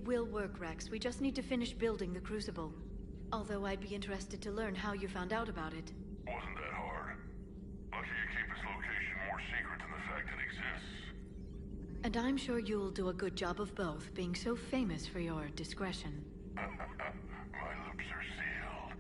will work, Rex. We just need to finish building the Crucible. Although I'd be interested to learn how you found out about it. Wasn't that hard. Lucky you keep its location more secret than the fact it exists. And I'm sure you'll do a good job of both, being so famous for your discretion. My lips are sealed.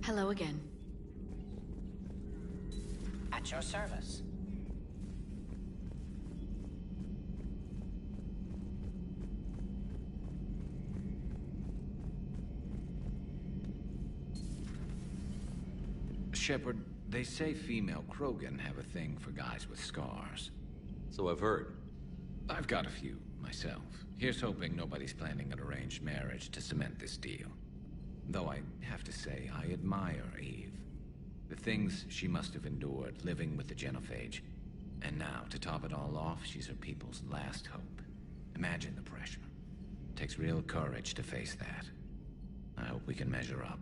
Hello again. At your service. Shepard, they say female Krogan have a thing for guys with scars. So I've heard. I've got a few, myself. Here's hoping nobody's planning an arranged marriage to cement this deal. Though I have to say, I admire Eve. The things she must have endured living with the Genophage. And now, to top it all off, she's her people's last hope. Imagine the pressure. Takes real courage to face that. I hope we can measure up.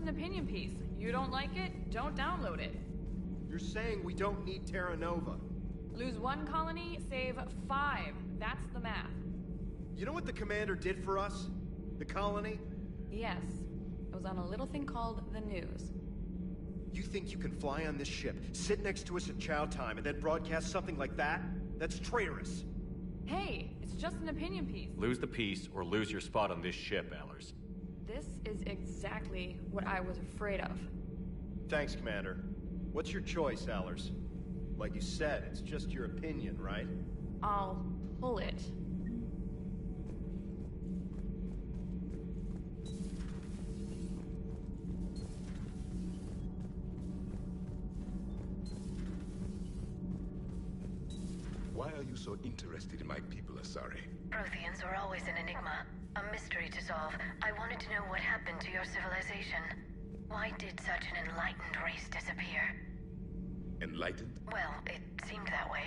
An opinion piece. You don't like it? Don't download it. You're saying we don't need Terra Nova. Lose 1 colony, save 5. That's the math. You know what the commander did for us? The colony? Yes. It was on a little thing called the news. You think you can fly on this ship, sit next to us at chow time, and then broadcast something like that? That's traitorous. Hey, it's just an opinion piece. Lose the peace or lose your spot on this ship, Allers. This is exactly what I was afraid of. Thanks, Commander. What's your choice, Allers? Like you said, it's just your opinion, right? I'll pull it. Why are you so interested in my people, Asari? Protheans were always an enigma. A mystery to solve. I wanted to know what happened to your civilization. Why did such an enlightened race disappear? Enlightened? Well, it seemed that way.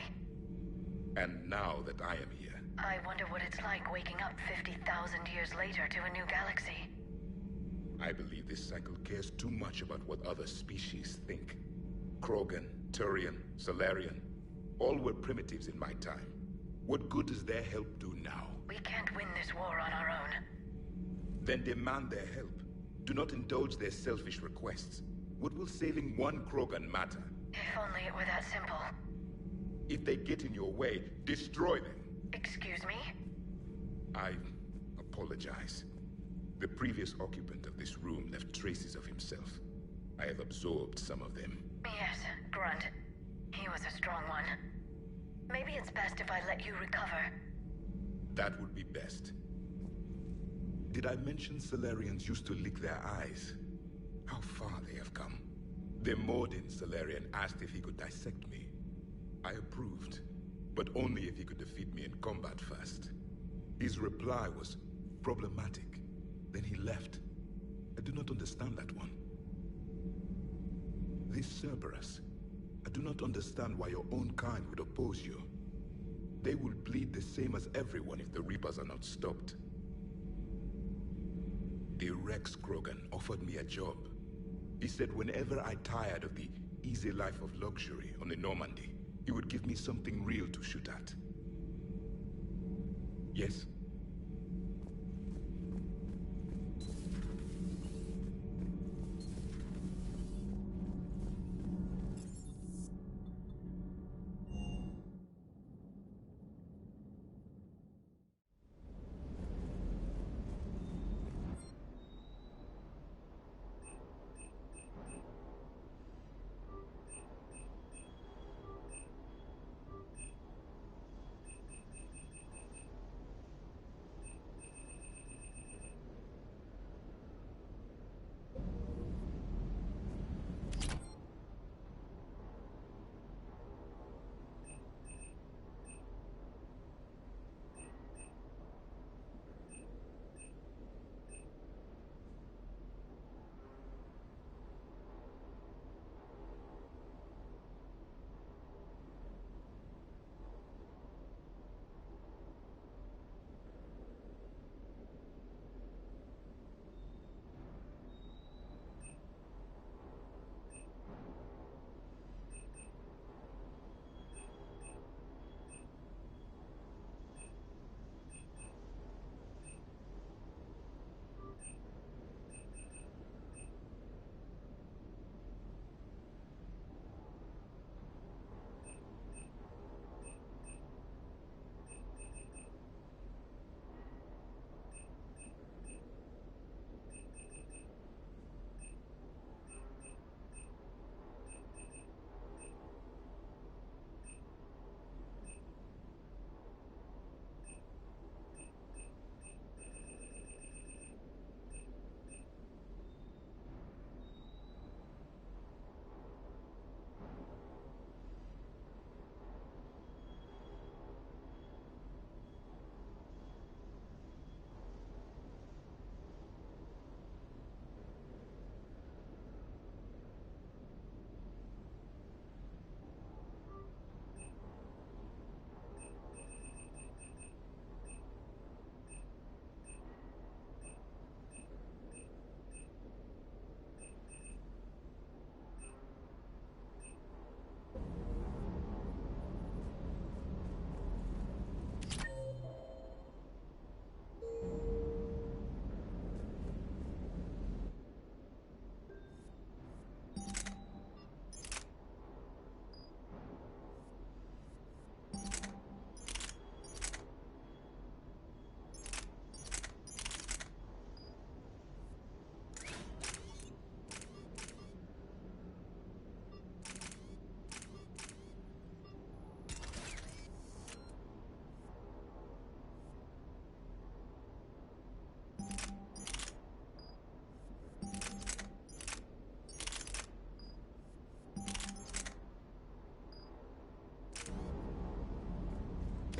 And now that I am here... I wonder what it's like waking up 50,000 years later to a new galaxy. I believe this cycle cares too much about what other species think. Krogan, Turian, Solarian, all were primitives in my time. What good does their help do now? We can't win this war on our own. Then demand their help. Do not indulge their selfish requests. What will saving 1 Krogan matter? If only it were that simple. If they get in your way, destroy them. Excuse me? I apologize. The previous occupant of this room left traces of himself. I have absorbed some of them. Yes, Grunt. He was a strong one. Maybe it's best if I let you recover. That would be best. Did I mention Solarians used to lick their eyes? How far they have come. The Mordin Solarian asked if he could dissect me. I approved, but only if he could defeat me in combat first. His reply was problematic. Then he left. I do not understand that one. This Cerberus, I do not understand why your own kind would oppose you. They will bleed the same as everyone if the Reapers are not stopped. The Rex Krogan offered me a job. He said whenever I tired of the easy life of luxury on the Normandy, he would give me something real to shoot at. Yes?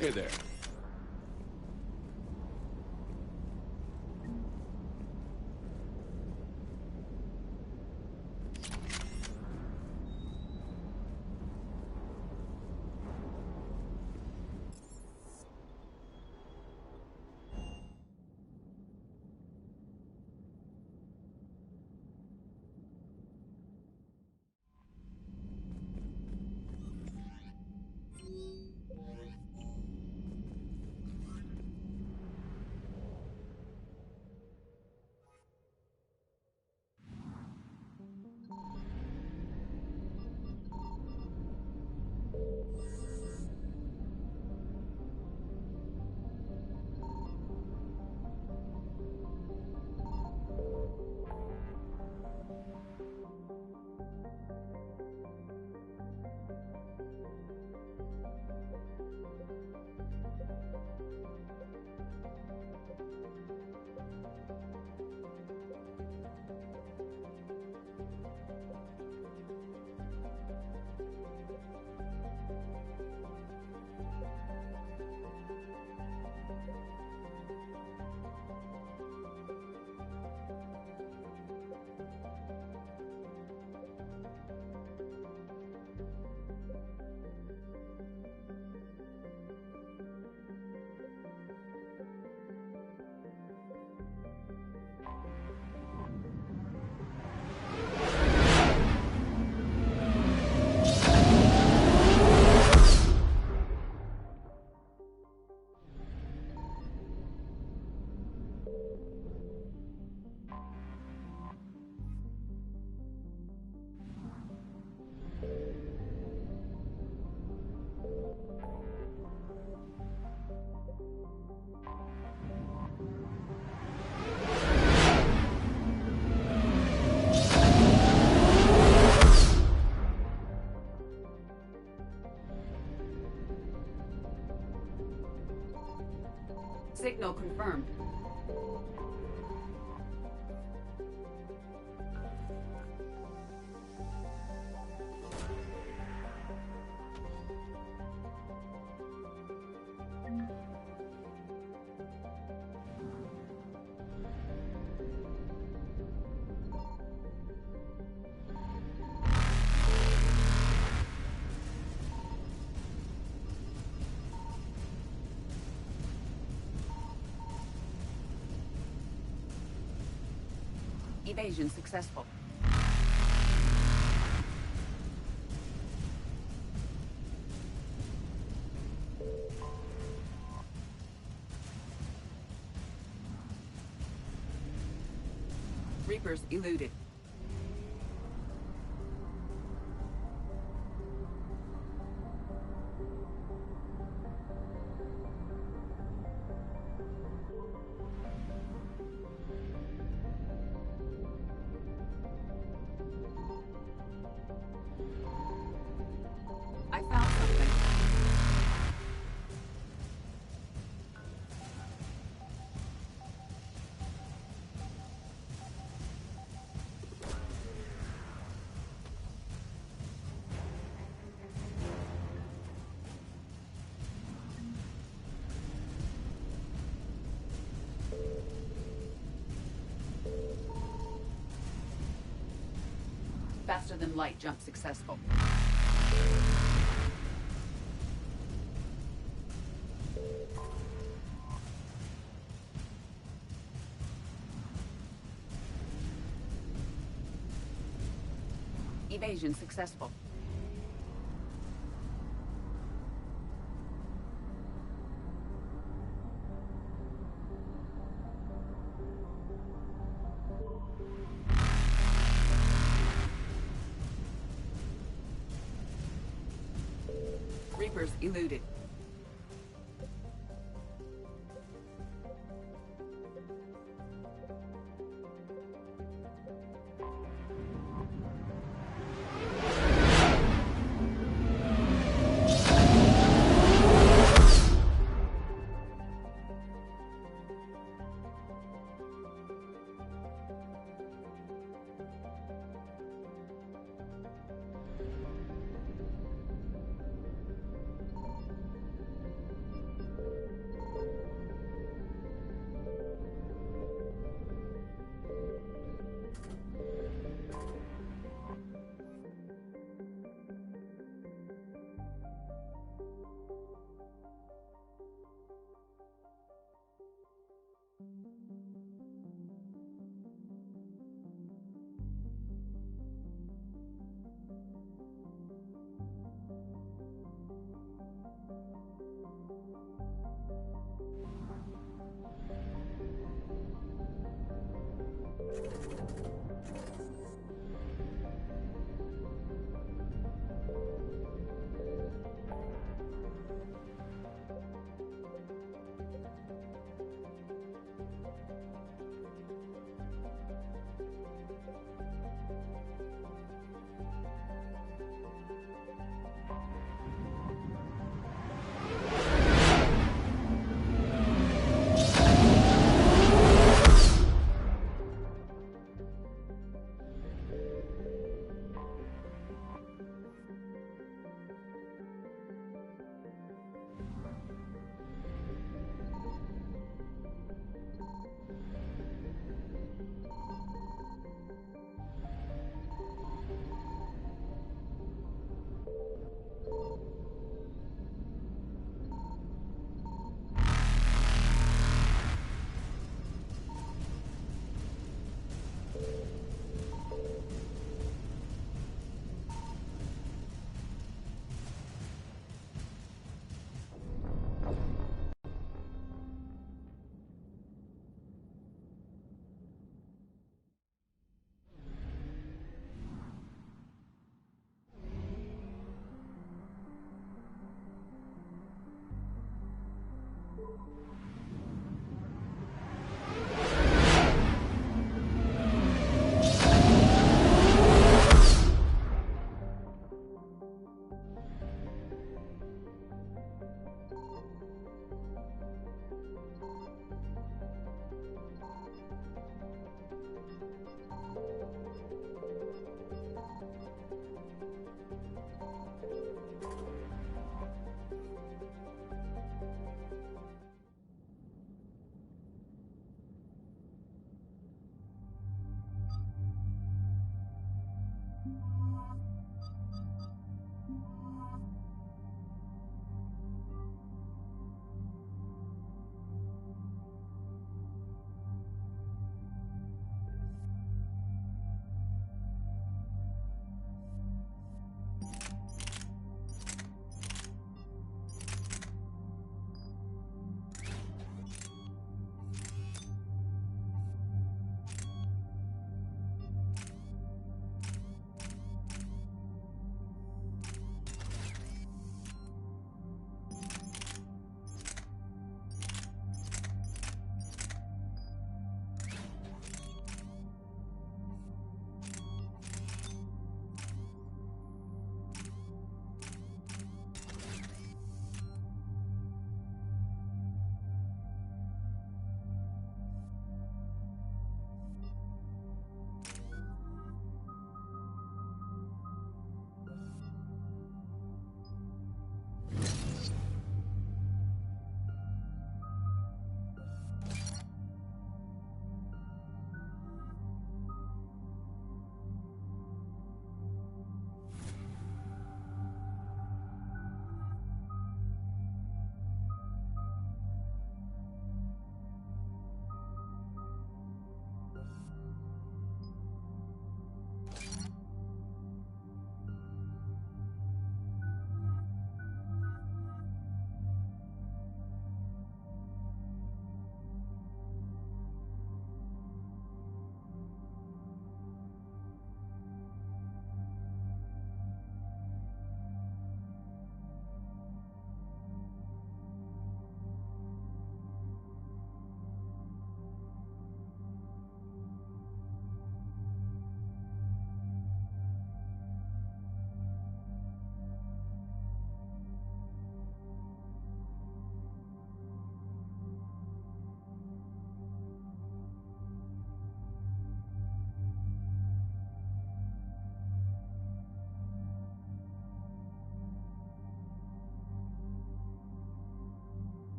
Hey there. Signal confirmed. Evasion successful. Reapers eluded. I found something. Faster than light jump successful. Evasion successful. Reapers eluded.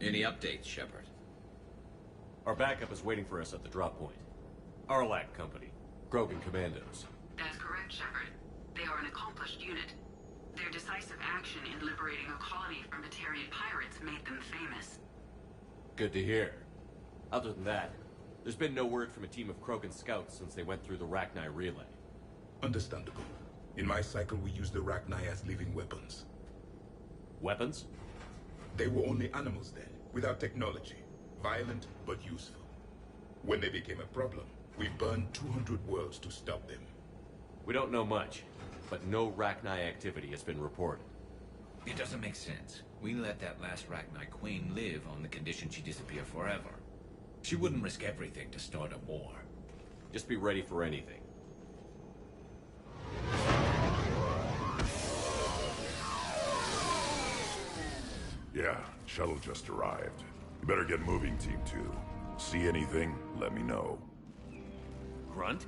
Any updates, Shepard? Our backup is waiting for us at the drop point. Arlac Company. Krogan Commandos. That's correct, Shepard. They are an accomplished unit. Their decisive action in liberating a colony from Batarian pirates made them famous. Good to hear. Other than that, there's been no word from a team of Krogan scouts since they went through the Rachni relay. Understandable. In my cycle, we used the Rachni as living weapons. Weapons? They were only animals then, without technology. Violent, but useful. When they became a problem, we burned 200 worlds to stop them. We don't know much, but no Rachni activity has been reported. It doesn't make sense. We let that last Rachni queen live on the condition she disappear forever. She wouldn't risk everything to start a war. Just be ready for anything. Yeah, shuttle just arrived. You better get moving, Team 2. See anything, let me know. Grunt?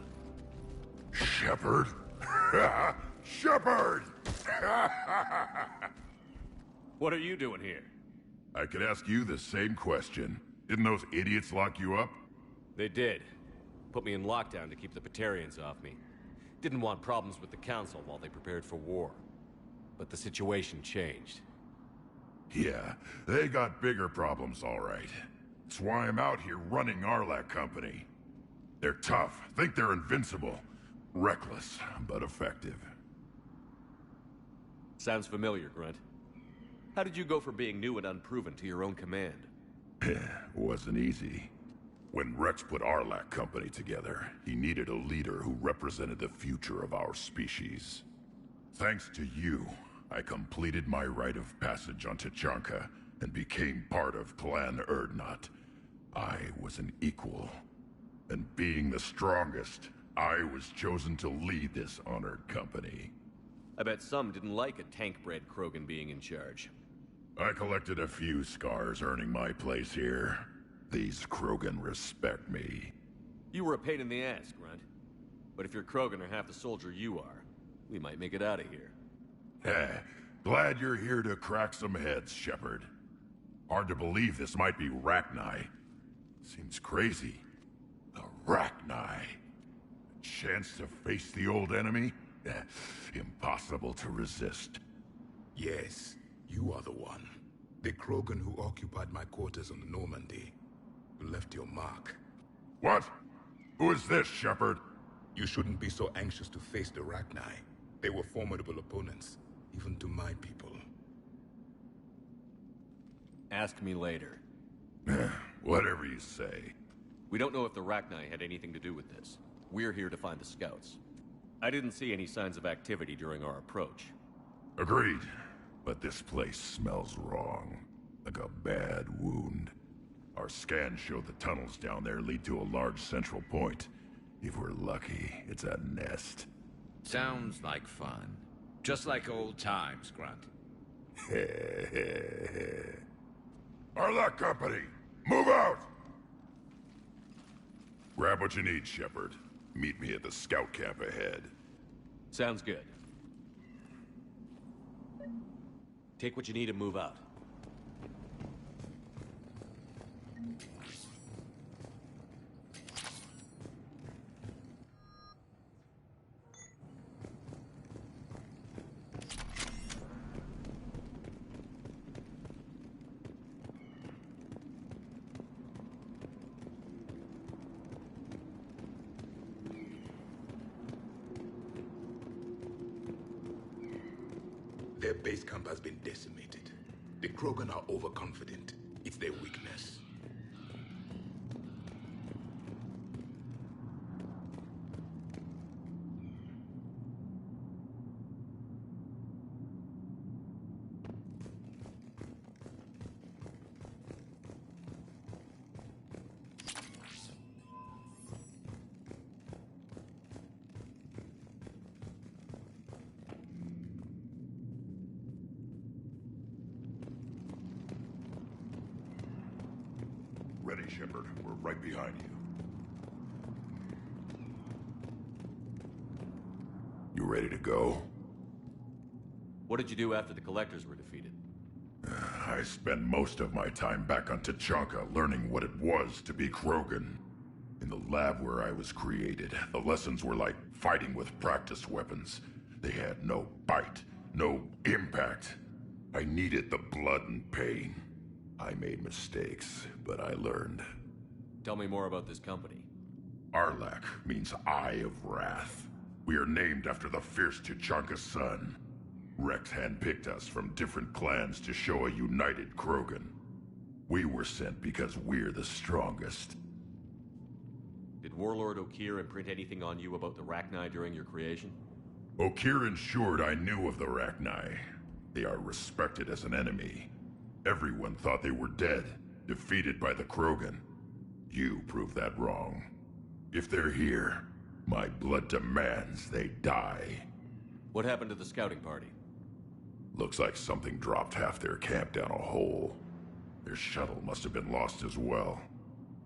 Shepard? Shepard! What are you doing here? I could ask you the same question. Didn't those idiots lock you up? They did. Put me in lockdown to keep the Batarians off me. Didn't want problems with the Council while they prepared for war. But the situation changed. Yeah, they got bigger problems, all right. That's why I'm out here running Arlac Company. They're tough, think they're invincible. Reckless, but effective. Sounds familiar, Grunt. How did you go from being new and unproven to your own command? Wasn't easy. When Rex put Arlac Company together, he needed a leader who represented the future of our species. Thanks to you, I completed my rite of passage on Tachanka and became part of Clan Erdnot. I was an equal. And being the strongest, I was chosen to lead this honored company. I bet some didn't like a tank-bred Krogan being in charge. I collected a few scars earning my place here. These Krogan respect me. You were a pain in the ass, Grunt. But if you're Krogan or half the soldier you are, we might make it out of here. Glad you're here to crack some heads, Shepard. Hard to believe this might be Rachni. Seems crazy. The Rachni. A chance to face the old enemy? Impossible to resist. Yes, you are the one. The Krogan who occupied my quarters on Normandy. You left your mark. What? Who is this, Shepard? You shouldn't be so anxious to face the Rachni. They were formidable opponents, even to my people. Ask me later. Whatever you say. We don't know if the Rachni had anything to do with this. We're here to find the scouts. I didn't see any signs of activity during our approach. Agreed. But this place smells wrong. Like a bad wound. Our scans show the tunnels down there lead to a large central point. If we're lucky, it's a nest. Sounds like fun. Just like old times, Grunt. Arlac Company, move out! Grab what you need, Shepard. Meet me at the scout camp ahead. Sounds good. Take what you need and move out. Their base camp has been decimated. The Krogan are overconfident. It's their weakness. Ready, Shepard. We're right behind you. You ready to go? What did you do after the Collectors were defeated? I spent most of my time back on Tachanka learning what it was to be Krogan. In the lab where I was created, the lessons were like fighting with practice weapons. They had no bite, no impact. I needed the blood and pain. I made mistakes, but I learned. Tell me more about this company. Arlak means Eye of Wrath. We are named after the fierce Tachanka sun. Rex handpicked us from different clans to show a united Krogan. We were sent because we're the strongest. Did Warlord Okir imprint anything on you about the Rachni during your creation? Okir ensured I knew of the Rachni. They are respected as an enemy. Everyone thought they were dead, defeated by the Krogan. You proved that wrong. If they're here, my blood demands they die. What happened to the scouting party? Looks like something dropped half their camp down a hole. Their shuttle must have been lost as well.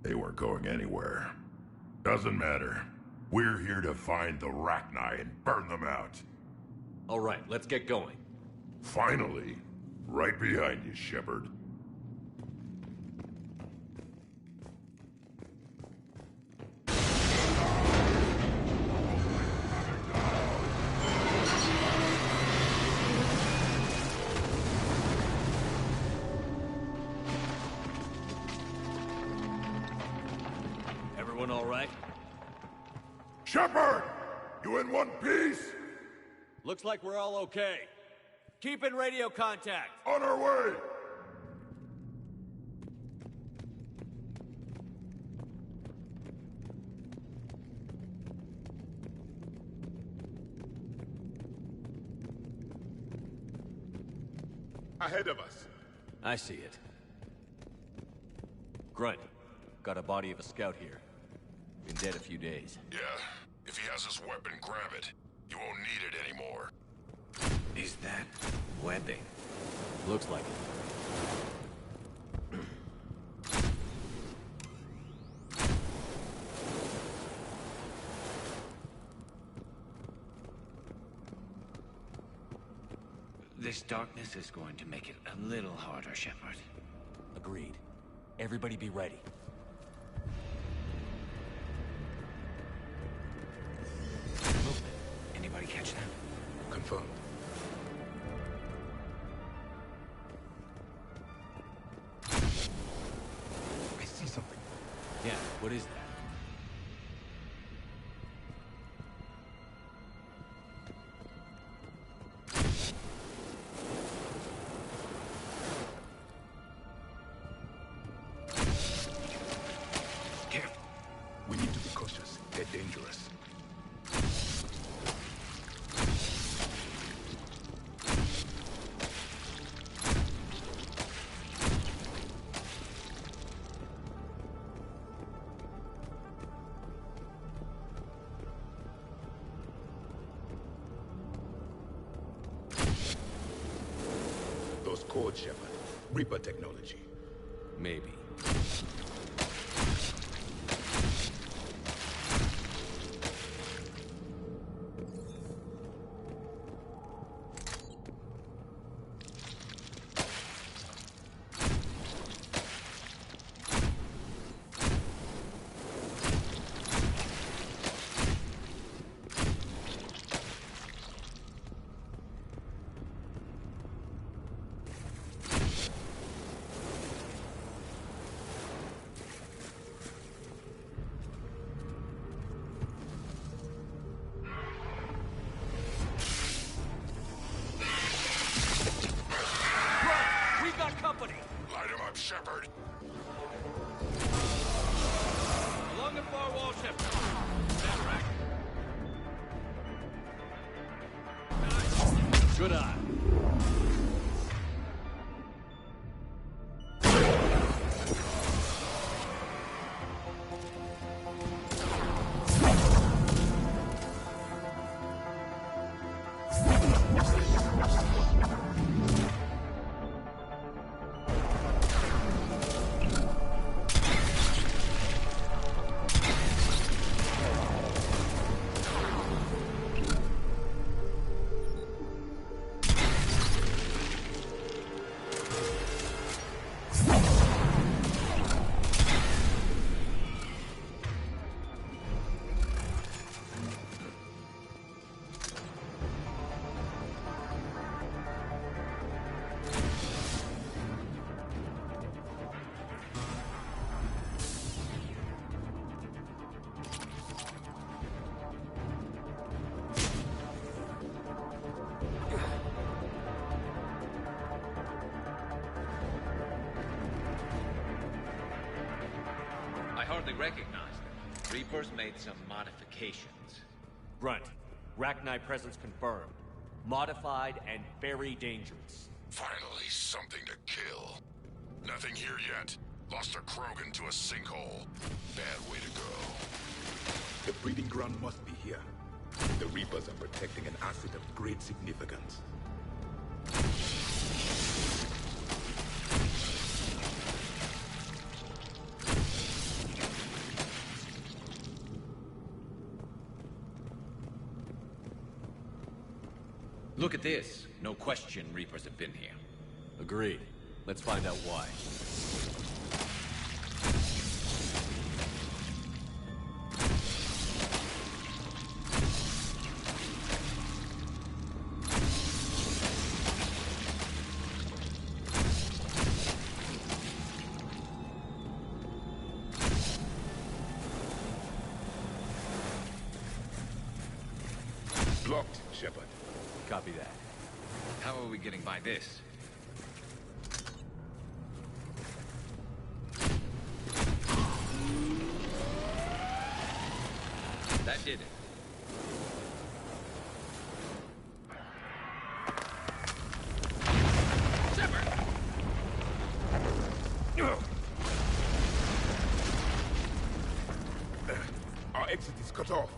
They weren't going anywhere. Doesn't matter. We're here to find the Rachni and burn them out. All right, let's get going. Finally. Right behind you, Shepard. Everyone all right? Shepard! You in one piece? Looks like we're all okay. Keep in radio contact. On our way! Ahead of us. I see it. Grunt, got a body of a scout here. Been dead a few days. Yeah. If he has his weapon, grab it. You won't need it anymore. Is that webbing? Looks like it. This darkness is going to make it a little harder, Shepard. Agreed. Everybody be ready. Movement. Anybody catch that? Confirmed. I see something. Yeah, what is that? Careful. We need to be cautious. They're dangerous. Those codes, Shepard. Reaper technology. Maybe. Company! Light him up, Shepard. Along the far wall, Shepard. That rack. Good eye. hardly recognize them. Reapers made some modifications. Grunt, Rachni presence confirmed. Modified and very dangerous. Finally, something to kill. Nothing here yet. Lost a Krogan to a sinkhole. Bad way to go. The breeding ground must be here. The Reapers are protecting an asset of great significance. Look at this. No question Reapers have been here. Agreed. Let's find out why. Blocked, Shepard. Copy that. How are we getting by this? That did it. Shepard! Our exit is cut off.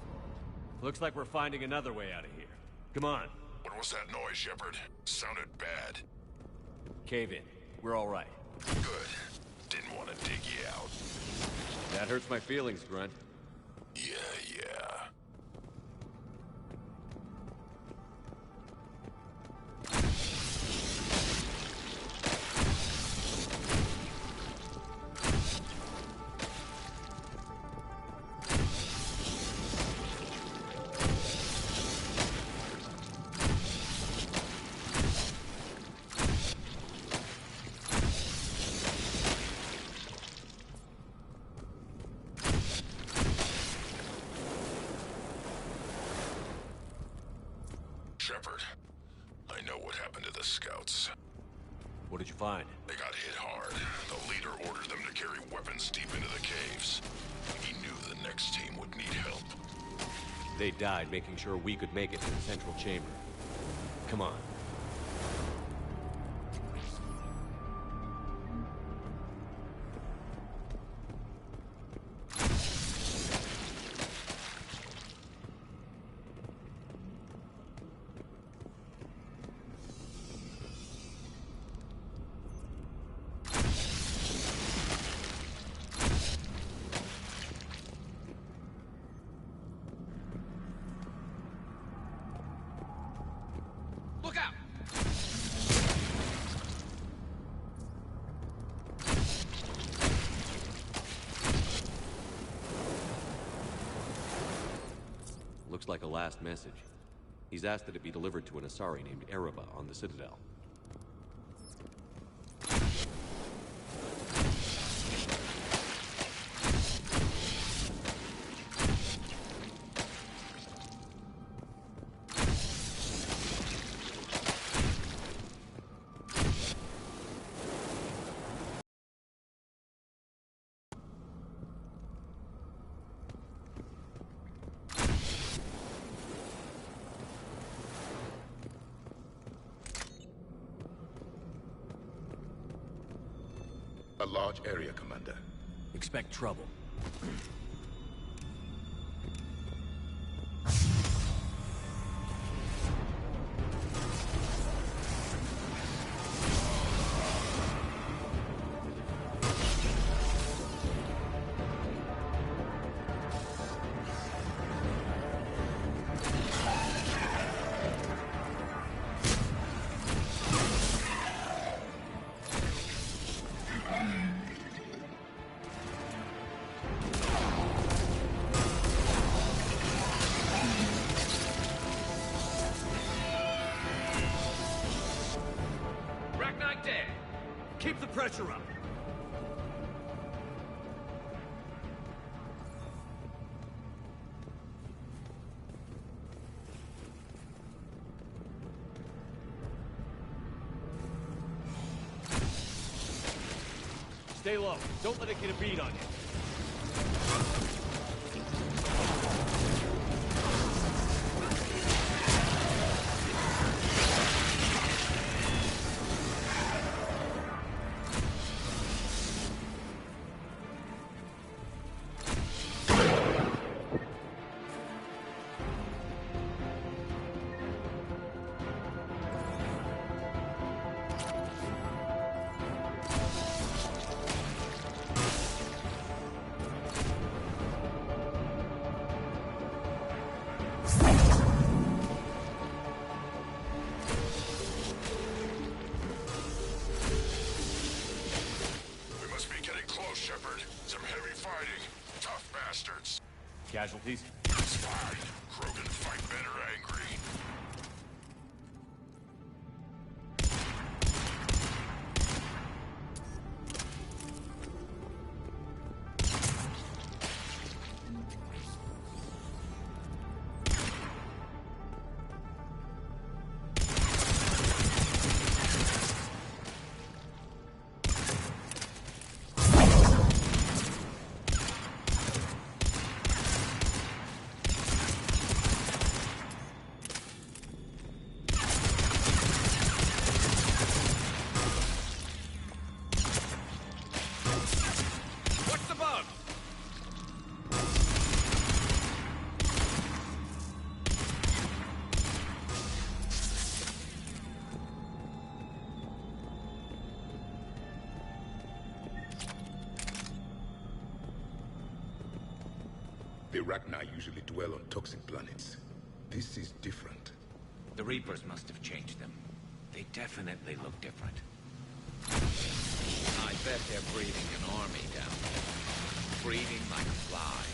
Looks like we're finding another way out of here. Come on. What was that noise, Shepard? Sounded bad. Cave in. We're all right. Good. Didn't want to dig you out. That hurts my feelings, Grunt. Yeah. Shepard, I know what happened to the scouts. What did you find? They got hit hard. The leader ordered them to carry weapons deep into the caves. He knew the next team would need help. They died making sure we could make it to the central chamber. Come on. Look out! Looks like a last message. He's asked that it be delivered to an Asari named Ereba on the Citadel. A large area, Commander. Expect trouble. Rachni dead! Keep the pressure up! Stay low. Don't let it get a beat on you. Casualties? It's fine. Krogan fight better angry. The Rachni usually dwell on toxic planets. This is different. The Reapers must have changed them. They definitely look different. I bet they're breeding an army down there. Breeding like a fly.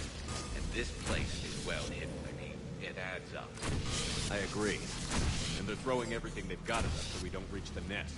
And this place is well hidden, I mean. It adds up. I agree. And they're throwing everything they've got at us so we don't reach the nest.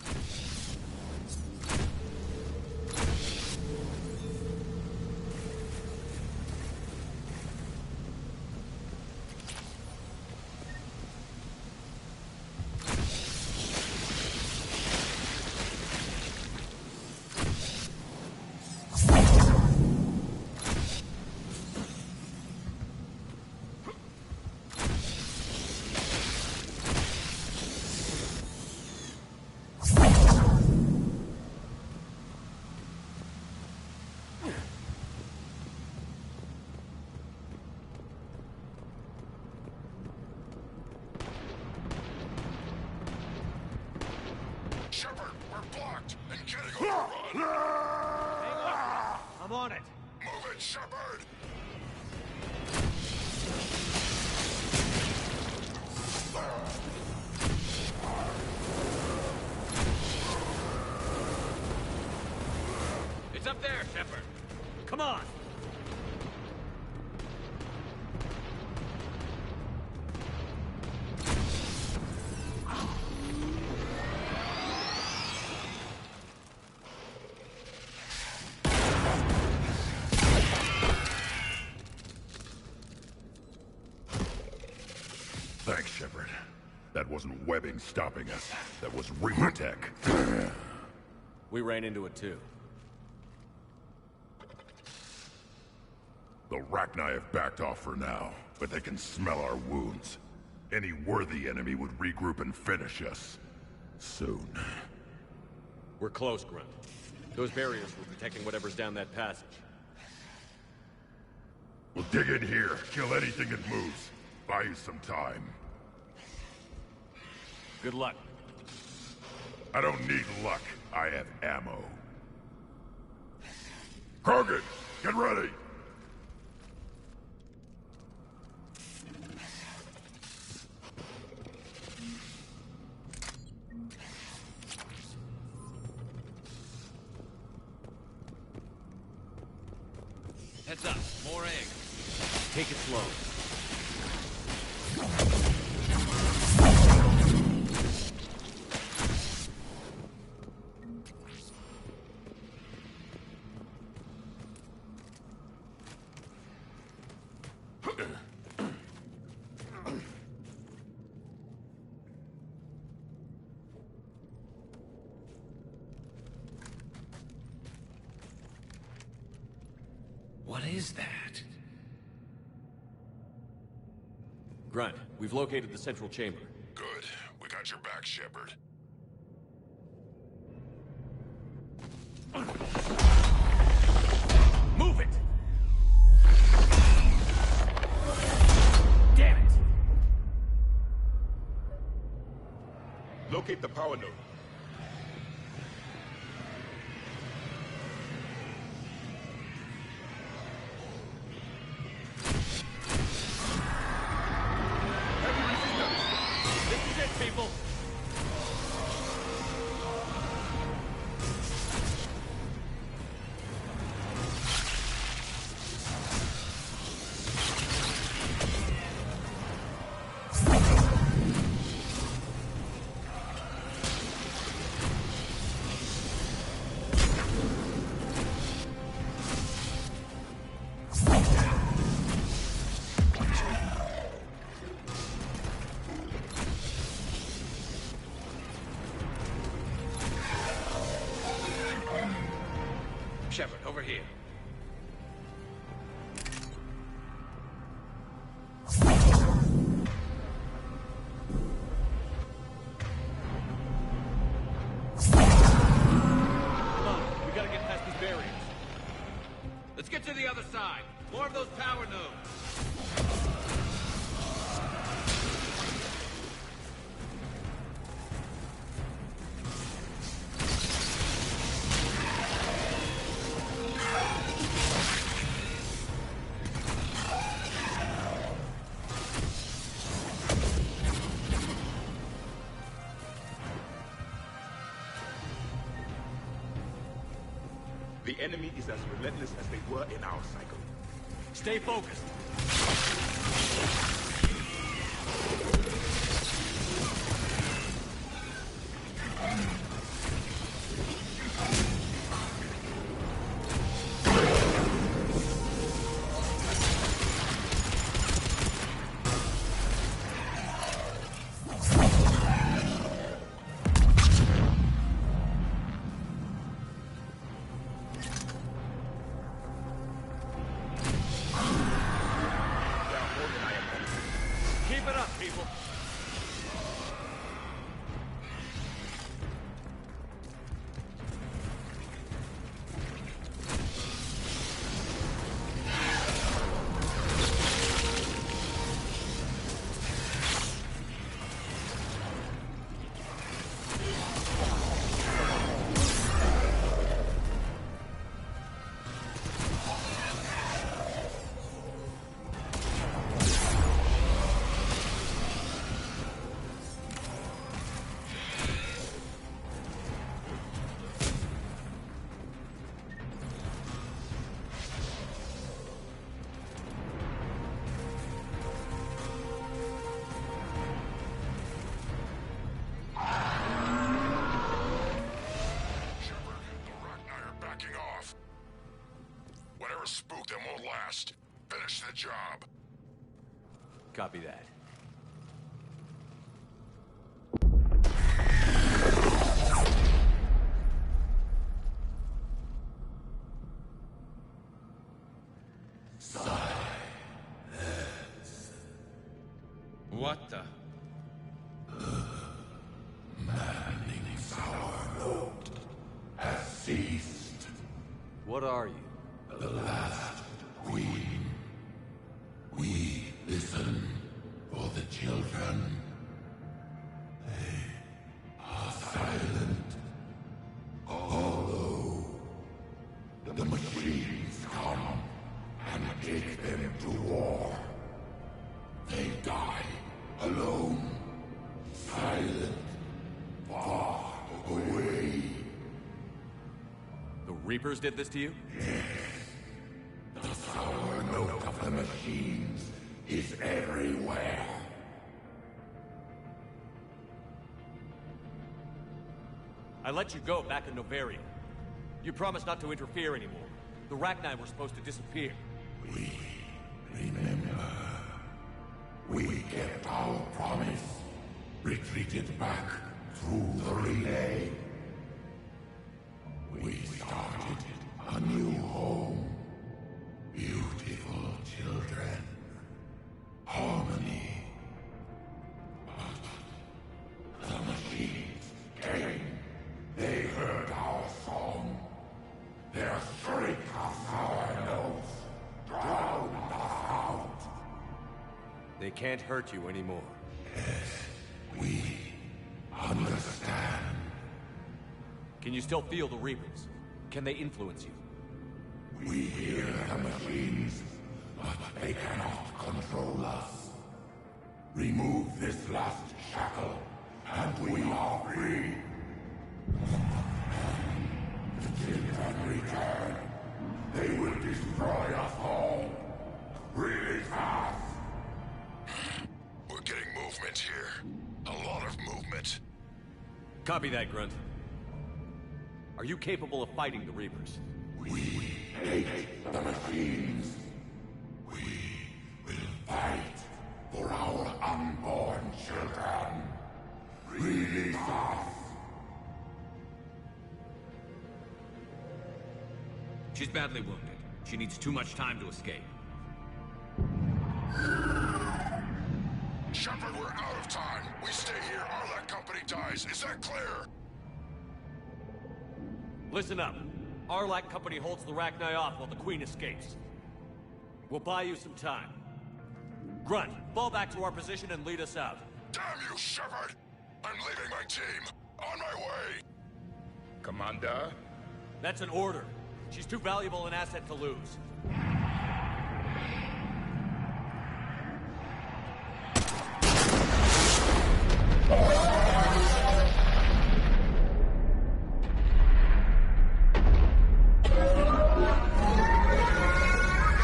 Shepard, we're blocked and getting overrun. Hang on! I'm on it! Move it, Shepard! It's up there, Shepard! Come on! Thanks, Shepard. That wasn't webbing stopping us. That was Reaper tech. We ran into it too. The Rachni have backed off for now, but they can smell our wounds. Any worthy enemy would regroup and finish us. Soon. We're close, Grunt. Those barriers were protecting whatever's down that passage. We'll dig in here, kill anything that moves. Buy you some time. Good luck. I don't need luck. I have ammo. Krogan, get ready! Heads up, more eggs. Take it slow. What is that? Grunt, we've located the central chamber. Good. We got your back, Shepard. Move it! Damn it! Locate the power node. This is it, people! Shepard, over here. Come on, we gotta get past these barriers. Let's get to the other side. More of those power nodes. The enemy is as relentless as they were in our cycle. Stay focused. Keep it up, people. Spook them won't last. Finish the job. Copy that. What the? Manning's our node has ceased. What are you? The last queen. We listen for the children. They are silent. Although the machines come and take them to war, they die alone, silent, far away. The Reapers did this to you? The sour note of the machines is everywhere. I let you go back in Novaria. You promised not to interfere anymore. The Rachni were supposed to disappear. We remember. We kept our promise. Retreated back through the relay. We started a new home. shriek of our nose. Drown us out. They can't hurt you anymore. We understand. Can you still feel the Reapers? Can they influence you? We hear the machines, but they cannot control us. Remove this last shackle, and we are free. Till they return, they will destroy us all. Release us! We're getting movement here. A lot of movement. Copy that, Grunt. Are you capable of fighting the Reapers? We hate the machines. We will fight for our unborn children. Release us! She's badly wounded. She needs too much time to escape. Shepard, we're out of time. We stay here, Arlec Company dies. Is that clear? Listen up. Arlec Company holds the Rachni off while the Queen escapes. We'll buy you some time. Grunt, fall back to our position and lead us out. Damn you, Shepard! I'm leaving my team. On my way! Commander? That's an order. She's too valuable an asset to lose.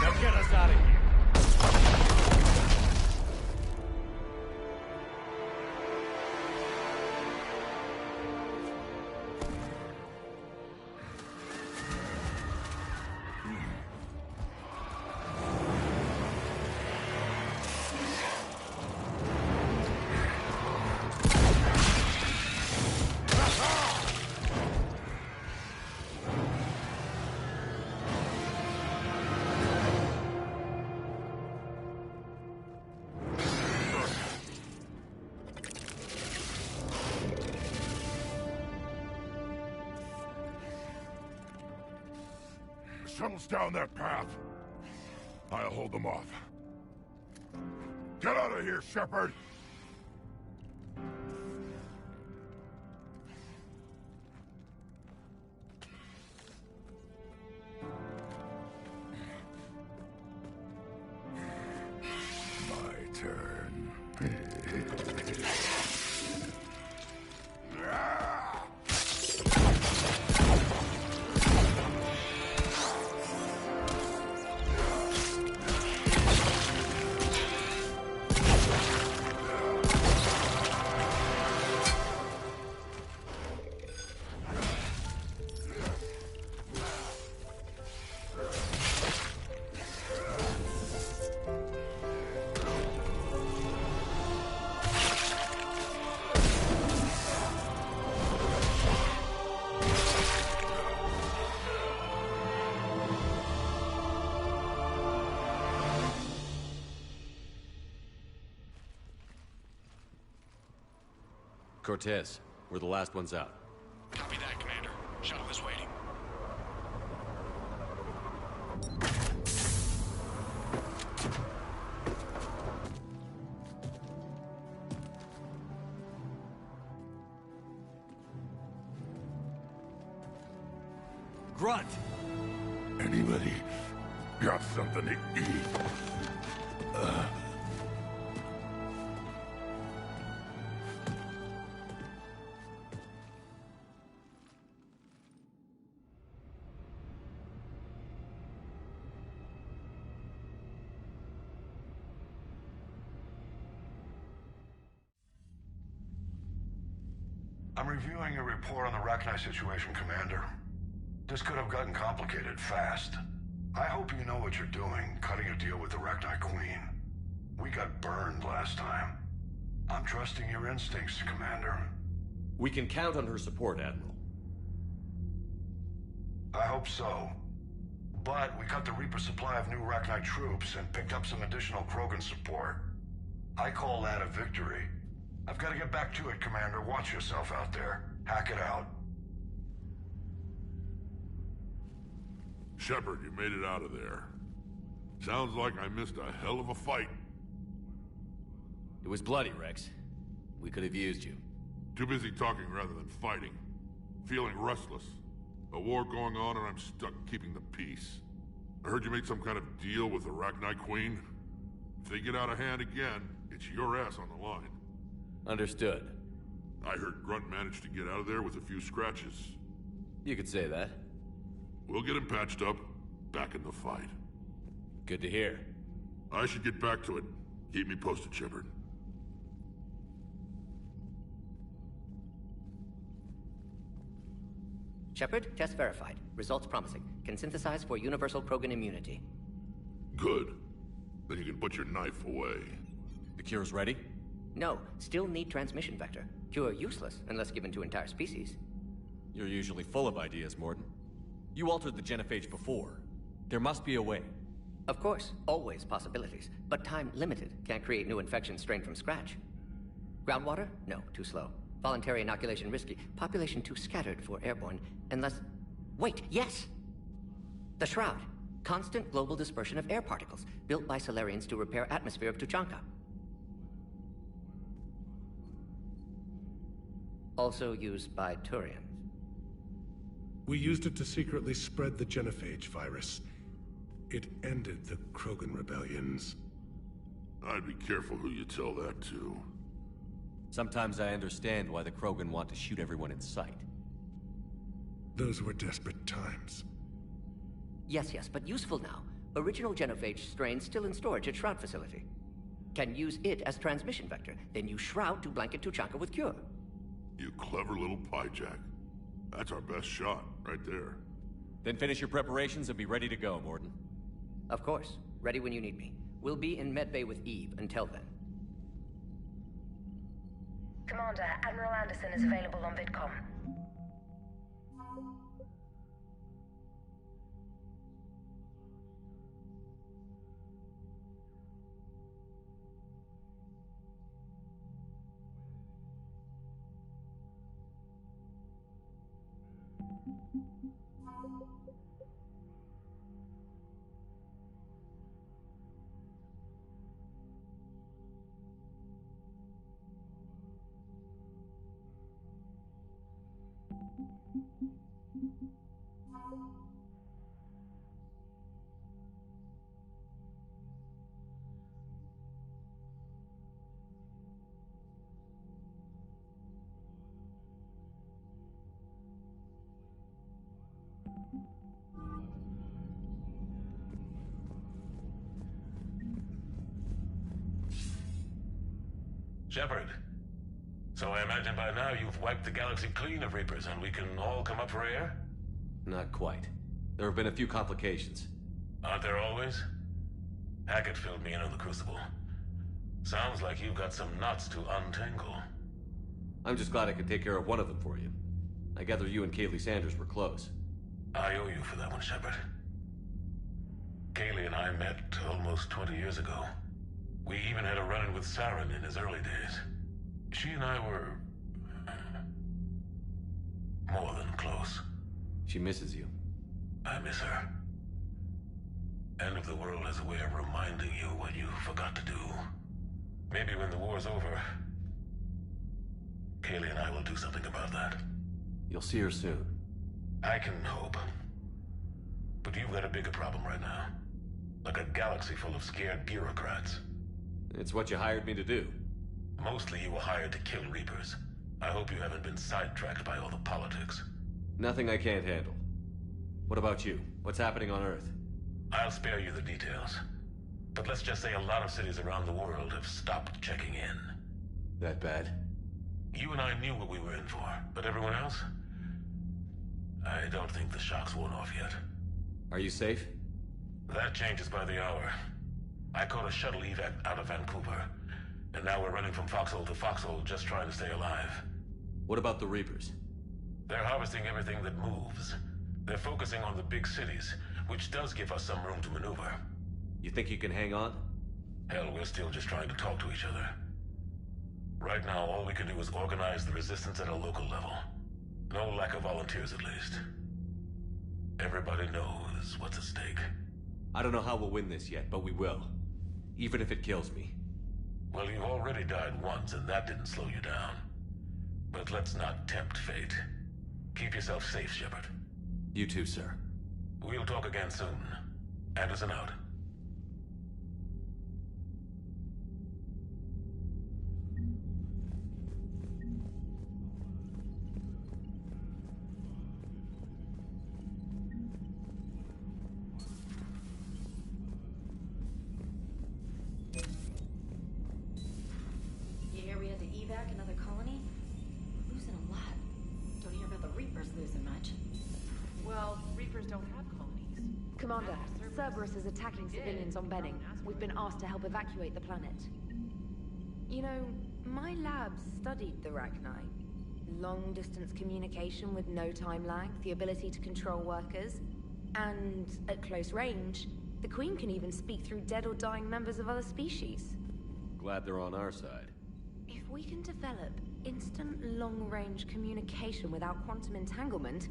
Now get us out of here. Shuttle's down that path. I'll hold them off. Get out of here, Shepard! My turn. Cortez, we're the last ones out. Copy that, Commander. Shuttle is waiting. Grunt! Anybody got something to eat? I'm reviewing your report on the Rachni situation, Commander. This could have gotten complicated fast. I hope you know what you're doing, cutting a deal with the Rachni Queen. We got burned last time. I'm trusting your instincts, Commander. We can count on her support, Admiral. I hope so. But we cut the Reaper supply of new Rachni troops and picked up some additional Krogan support. I call that a victory. I've got to get back to it, Commander. Watch yourself out there. Hack it out. Shepard, you made it out of there. Sounds like I missed a hell of a fight. It was bloody, Rex. We could have used you. Too busy talking rather than fighting. Feeling restless. A war going on and I'm stuck keeping the peace. I heard you made some kind of deal with the Arachnite Queen. If they get out of hand again, it's your ass on the line. Understood. I heard Grunt managed to get out of there with a few scratches. You could say that. We'll get him patched up, back in the fight. Good to hear. I should get back to it. Keep me posted, Shepard. Shepard, test verified. Results promising. Can synthesize for universal Krogan immunity. Good. Then you can put your knife away. The cure's ready? No, still need transmission vector. Cure useless unless given to entire species. You're usually full of ideas, Morton. You altered the genophage before. There must be a way. Of course, always possibilities. But time limited. Can't create new infections strained from scratch. Groundwater? No, too slow. Voluntary inoculation risky. Population too scattered for airborne. Unless... Wait, yes! The Shroud. Constant global dispersion of air particles, built by Solarians to repair atmosphere of Tuchanka. Also used by Turians. We used it to secretly spread the genophage virus. It ended the Krogan rebellions. I'd be careful who you tell that to. Sometimes I understand why the Krogan want to shoot everyone in sight. Those were desperate times. Yes, but useful now. Original genophage strain still in storage at Shroud facility. Can use it as transmission vector, then use Shroud to blanket Tuchanka with cure. You clever little pyjack. That's our best shot, right there. Then finish your preparations and be ready to go, Morton. Of course. Ready when you need me. We'll be in Medbay with Eve until then. Commander, Admiral Anderson is available on VidCom. Shepard. So I imagine by now you've wiped the galaxy clean of Reapers and we can all come up for air? Not quite. There have been a few complications. Aren't there always? Hackett filled me in on the Crucible. Sounds like you've got some knots to untangle. I'm just glad I could take care of one of them for you. I gather you and Kaylee Sanders were close. I owe you for that one, Shepard. Kaylee and I met almost 20 years ago. We even had a run-in with Saren in his early days. She and I were... more than close. She misses you. I miss her. End of the world has a way of reminding you what you forgot to do. Maybe when the war's over, Kaylee and I will do something about that. You'll see her soon. I can hope. But you've got a bigger problem right now. Like a galaxy full of scared bureaucrats. It's what you hired me to do. Mostly you were hired to kill Reapers. I hope you haven't been sidetracked by all the politics. Nothing I can't handle. What about you? What's happening on Earth? I'll spare you the details. But let's just say a lot of cities around the world have stopped checking in. That bad? You and I knew what we were in for, but everyone else? I don't think the shock's worn off yet. Are you safe? That changes by the hour. I caught a shuttle evac out of Vancouver, and now we're running from foxhole to foxhole just trying to stay alive. What about the Reapers? They're harvesting everything that moves. They're focusing on the big cities, which does give us some room to maneuver. You think you can hang on? Hell, we're still just trying to talk to each other. Right now, all we can do is organize the resistance at a local level. No lack of volunteers, at least. Everybody knows is? What's at stake? I don't know how we'll win this yet, but we will. Even if it kills me. Well, you've already died once, and that didn't slow you down. But let's not tempt fate. Keep yourself safe, Shepard. You too, sir. We'll talk again soon. Anderson out. You hear we had to evac another colony? We're losing a lot. Don't hear about the Reapers losing much. Well, Reapers don't have colonies. Commander, Cerberus is attacking civilians on Benning. We've been asked to help evacuate the planet. You know, my lab studied the Rachni. Long-distance communication with no time lag, the ability to control workers, and at close range, the Queen can even speak through dead or dying members of other species. Glad they're on our side. If we can develop instant long-range communication without quantum entanglement,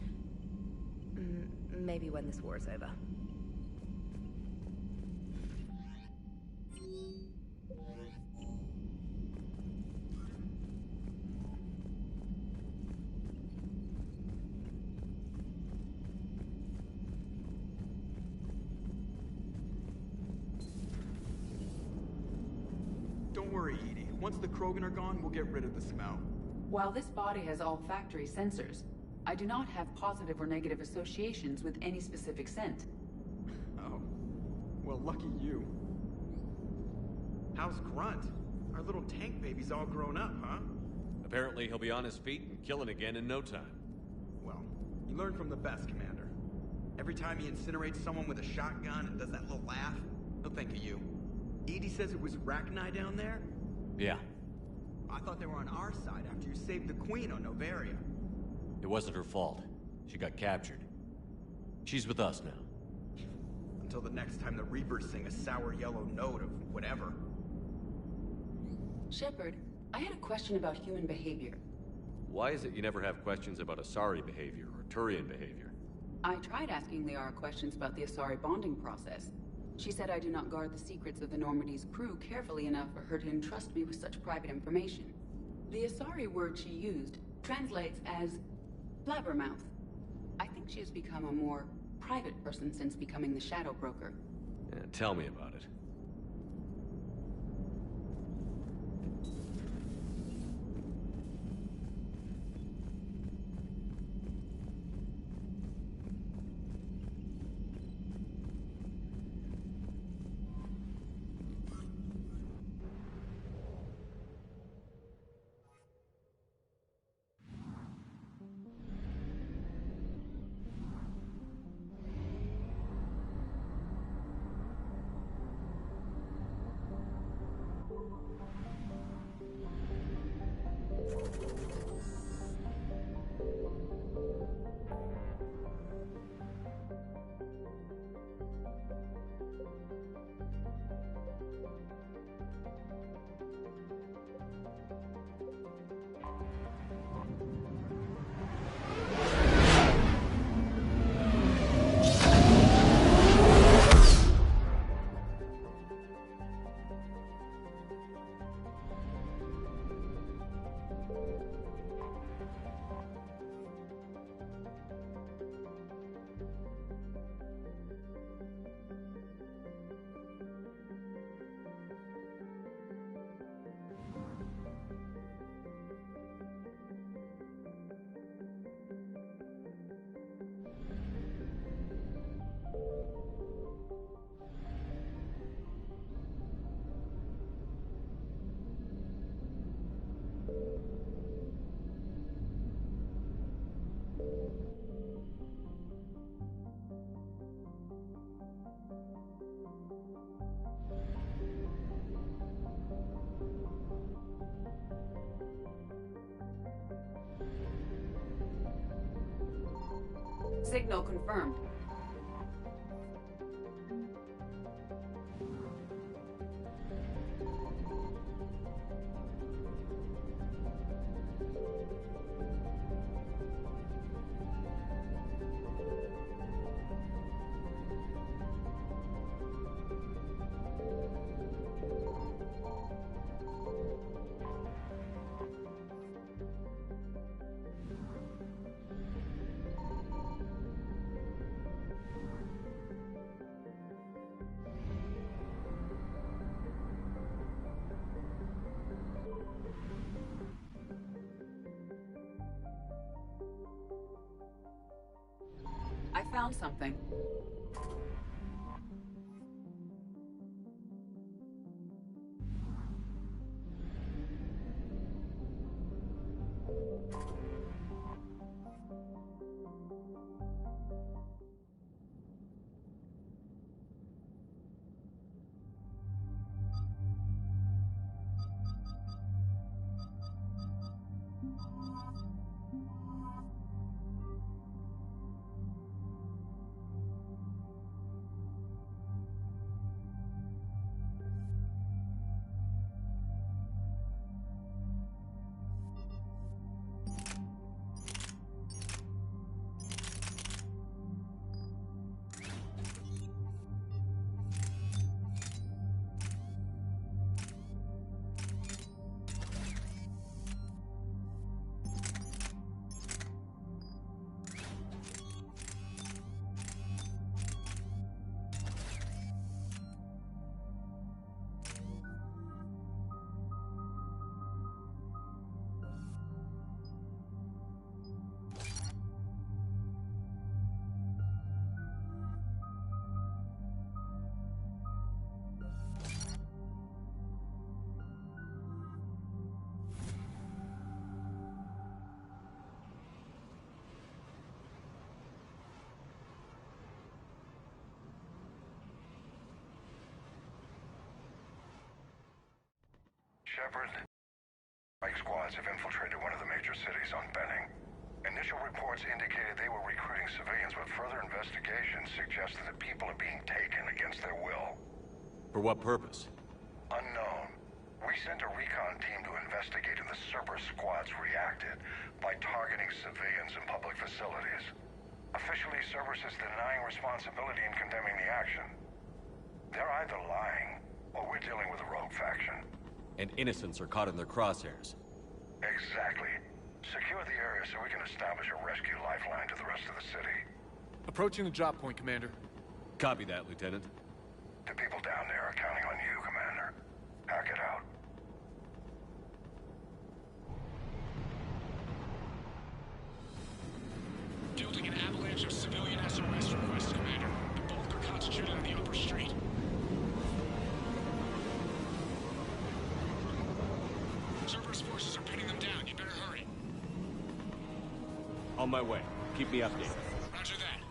maybe when this war is over. Don't worry, Edie. Once the Krogan are gone, we'll get rid of the smell. While this body has all factory sensors, I do not have positive or negative associations with any specific scent. Oh. Well, lucky you. How's Grunt? Our little tank baby's all grown up, huh? Apparently he'll be on his feet and killing again in no time. Well, you learn from the best, Commander. Every time he incinerates someone with a shotgun and does that little laugh, he'll think of you. Edie says it was Rachni down there? Yeah. I thought they were on our side after you saved the Queen on Novaria. It wasn't her fault. She got captured. She's with us now. Until the next time the Reapers sing a sour yellow note of whatever. Shepard, I had a question about human behavior. Why is it you never have questions about Asari behavior or Turian behavior? I tried asking Liara questions about the Asari bonding process. She said I do not guard the secrets of the Normandy's crew carefully enough for her to entrust me with such private information. The Asari word she used translates as blabbermouth. I think she has become a more private person since becoming the Shadow Broker. Yeah, tell me about it. Signal confirmed. found something. Shepard, strike squads have infiltrated one of the major cities on Benning. Initial reports indicated they were recruiting civilians, but further investigation suggested that people are being taken against their will. For what purpose? Unknown. We sent a recon team to investigate, and the Cerberus squads reacted by targeting civilians in public facilities. Officially, Cerberus is denying responsibility and condemning the action. They're either lying, or we're dealing with a rogue faction. And innocents are caught in their crosshairs. Exactly. Secure the area so we can establish a rescue lifeline to the rest of the city. Approaching the drop point, Commander. Copy that, Lieutenant. The people down there are counting on you, Commander. Hack it out. Fielding an avalanche of civilian SOS requests, Commander. The bulk are concentrated on the upper street. Cerberus forces are pinning them down. You better hurry. On my way. Keep me updated. Roger that.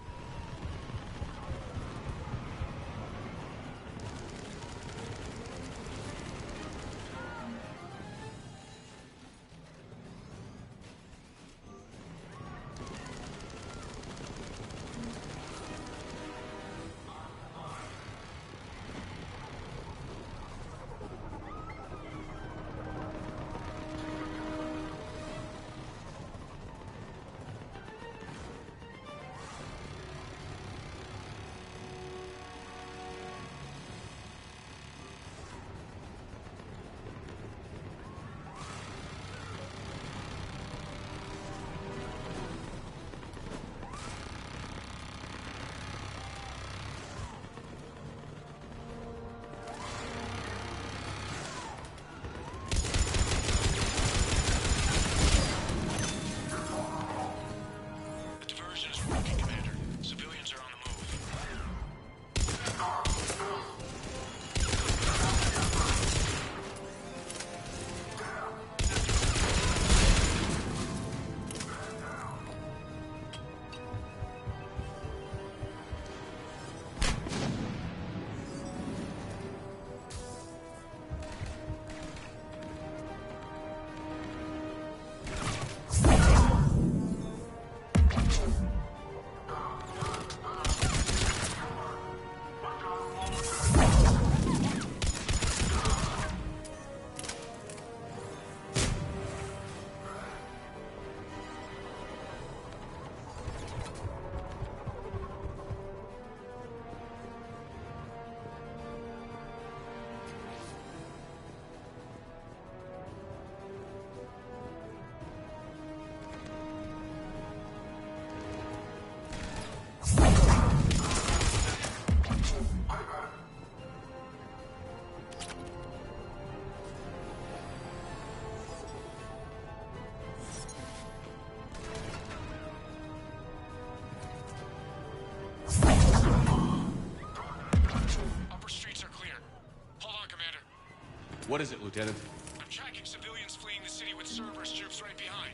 What is it, Lieutenant? I'm tracking civilians fleeing the city with Cerberus troops right behind.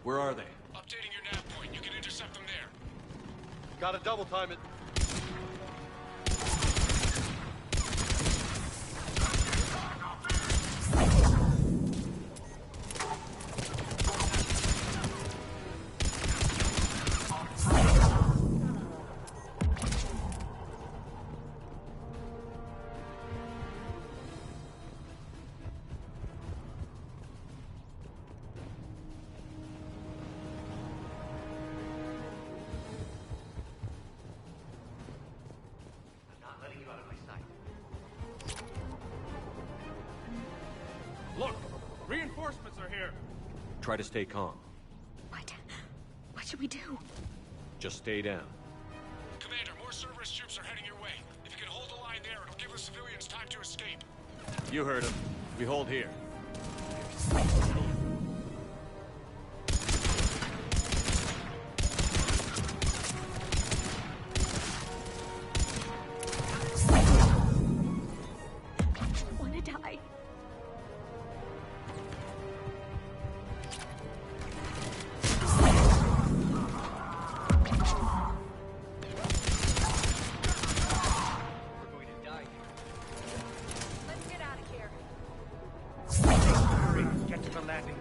Where are they? Updating your nav point. You can intercept them there. Gotta double time it. Look! Reinforcements are here! Try to stay calm. What should we do? Just stay down. Commander, more Cerberus troops are heading your way. If you can hold the line there, it'll give the civilians time to escape. You heard him. We hold here. Wanna die? Get to the landing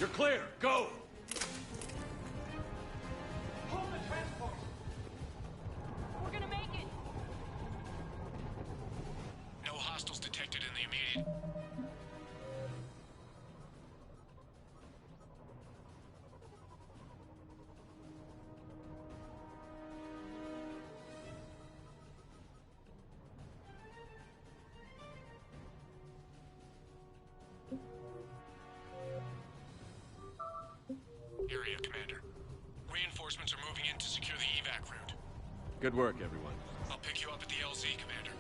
You're clear. Go! Hold the transport! We're gonna make it! No hostiles detected in the immediate... Area, Commander. Reinforcements are moving in to secure the evac route. Good work, everyone. I'll pick you up at the LZ, Commander.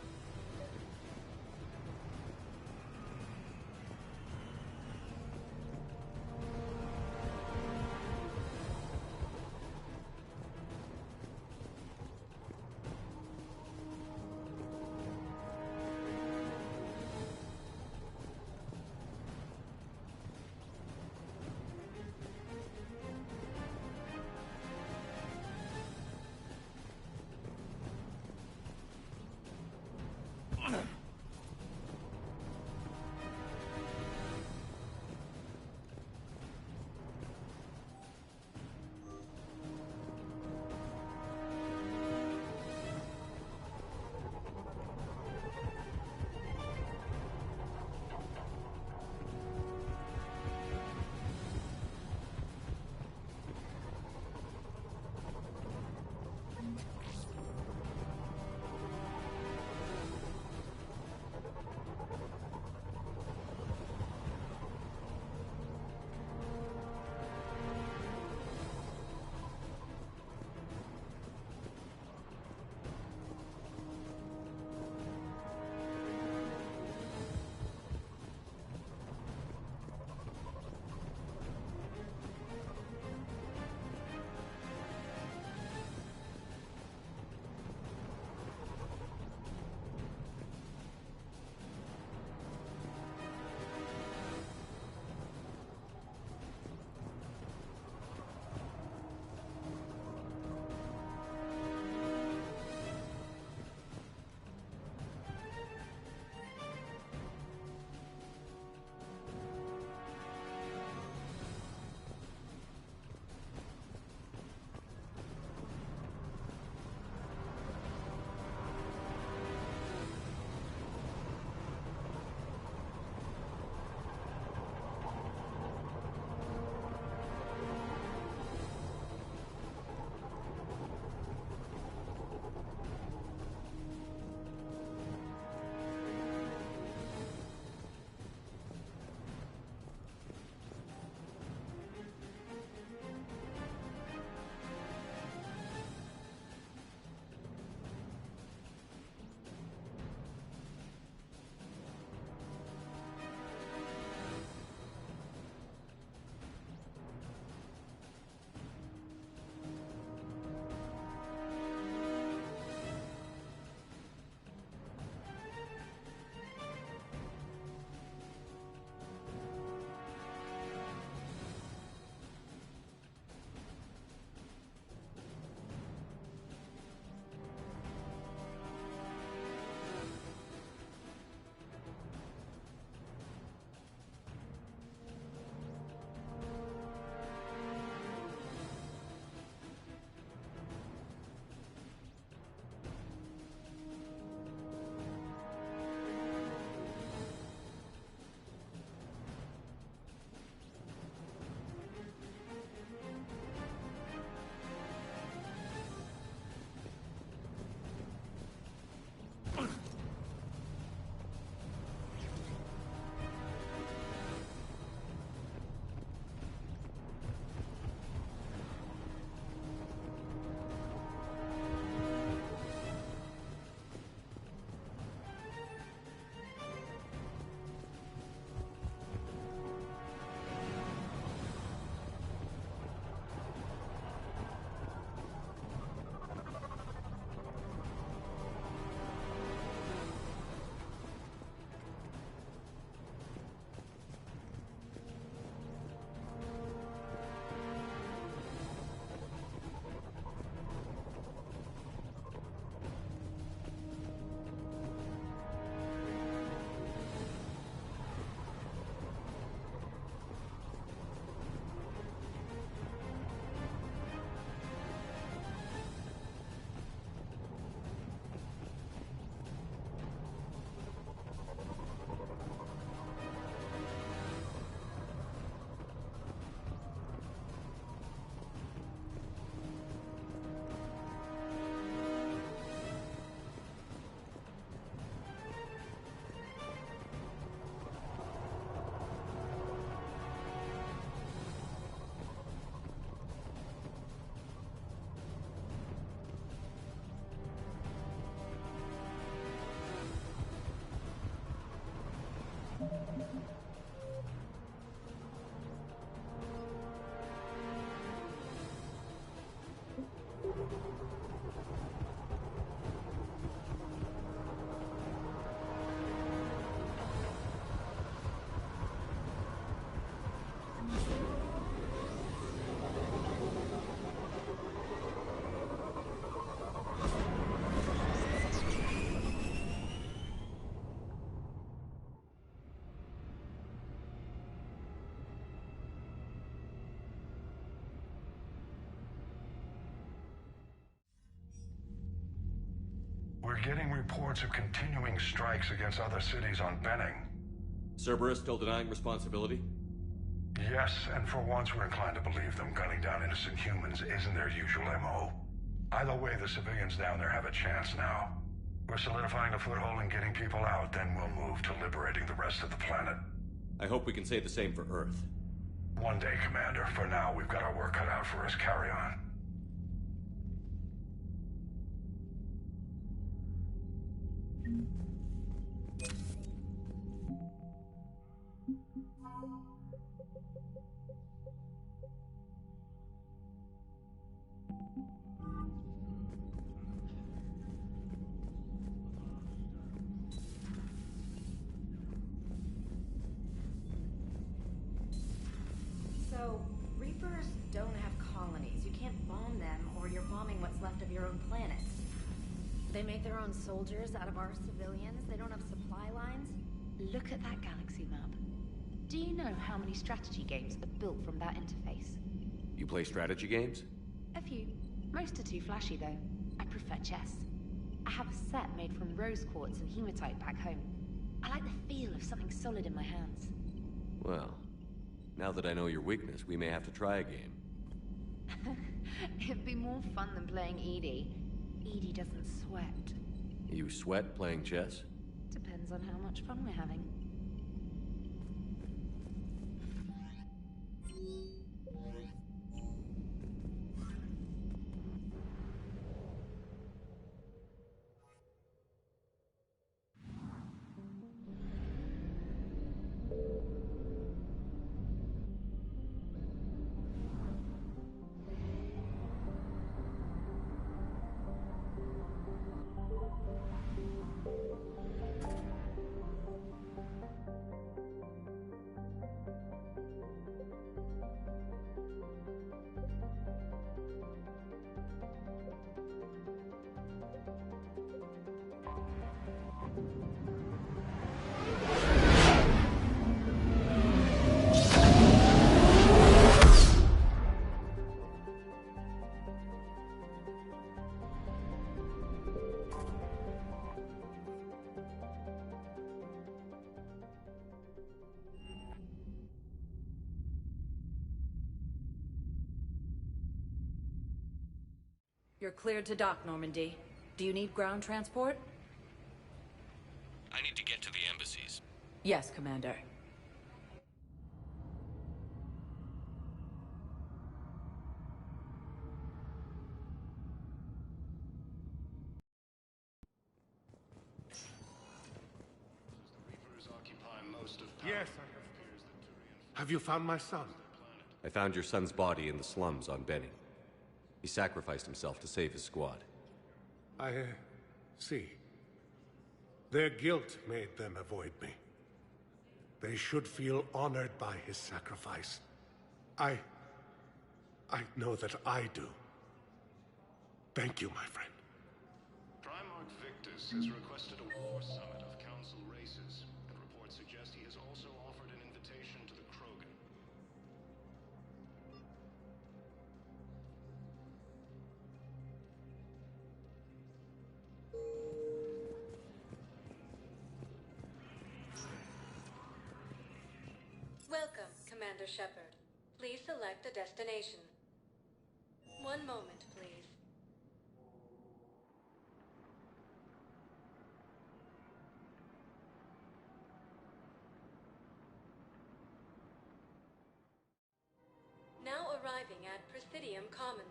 getting reports of continuing strikes against other cities on Benning. Cerberus still denying responsibility? Yes, and for once we're inclined to believe them. Gunning down innocent humans isn't their usual MO. Either way, the civilians down there have a chance now. We're solidifying a foothold and getting people out, then we'll move to liberating the rest of the planet. I hope we can say the same for Earth. One day, Commander. For now, we've got our work cut out for us. Carry on. So, Reapers don't have colonies. You can't bomb them, or you're bombing what's left of your own planet. They make their own soldiers out of our civilians. They don't have supply lines. Look at that galaxy map. Do you know how many strategy games are built from that interface? You play strategy games? A few. Most are too flashy, though. I prefer chess. I have a set made from rose quartz and hematite back home. I like the feel of something solid in my hands. Well, now that I know your weakness, we may have to try a game. It'd be more fun than playing Edie. Edie doesn't sweat. You sweat playing chess? Depends on how much fun we're having. You're cleared to dock, Normandy. Do you need ground transport? I need to get to the embassies. Yes, Commander. Yes, have you found my son? I found your son's body in the slums on Benning. He sacrificed himself to save his squad. I see. Their guilt made them avoid me. They should feel honored by his sacrifice. I know that I do. Thank you, my friend. Primarch Victus has requested a war summit of Council races, and reports suggest he has also offered an invitation to the Krogan. Welcome, Commander Shepard. Please select a destination. One moment, please. Now arriving at Presidium Commons.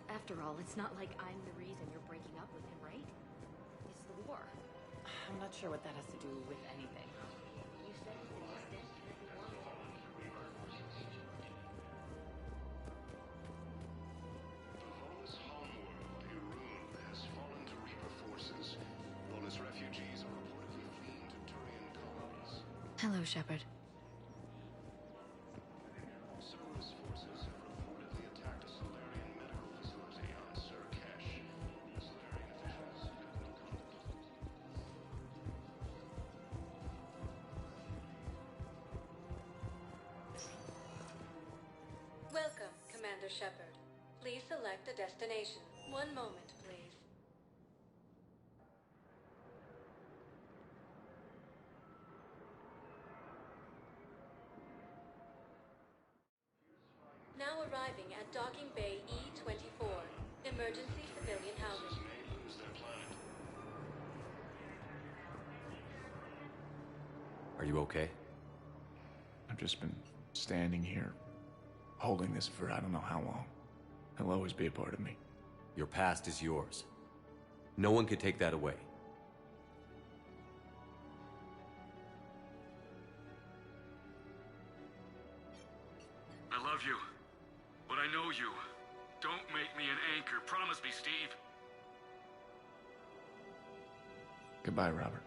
After all, it's not like I'm the reason you're breaking up with him, right? It's the war. I'm not sure what that has to do with anything. You said it's an extension of the war. Volus homeworld, Irun, has fallen to Reaper forces. Volus refugees are reportedly fleeing to Turian colonies. Hello, Shepard. Cerberus forces have reportedly attacked a Solarian medical facility on Surkesh. The Solarian officials have no contact. Welcome, Commander Shepard. Please select a destination. One moment, please. Now arriving at Docking Bay E-24. Emergency civilian housing. Are you okay? I've just been standing here, holding this for I don't know how long. It'll always be a part of me. Your past is yours. No one can take that away. I love you, but I know you. Don't make me an anchor. Promise me, Steve. Goodbye, Robert.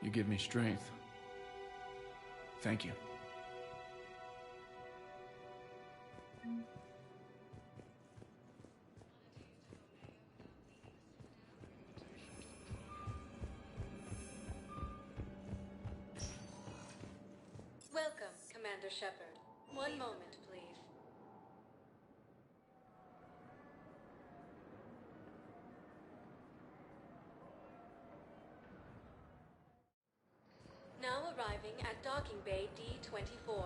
You give me strength. Thank you. Welcome, Commander Shepard. One moment, please. Now arriving at Docking Bay D-24.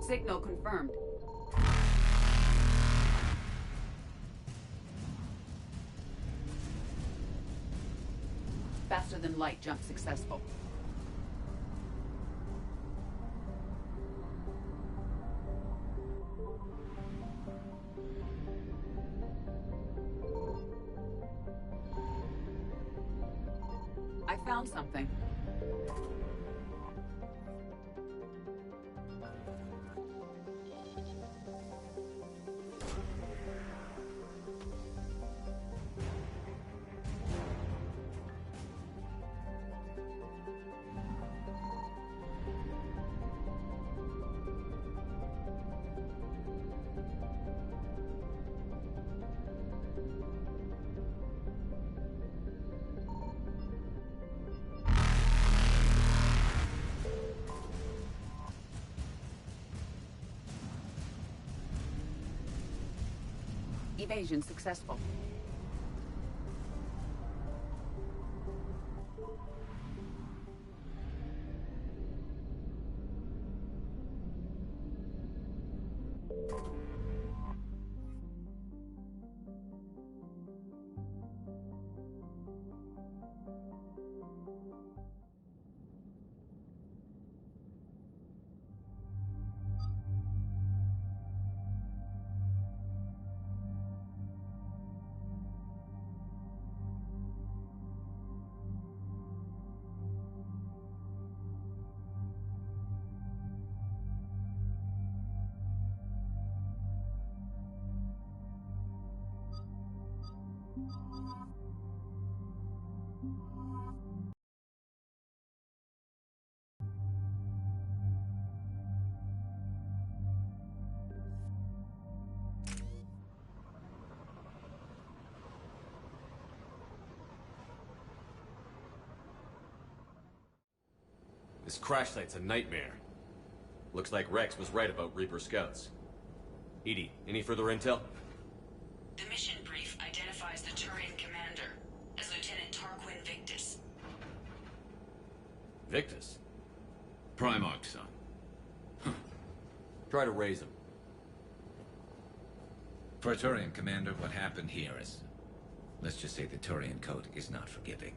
Signal confirmed. Faster than light jump successful. I found something. Evasion successful. This crash site's a nightmare. Looks like Rex was right about Reaper scouts. EDI, any further intel? The mission brief identifies the Turian commander as Lieutenant Tarquin Victus. Victus? Primarch's son. Try to raise him. For a Turian commander, what happened here is... let's just say the Turian code is not forgiving.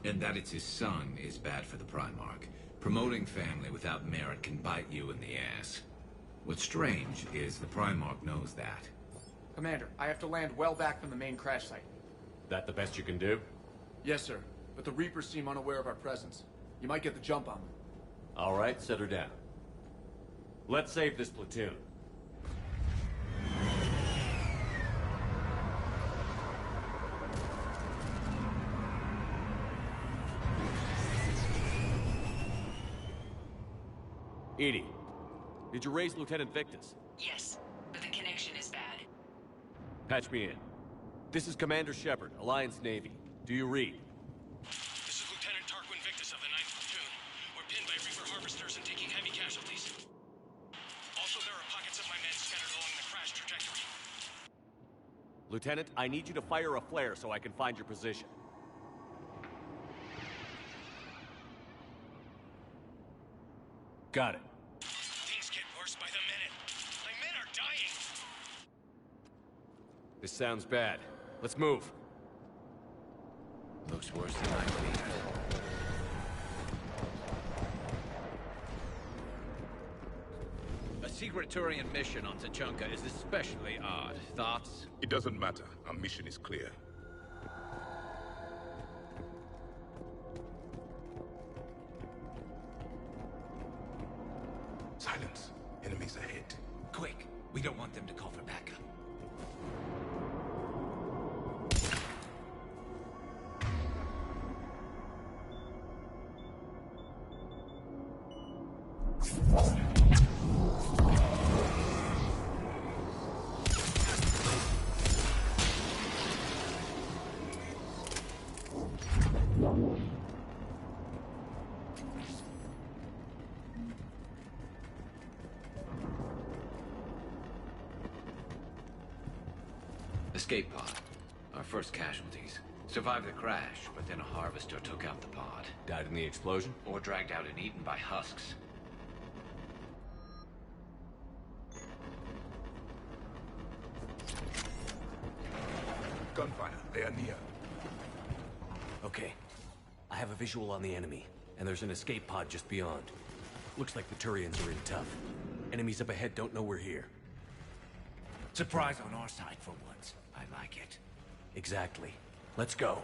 And that it's his son is bad for the Primarch. Promoting family without merit can bite you in the ass. What's strange is the Primarch knows that. Commander, I have to land well back from the main crash site. That the best you can do? Yes, sir. But the Reapers seem unaware of our presence. You might get the jump on them. All right, set her down. Let's save this platoon. EDI, did you raise Lieutenant Victus? Yes, but the connection is bad. Patch me in. This is Commander Shepard, Alliance Navy. Do you read? This is Lieutenant Tarquin Victus of the 9th Platoon. We're pinned by Reaper harvesters and taking heavy casualties. Also, there are pockets of my men scattered along the crash trajectory. Lieutenant, I need you to fire a flare so I can find your position. Got it. Things get worse by the minute. My men are dying. This sounds bad. Let's move. Looks worse than I feared. A secret Turian mission on Tachanka is especially odd. Thoughts? It doesn't matter. Our mission is clear. Silence. Enemies ahead. Quick! We don't want them to call for backup. Escape pod. Our first casualties. Survived the crash, but then a harvester took out the pod. Died in the explosion? Or dragged out and eaten by husks. Gunfire. They are near. Okay. I have a visual on the enemy, and there's an escape pod just beyond. Looks like the Turians are in tough. Enemies up ahead don't know we're here. Surprise on our side for once. I like it. Exactly. Let's go.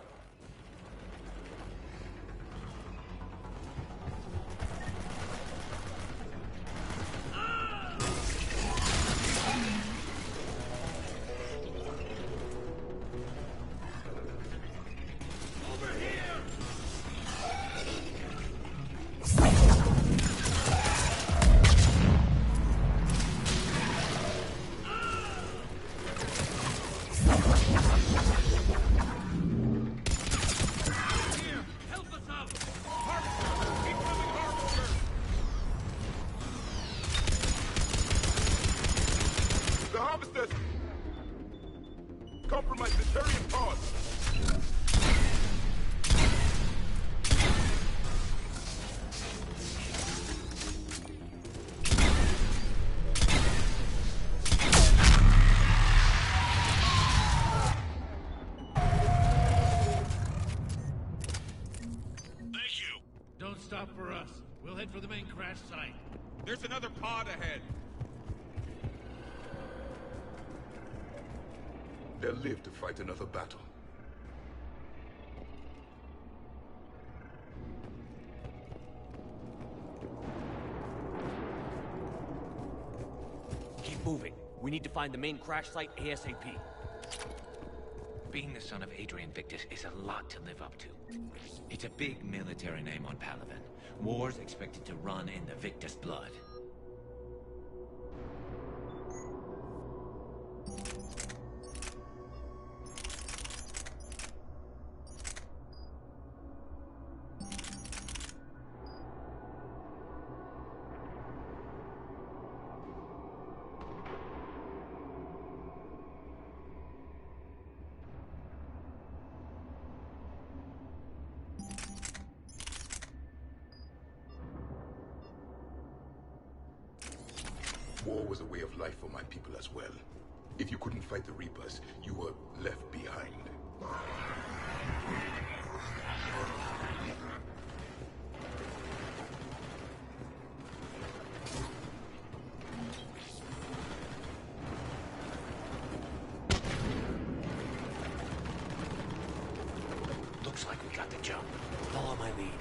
Compromise the Turian pod. Thank you. Don't stop for us. We'll head for the main crash site. There's another pod ahead. They'll live to fight another battle. Keep moving. We need to find the main crash site ASAP. Being the son of Adrian Victus is a lot to live up to. It's a big military name on Palaven. War's expected to run in the Victus blood. was a way of life for my people as well. If you couldn't fight the Reapers, you were left behind. Looks like we got the jump. Follow my lead.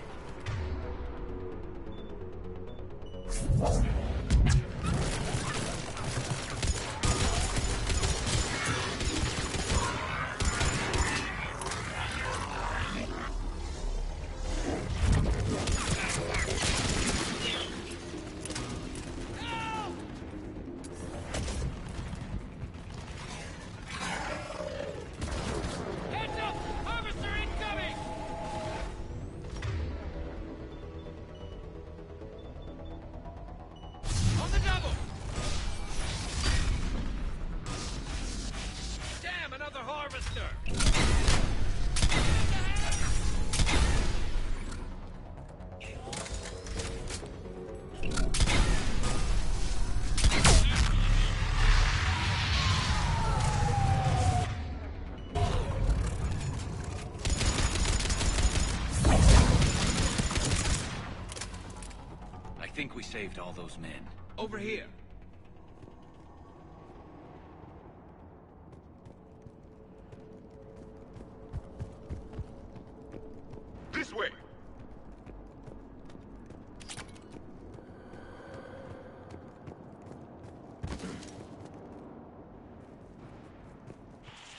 I think we saved all those men. Over here. This way!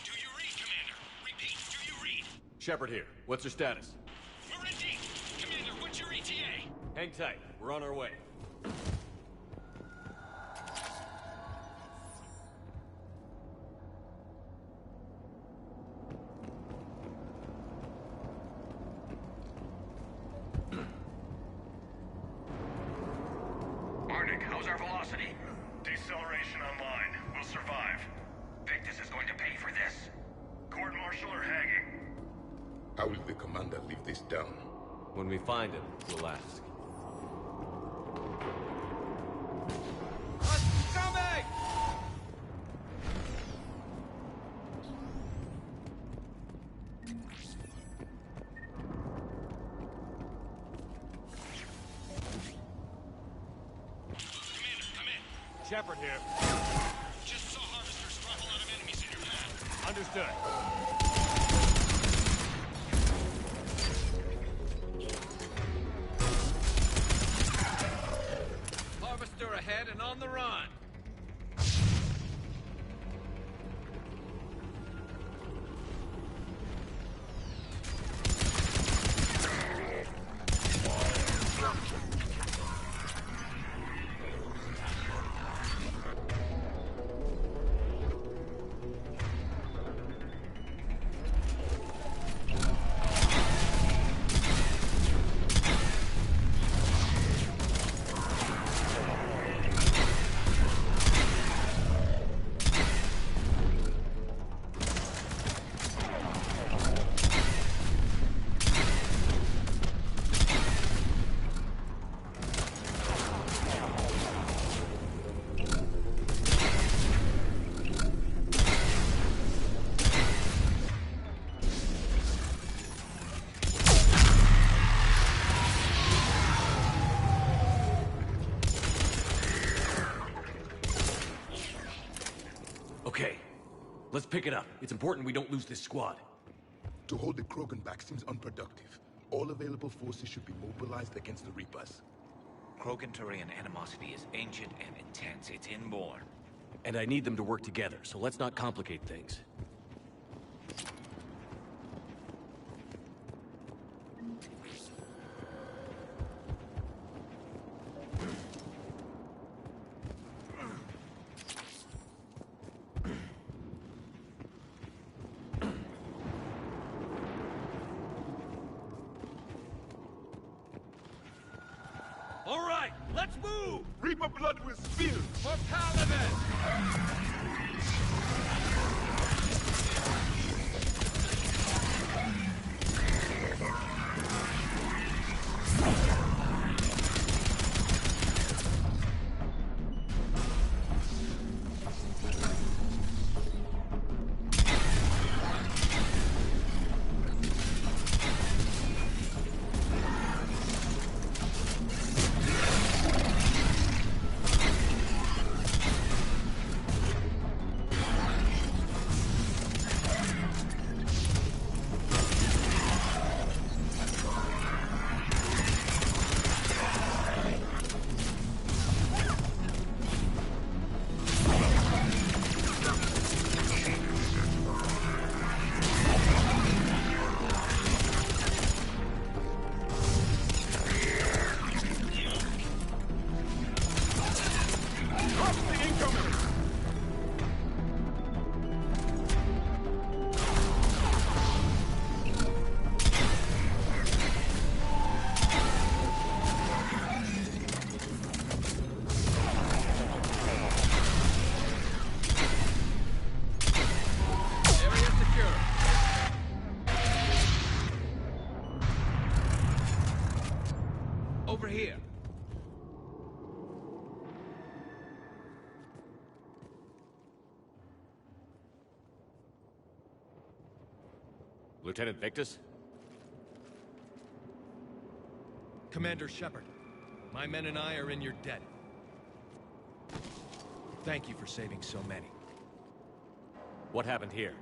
Do you read, Commander? Repeat, do you read? Shepard here. What's your status? We're in deep. Commander, what's your ETA? Hang tight. We're on our way. Arctic, how's our velocity? Deceleration online. We'll survive. Victus is going to pay for this. Court-martial or hanging? How will the commander leave this down? When we find him, we'll ask. Coming! Commander, come in. Shepard here. Just saw harvesters drop a lot of enemies in your path. Understood. Harvester ahead and on the run. Okay. Let's pick it up. It's important we don't lose this squad. To hold the Krogan back seems unproductive. All available forces should be mobilized against the Reapers. Krogan-Turian animosity is ancient and intense. It's inborn. And I need them to work together, so let's not complicate things. All right, let's move! Reaper blood will spill! For Paladin! Lieutenant Victus? Commander Shepard, my men and I are in your debt. Thank you for saving so many. What happened here?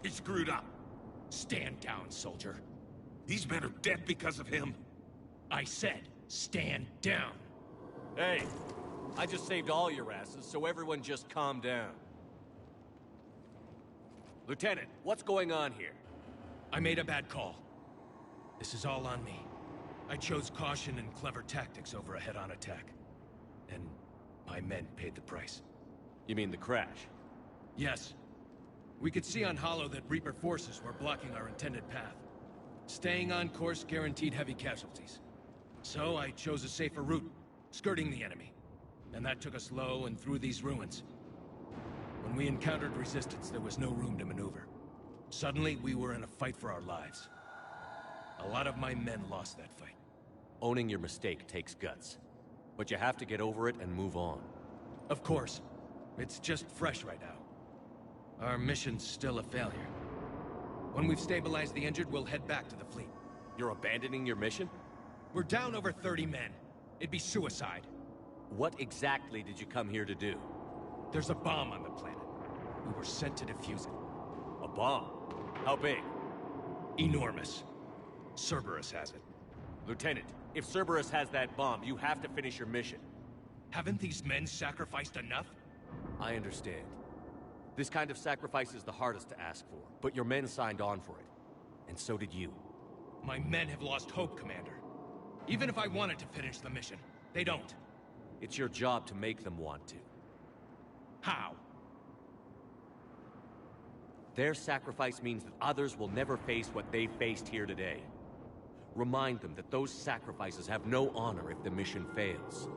He screwed up. Stand down, soldier. These men are dead because of him. I said, stand down. Hey, I just saved all your asses, so everyone just calm down. Lieutenant, what's going on here? I made a bad call. This is all on me. I chose caution and clever tactics over a head-on attack. And my men paid the price. You mean the crash? Yes. We could see on Hollow that Reaper forces were blocking our intended path. Staying on course guaranteed heavy casualties. So I chose a safer route, skirting the enemy. And that took us low and through these ruins. When we encountered resistance, there was no room to maneuver. Suddenly, we were in a fight for our lives. A lot of my men lost that fight. Owning your mistake takes guts. But you have to get over it and move on. Of course. It's just fresh right now. Our mission's still a failure. When we've stabilized the injured, we'll head back to the fleet. You're abandoning your mission? We're down over 30 men. It'd be suicide. What exactly did you come here to do? There's a bomb on the planet. We were sent to defuse it. A bomb? How big? Enormous. Cerberus has it. Lieutenant, if Cerberus has that bomb, you have to finish your mission. Haven't these men sacrificed enough? I understand. This kind of sacrifice is the hardest to ask for, but your men signed on for it. And so did you. My men have lost hope, Commander. Even if I wanted to finish the mission, they don't. It's your job to make them want to. How? Their sacrifice means that others will never face what they faced here today. Remind them that those sacrifices have no honor if the mission fails.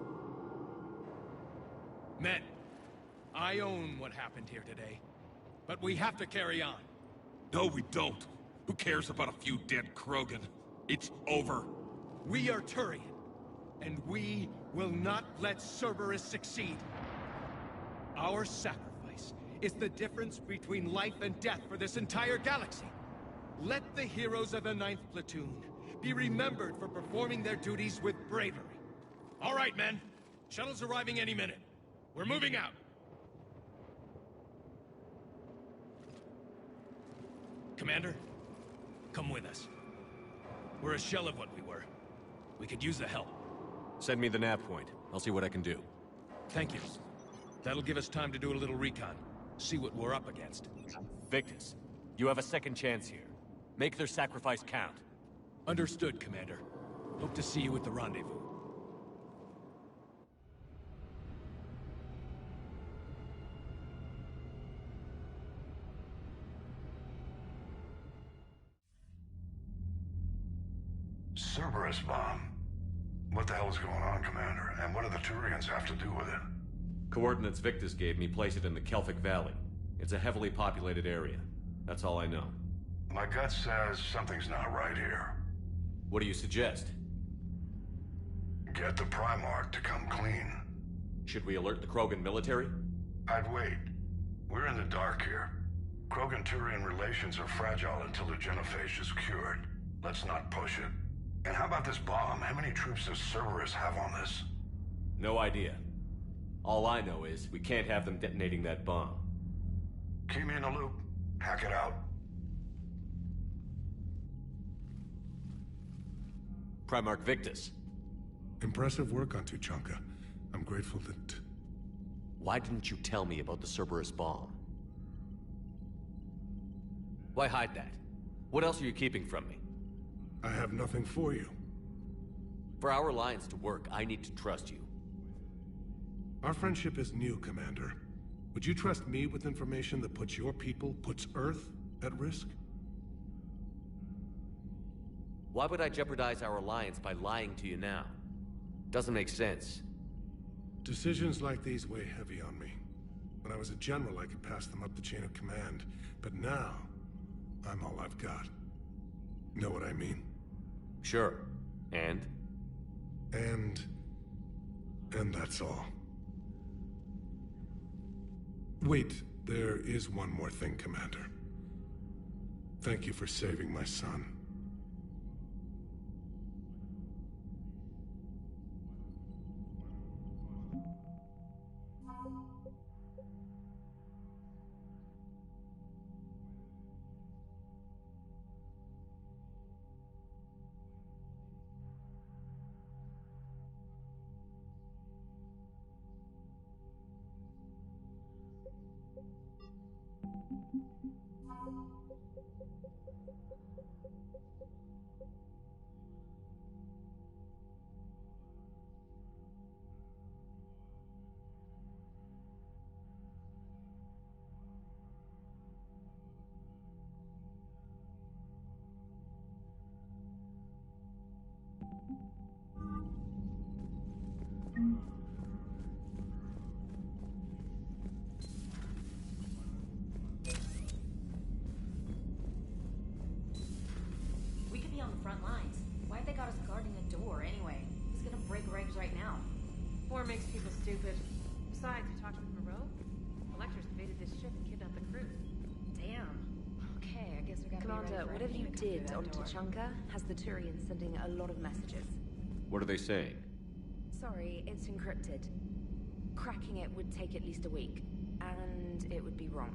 Men, I own what happened here today. But we have to carry on. No, we don't. Who cares about a few dead Krogan? It's over. We are Turian, and we will not let Cerberus succeed. Our sacrifice is the difference between life and death for this entire galaxy. Let the heroes of the 9th Platoon be remembered for performing their duties with bravery. All right, men. Shuttle's arriving any minute. We're moving out. Commander, come with us. We're a shell of what we were. We could use the help. Send me the nav point. I'll see what I can do. Thank you. That'll give us time to do a little recon. See what we're up against. Victus, you have a second chance here. Make their sacrifice count. Understood, Commander. Hope to see you at the rendezvous. Cerberus bomb. What the hell is going on, Commander? And what do the Turians have to do with it? Coordinates Victus gave me place it in the Kelphic Valley. It's a heavily populated area. That's all I know. My gut says something's not right here. What do you suggest? Get the Primarch to come clean. Should we alert the Krogan military? I'd wait. We're in the dark here. Krogan-Turian relations are fragile until the genophage is cured. Let's not push it. And how about this bomb? How many troops does Cerberus have on this? No idea. All I know is we can't have them detonating that bomb. Keep me in the loop. Hack it out. Primarch Victus. Impressive work on Tuchanka. I'm grateful that... Why didn't you tell me about the Cerberus bomb? Why hide that? What else are you keeping from me? I have nothing for you. For our alliance to work, I need to trust you. Our friendship is new, Commander. Would you trust me with information that puts your people, puts Earth, at risk? Why would I jeopardize our alliance by lying to you now? Doesn't make sense. Decisions like these weigh heavy on me. When I was a general, I could pass them up the chain of command. But now, I'm all I've got. Know what I mean? Sure. And that's all. Wait, there is one more thing, Commander. Thank you for saving my son. We could be on the front lines. Why have they got us guarding a door anyway? Who's gonna break regs right now? War makes people stupid. Besides, you talked with Moreau? Electors invaded this ship and kidnapped the crew. Damn. Okay, I guess we gotta Commander, be ready for whatever you anything that did comes on through that door. Tachanka has the Turians sending a lot of messages. What are they saying? Sorry, it's encrypted. Cracking it would take at least a week, and it would be wrong.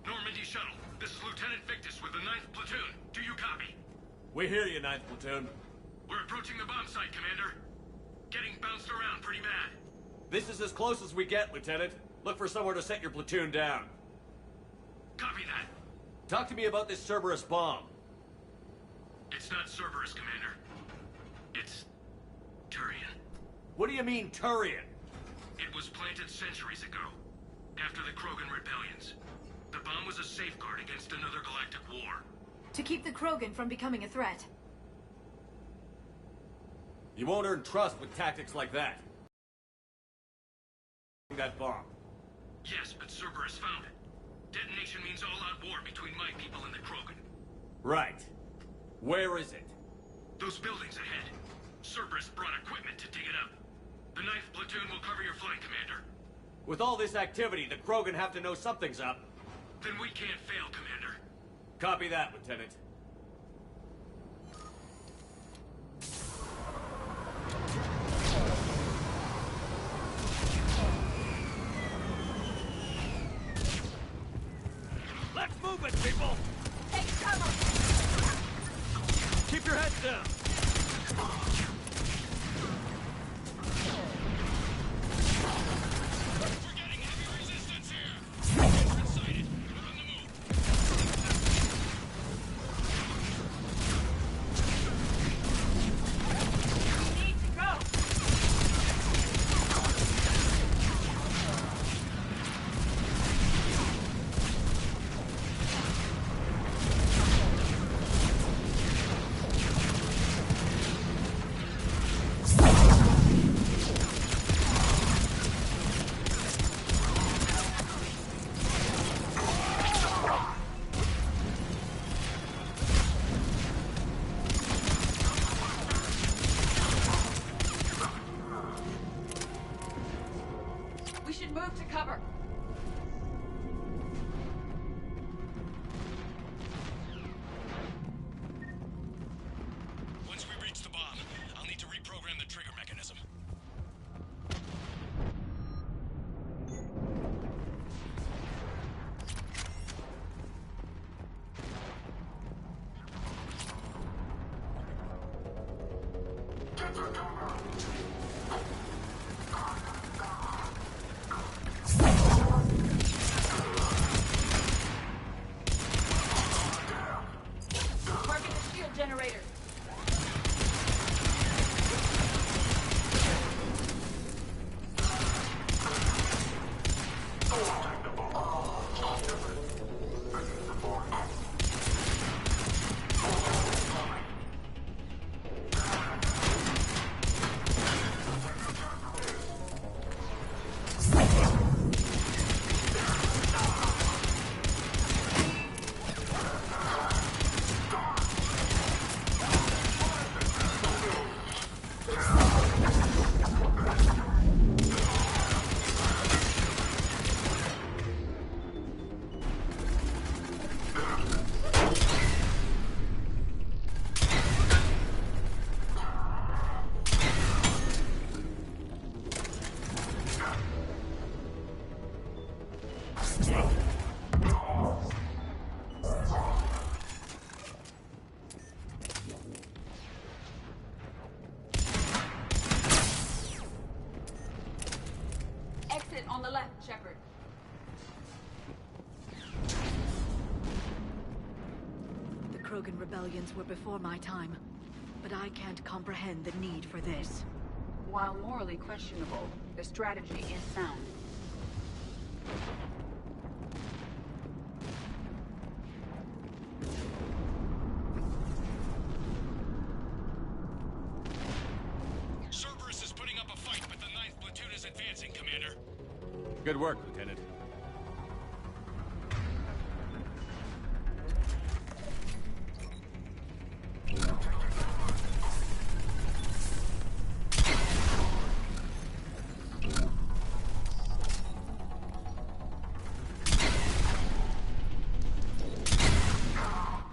Normandy shuttle. This is Lieutenant Victus with the 9th Platoon. Do you copy? We hear you, 9th Platoon. We're approaching the bomb site, Commander. Getting bounced around pretty bad. This is as close as we get, Lieutenant. Look for somewhere to set your platoon down. Copy that. Talk to me about this Cerberus bomb. It's not Cerberus, Commander. It's Turian. What do you mean, Turian? It was planted centuries ago, after the Krogan rebellions. The bomb was a safeguard against another galactic war. To keep the Krogan from becoming a threat. You won't earn trust with tactics like that. That bomb. Yes, but Cerberus found it. Detonation means all-out war between my people and the Krogan. Right. Where is it? Those buildings ahead. Cerberus brought equipment to dig it up. The 9th Platoon will cover your flank, Commander. With all this activity, the Krogan have to know something's up. Then we can't fail, Commander. Copy that, Lieutenant. Let's move it, people! Take cover! Keep your heads down! We're getting heavy resistance here! Inside it. We're on the move. We need to go! should move to cover. Once we reach the bomb, I'll need to reprogram the trigger mechanism. Target the shield generator. Exit on the left, Shepard. The Krogan rebellions were before my time, but I can't comprehend the need for this. While morally questionable, the strategy is sound. Cerberus is putting up a fight, but the 9th platoon is advancing, Commander. Good work, Lieutenant.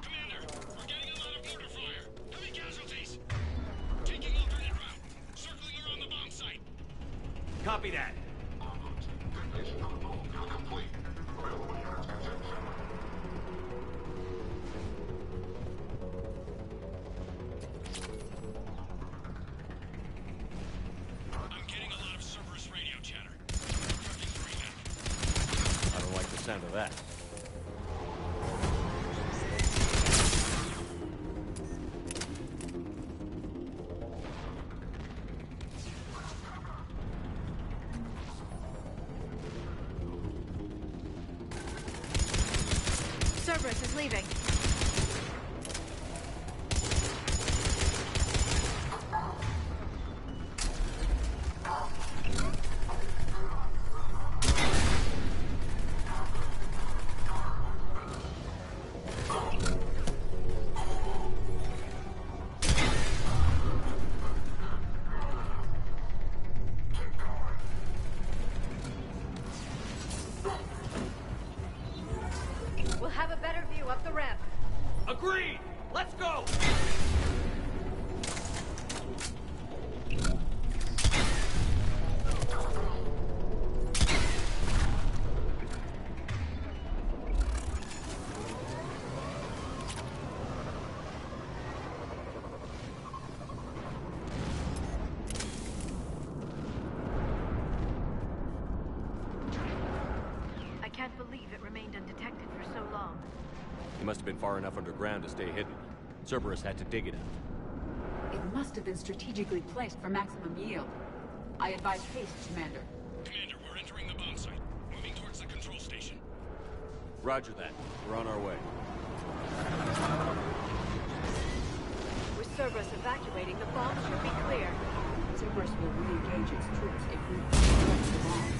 Commander, we're getting a lot of mortar fire. Heavy casualties. Taking alternate route. Circling around the bomb site. Copy that. I'm getting a lot of Cerberus radio chatter. Trucking through them. I don't like the sound of that. Cerberus is leaving. We'll have a better view up the ramp. Agreed! Let's go! I can't believe it remained undetected for so long. He must have been far enough underground to stay hidden. Cerberus had to dig it out. It must have been strategically placed for maximum yield. I advise haste, Commander. Commander, we're entering the bomb site. Moving towards the control station. Roger that. We're on our way. With Cerberus evacuating, the bomb should be clear. Cerberus will re-engage its troops if we press the bombs.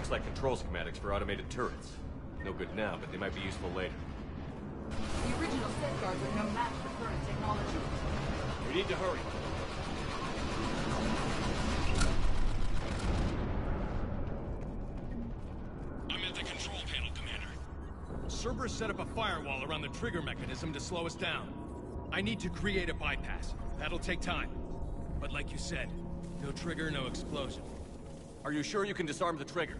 Looks like control schematics for automated turrets. No good now, but they might be useful later. The original safeguards are no match for current technology. We need to hurry. I'm at the control panel, Commander. Cerberus set up a firewall around the trigger mechanism to slow us down. I need to create a bypass. That'll take time. But like you said, no trigger, no explosion. Are you sure you can disarm the trigger?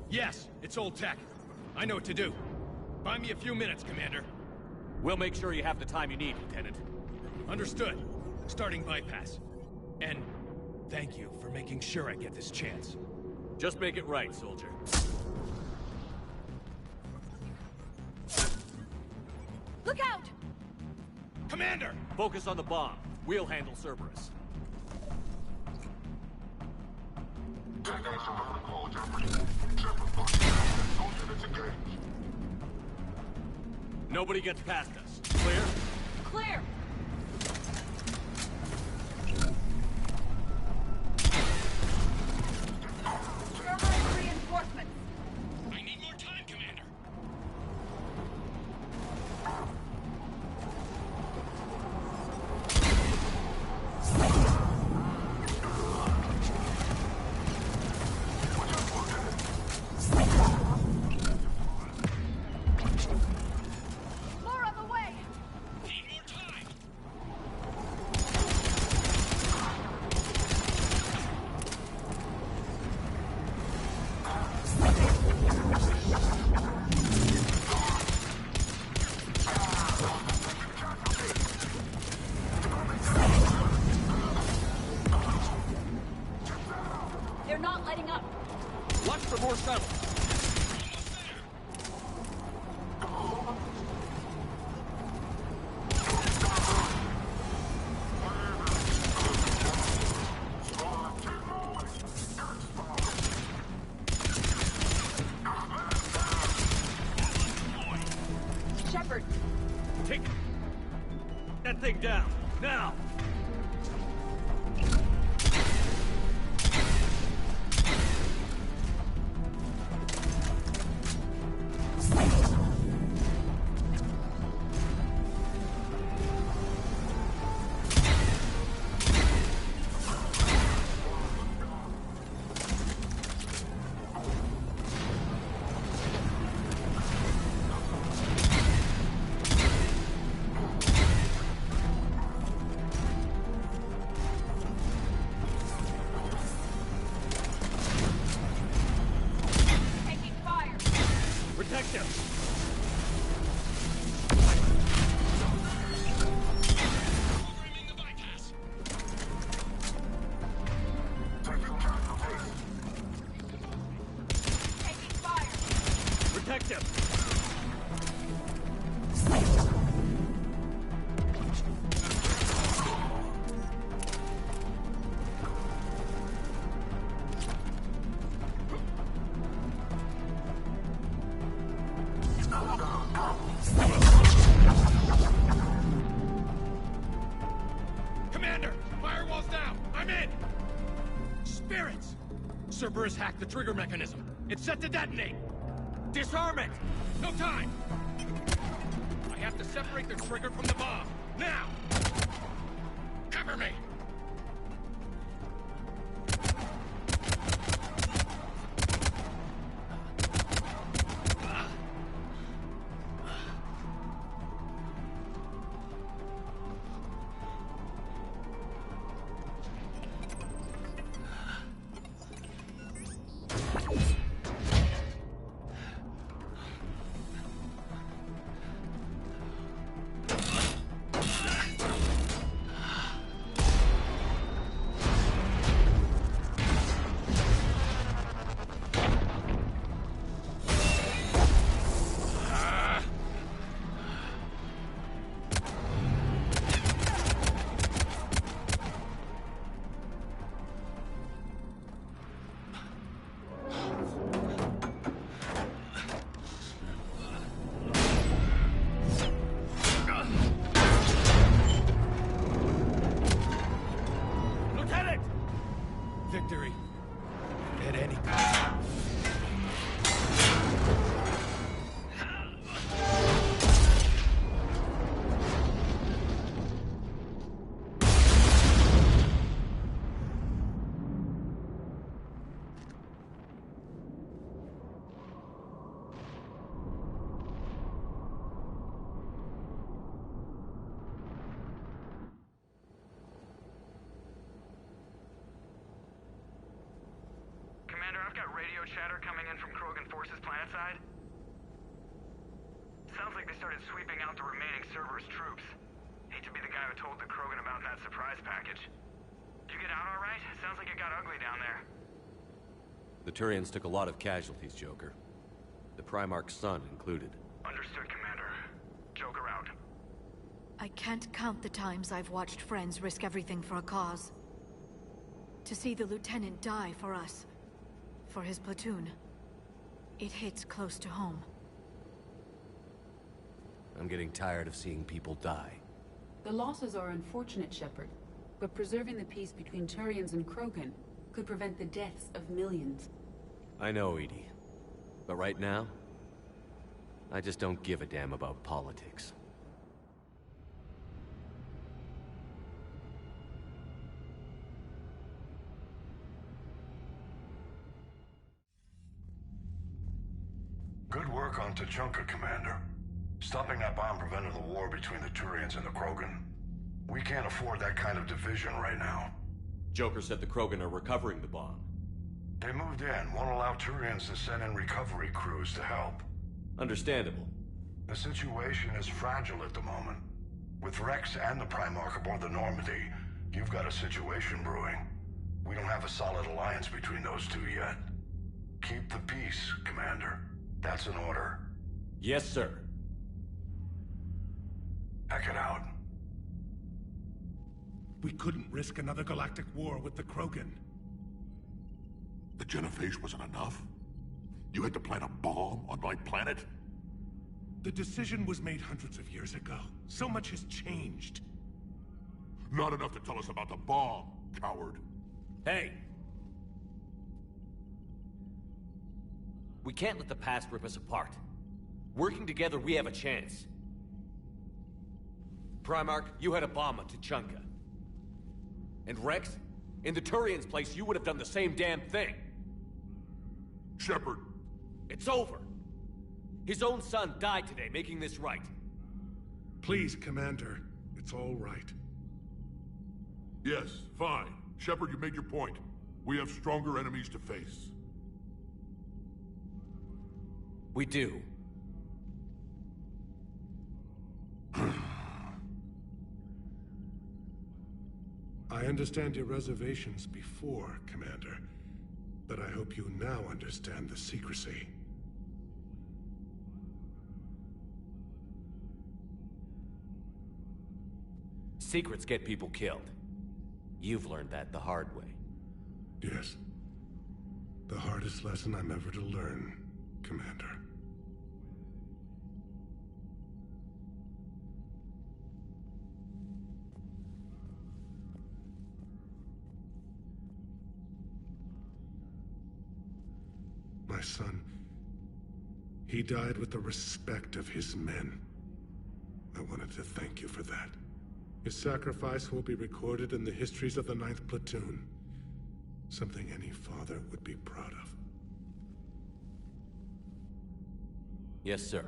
Yes, it's old tech. I know what to do. Buy me a few minutes, Commander. We'll make sure you have the time you need, Lieutenant. Understood. Starting bypass. And thank you for making sure I get this chance. Just make it right, soldier. Look out! Commander! Focus on the bomb. We'll handle Cerberus. Nobody gets past us. Clear? Clear! Cerberus reinforcements! I need more time, Commander. More on the way! Need more time. They're not letting up. Watch for more shuttles. Shepard! Take that thing down. Now! Taking fire! Protect him! Programming the bypass. Taking fire! Protect him! Commander! Firewall's down! I'm in! Spirits! Cerberus hacked the trigger mechanism. It's set to detonate! Disarm it! No time! I have to separate the trigger from the bomb. Now! Cover me! Victory. At any cost. I've got radio chatter coming in from Krogan forces planetside. Sounds like they started sweeping out the remaining Cerberus troops. Hate to be the guy who told the Krogan about that surprise package. You get out all right? Sounds like it got ugly down there. The Turians took a lot of casualties, Joker. The Primarch's son included. Understood, Commander. Joker out. I can't count the times I've watched friends risk everything for a cause. To see the Lieutenant die for us, for his platoon, it hits close to home. I'm getting tired of seeing people die. The losses are unfortunate, Shepard, but preserving the peace between Turians and Krogan could prevent the deaths of millions. I know, Edie. But right now, I just don't give a damn about politics. Good work on Tuchanka, Commander. Stopping that bomb prevented the war between the Turians and the Krogan. We can't afford that kind of division right now. Joker said the Krogan are recovering the bomb. They moved in, won't allow Turians to send in recovery crews to help. Understandable. The situation is fragile at the moment. With Rex and the Primarch aboard the Normandy, you've got a situation brewing. We don't have a solid alliance between those two yet. Keep the peace, Commander. That's an order. Yes, sir. Pack it out. We couldn't risk another galactic war with the Krogan. The Genophage wasn't enough? You had to plant a bomb on my planet? The decision was made hundreds of years ago. So much has changed. Not enough to tell us about the bomb, coward. Hey! We can't let the past rip us apart. Working together, we have a chance. Primarch, you had a bomb on Tuchanka. And Rex, in the Turian's place, you would have done the same damn thing. Shepard. It's over. His own son died today, making this right. Please, Commander. It's all right. Yes, fine. Shepard, you made your point. We have stronger enemies to face. We do. I understand your reservations before, Commander. But I hope you now understand the secrecy. Secrets get people killed. You've learned that the hard way. Yes. The hardest lesson I'm ever to learn, Commander. My son, he died with the respect of his men. I wanted to thank you for that. His sacrifice will be recorded in the histories of the 9th Platoon. Something any father would be proud of. Yes, sir.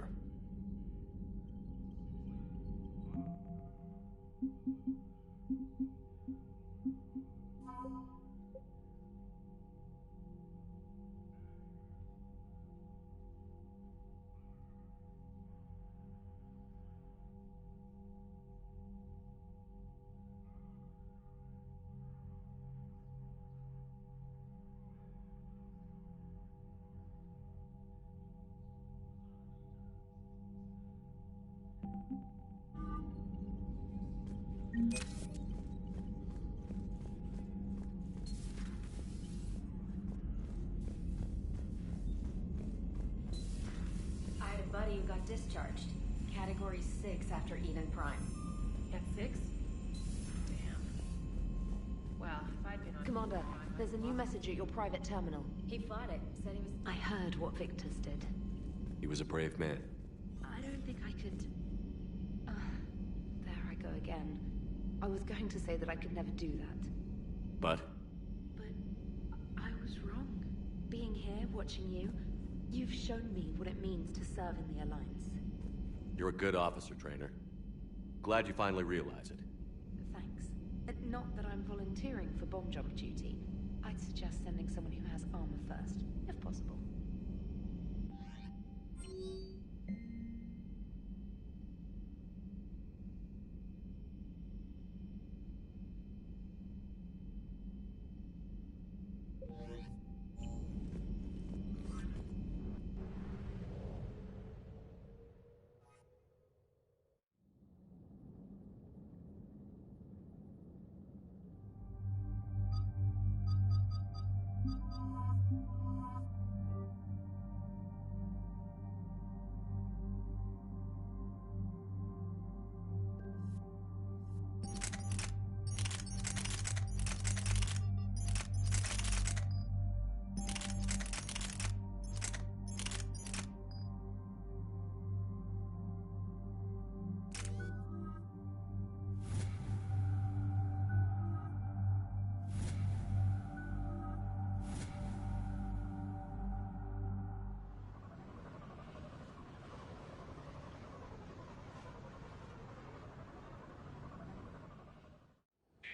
I had a buddy who got discharged. Category 6 after Eden Prime. At 6? Damn. Well, if I'd been on Commander, there's a new message at your private terminal. He fought it. Said he was... I heard what Victor's did. He was a brave man. I don't think I could... there I go again. I was going to say that I could never do that. But? But I was wrong. Being here, watching you, you've shown me what it means to serve in the Alliance. You're a good officer, Trainer. Glad you finally realize it. Thanks. Not that I'm volunteering for bomb jump duty. I'd suggest sending someone who has armor first, if possible.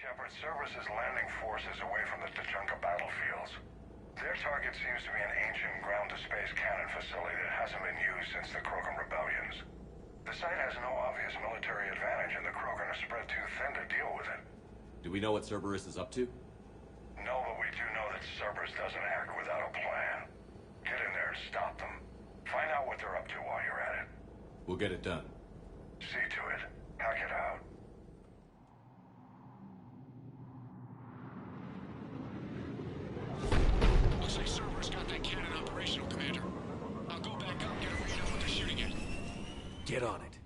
Shepard, Cerberus is landing forces away from the Tachanka battlefields. Their target seems to be an ancient ground-to-space cannon facility that hasn't been used since the Krogan rebellions. The site has no obvious military advantage, and the Krogan are spread too thin to deal with it. Do we know what Cerberus is up to? No, but we do know that Cerberus doesn't act without a plan. Get in there and stop them. Find out what they're up to while you're at it. We'll get it done. See to it. Hack it out. Looks like Cerberus got that cannon operational, Commander. I'll go back up and get a read on what they're shooting at. Get on it.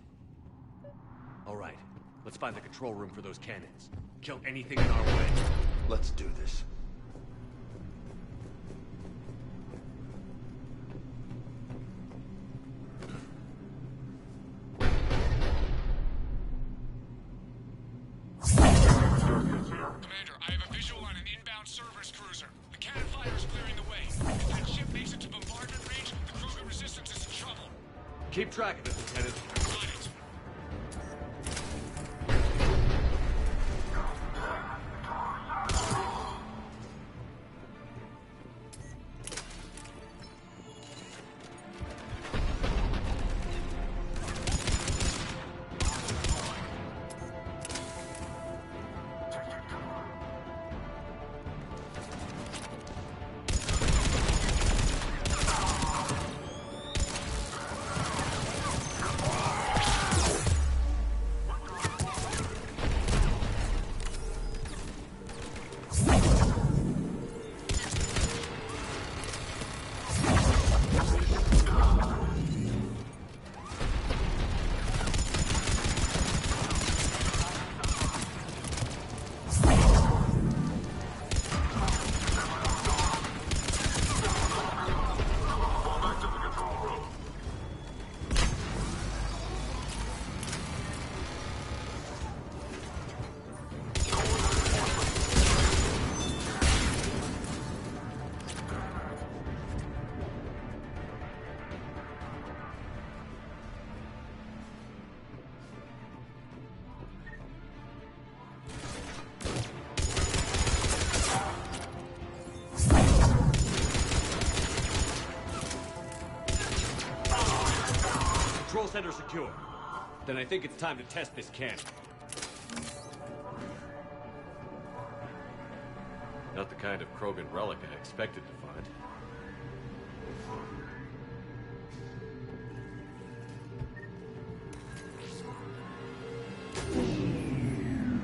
All right, let's find the control room for those cannons. Kill anything in our way. Let's do this. Commander, I have a visual on an inbound Cerberus cruiser. The cannon fire is clearing the way. If that ship makes it to bombardment range, the Krogan resistance is in trouble. Keep track of it, Lieutenant. On it. Control center secure. Then I think it's time to test this cannon. Not the kind of Krogan relic I expected to find.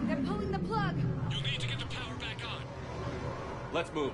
They're pulling the plug! You'll need to get the power back on. Let's move.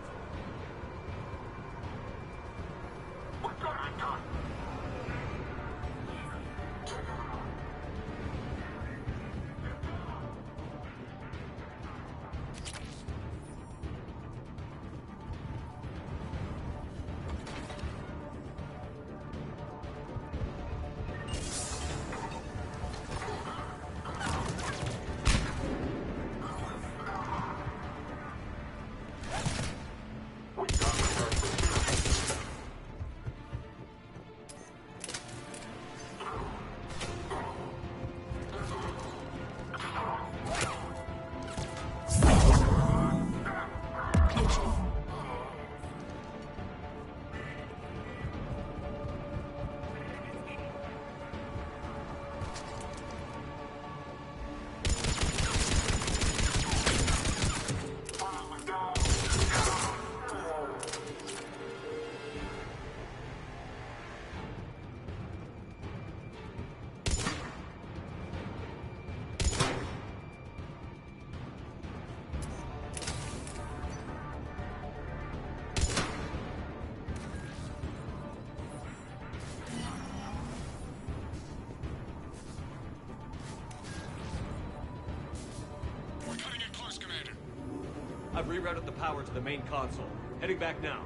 I've rerouted the power to the main console. Heading back now.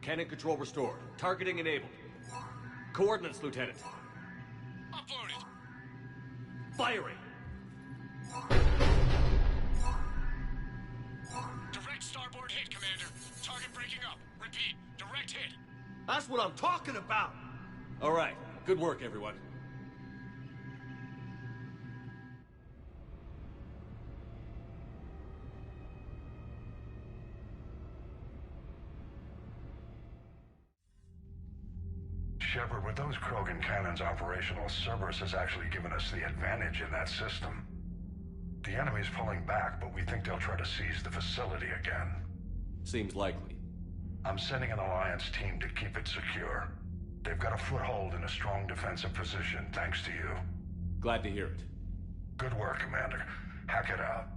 Cannon control restored. Targeting enabled. Coordinates, Lieutenant. Uploaded. Firing! Direct starboard hit, Commander. Target breaking up. Repeat, direct hit. That's what I'm talking about! All right. Good work, everyone. Shepard, with those Krogan cannons operational, Cerberus has actually given us the advantage in that system. The enemy's pulling back, but we think they'll try to seize the facility again. Seems likely. I'm sending an Alliance team to keep it secure. They've got a foothold in a strong defensive position, thanks to you. Glad to hear it. Good work, Commander. Hack it out.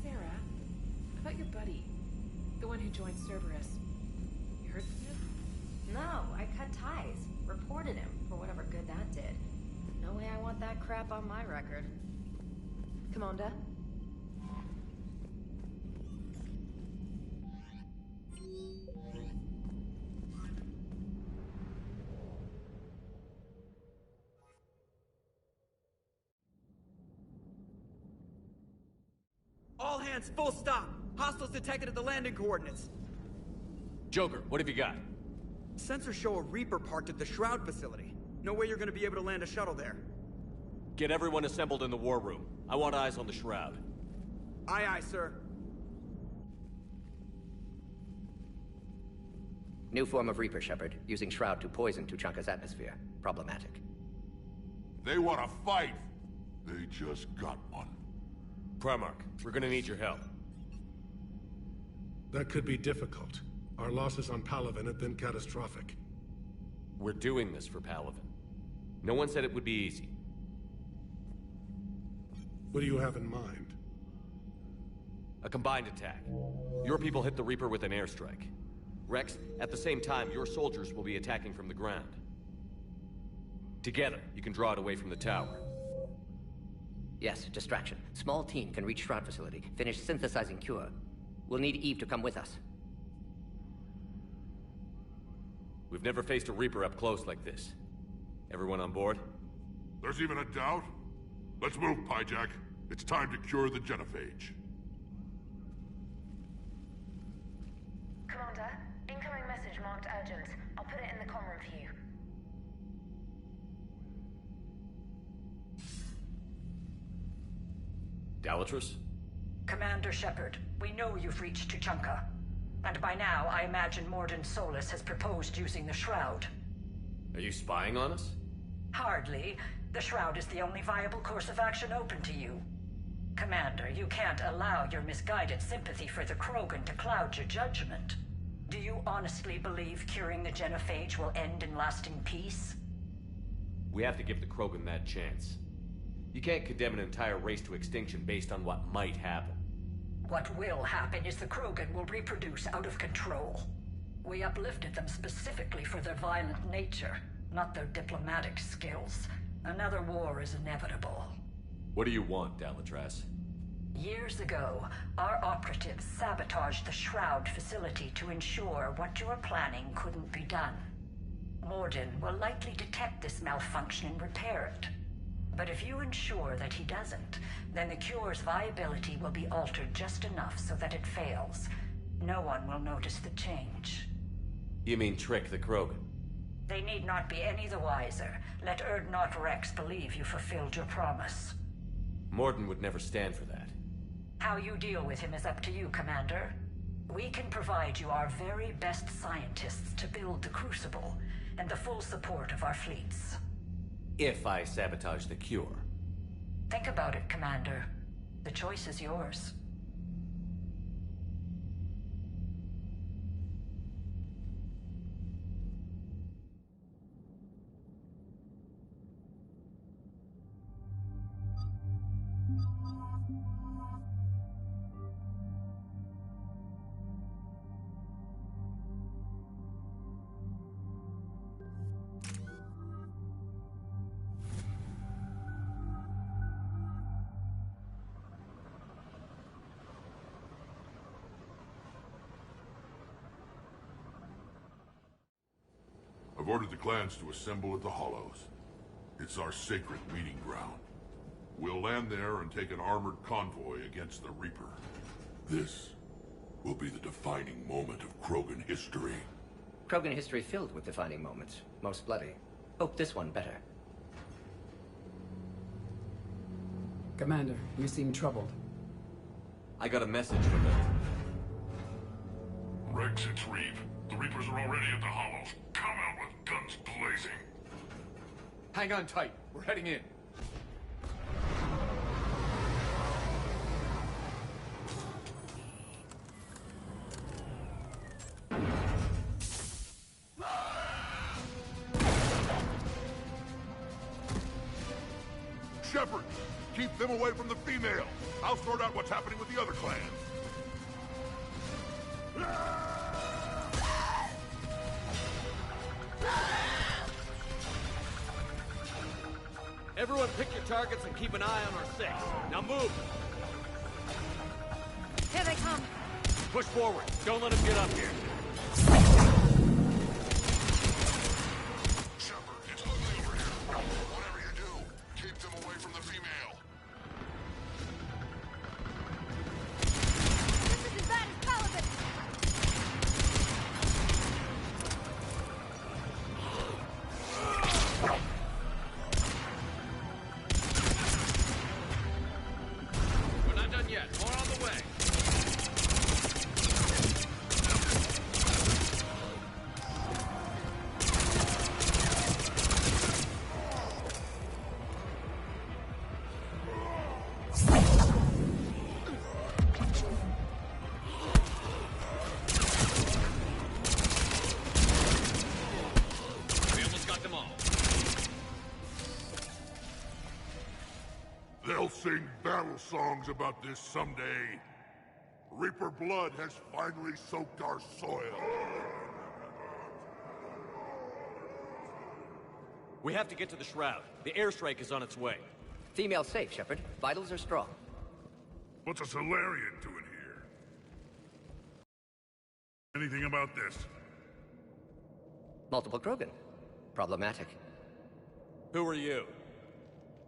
Sarah, about your buddy, the one who joined Cerberus. You heard from him? No, I cut ties. Reported him, for whatever good that did. No way I want that crap on my record. Commander? All hands, full stop. Hostiles detected at the landing coordinates. Joker, what have you got? Sensors show a Reaper parked at the Shroud facility. No way you're gonna be able to land a shuttle there. Get everyone assembled in the war room. I want eyes on the Shroud. Aye, aye, sir. New form of Reaper, Shepard. Using Shroud to poison Tuchanka's atmosphere. Problematic. They want to fight. They just got one. Primarch, we're gonna need your help. That could be difficult. Our losses on Palaven have been catastrophic. We're doing this for Palaven. No one said it would be easy. What do you have in mind? A combined attack. Your people hit the Reaper with an airstrike. Rex, at the same time, your soldiers will be attacking from the ground. Together, you can draw it away from the tower. Yes, distraction. Small team can reach Shroud facility, finish synthesizing cure. We'll need Eve to come with us. We've never faced a Reaper up close like this. Everyone on board? There's even a doubt? Let's move, Pyjack. It's time to cure the genophage. Commander, incoming message marked urgent. I'll put it in the comm room for you. Dalatrus? Commander Shepard, we know you've reached Tuchanka. And by now, I imagine Mordin Solus has proposed using the Shroud. Are you spying on us? Hardly. The Shroud is the only viable course of action open to you. Commander, you can't allow your misguided sympathy for the Krogan to cloud your judgment. Do you honestly believe curing the genophage will end in lasting peace? We have to give the Krogan that chance. You can't condemn an entire race to extinction based on what might happen. What will happen is the Krogan will reproduce out of control. We uplifted them specifically for their violent nature, not their diplomatic skills. Another war is inevitable. What do you want, Dalatras? Years ago, our operatives sabotaged the Shroud facility to ensure what you were planning couldn't be done. Morden will likely detect this malfunction and repair it. But if you ensure that he doesn't, then the cure's viability will be altered just enough so that it fails. No one will notice the change. You mean trick the Krogan? They need not be any the wiser. Let Urdnot Rex believe you fulfilled your promise. Morden would never stand for that. How you deal with him is up to you, Commander. We can provide you our very best scientists to build the Crucible, and the full support of our fleets. If I sabotage the cure. Think about it, Commander. The choice is yours. I've ordered the clans to assemble at the Hollows. It's our sacred meeting ground. We'll land there and take an armored convoy against the Reaper. This will be the defining moment of Krogan history. Krogan history filled with defining moments. Most bloody. Hope this one better. Commander, you seem troubled. I got a message from them. Rex, it's Reeve. The Reapers are already at the Hollows. Come out with guns blazing. Hang on tight. We're heading in. Shepard, keep them away from the female. I'll sort out what's happening with the other clans. Everyone pick your targets and keep an eye on our six. Now move! Here they come! Push forward. Don't let them get up here. Shepard, it's ugly over here. Whatever you do, keep them away from the female. This is as bad as Caliban! We're not done yet. More on the way. We almost got them all. They'll sing battle songs about this someday. Reaper blood has finally soaked our soil. We have to get to the Shroud. The airstrike is on its way. Female safe, Shepard. Vitals are strong. What's a Solarian doing here? Anything about this? Multiple Krogan. Problematic. Who are you?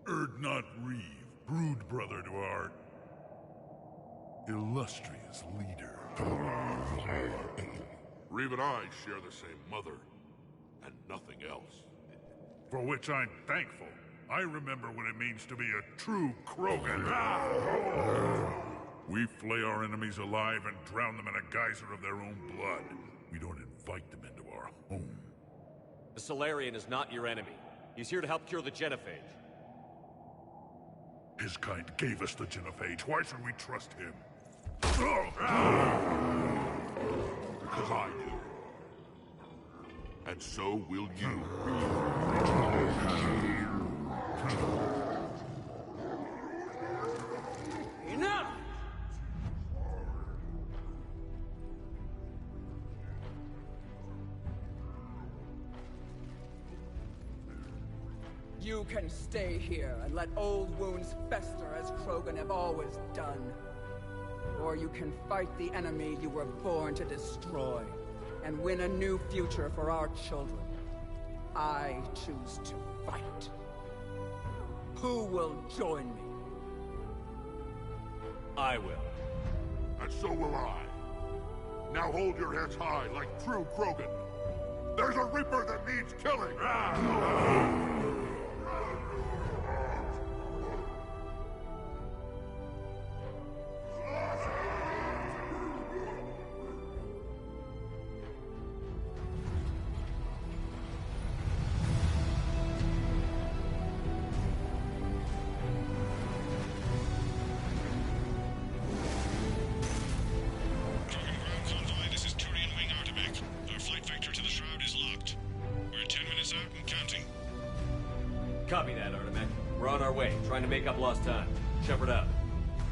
Urdnot Reeve, brood brother to our illustrious leader. Reeve and I share the same mother, and nothing else. For which I'm thankful. I remember what it means to be a true Krogan. We flay our enemies alive and drown them in a geyser of their own blood. We don't invite them into our home. The Solarian is not your enemy. He's here to help cure the genophage. His kind gave us the genophage. Why should we trust him? Because I do. And so will you. Enough! You can stay here and let old wounds fester as Krogan have always done. Or you can fight the enemy you were born to destroy, and win a new future for our children. I choose to fight. Who will join me? I will. And so will I. Now hold your heads high like true Krogan. There's a Reaper that needs killing! Copy that, Artemek. We're on our way, trying to make up lost time. Shepard out.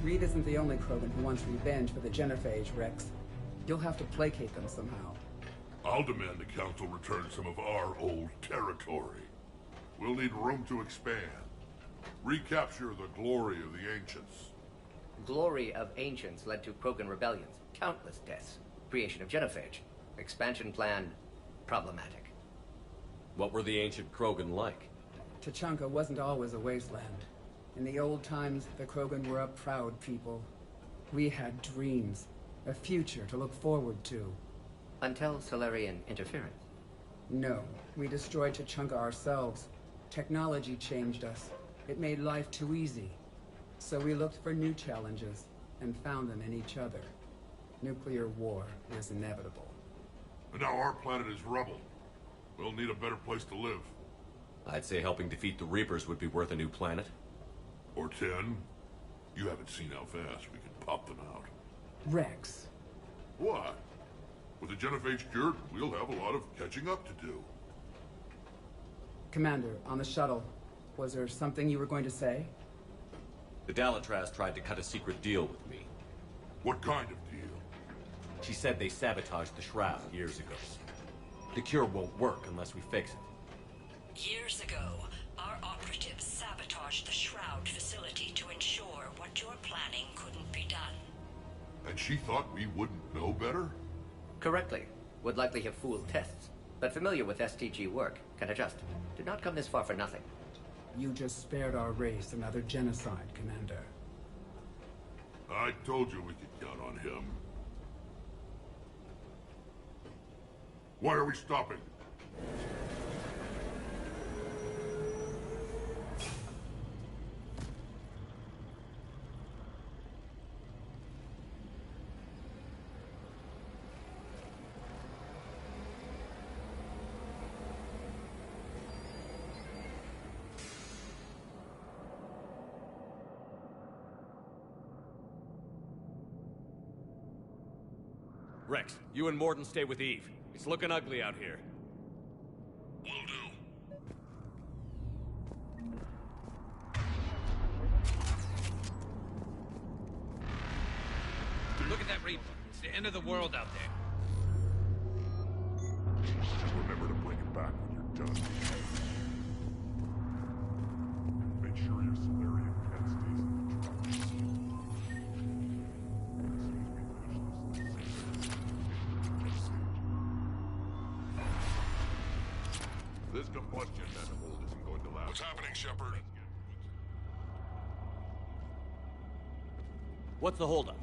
Reed isn't the only Krogan who wants revenge for the genophage, Rex. You'll have to placate them somehow. I'll demand the Council return some of our old territory. We'll need room to expand. Recapture the glory of the Ancients. Glory of Ancients led to Krogan rebellions, countless deaths, creation of genophage, expansion plan, problematic. What were the ancient Krogan like? Tuchanka wasn't always a wasteland. In the old times, the Krogan were a proud people. We had dreams, a future to look forward to. Until Solarian interference? No, we destroyed Tuchanka ourselves. Technology changed us. It made life too easy. So we looked for new challenges, and found them in each other. Nuclear war is inevitable. And now our planet is rubble. We'll need a better place to live. I'd say helping defeat the Reapers would be worth a new planet. Or 10. You haven't seen how fast we can pop them out. Rex. What? With the genophage cured, we'll have a lot of catching up to do. Commander, on the shuttle, was there something you were going to say? The Dalatraz tried to cut a secret deal with me. What kind of deal? She said they sabotaged the Shroud years ago. The cure won't work unless we fix it. Years ago, our operatives sabotaged the Shroud facility to ensure what you're planning couldn't be done. And she thought we wouldn't know better? Correctly. Would likely have fooled tests. But familiar with STG work, can adjust. Did not come this far for nothing. You just spared our race another genocide, Commander. I told you we could count on him. Why are we stopping? Rex, you and Mordin stay with Eve. It's looking ugly out here. Will do. Look at that Reaper. It's the end of the world out there. Remember to bring it back when you're done. Make sure your Solarian pet stays in the truck. This combustion manifold isn't going to last. What's happening, Shepard? What's the holdup?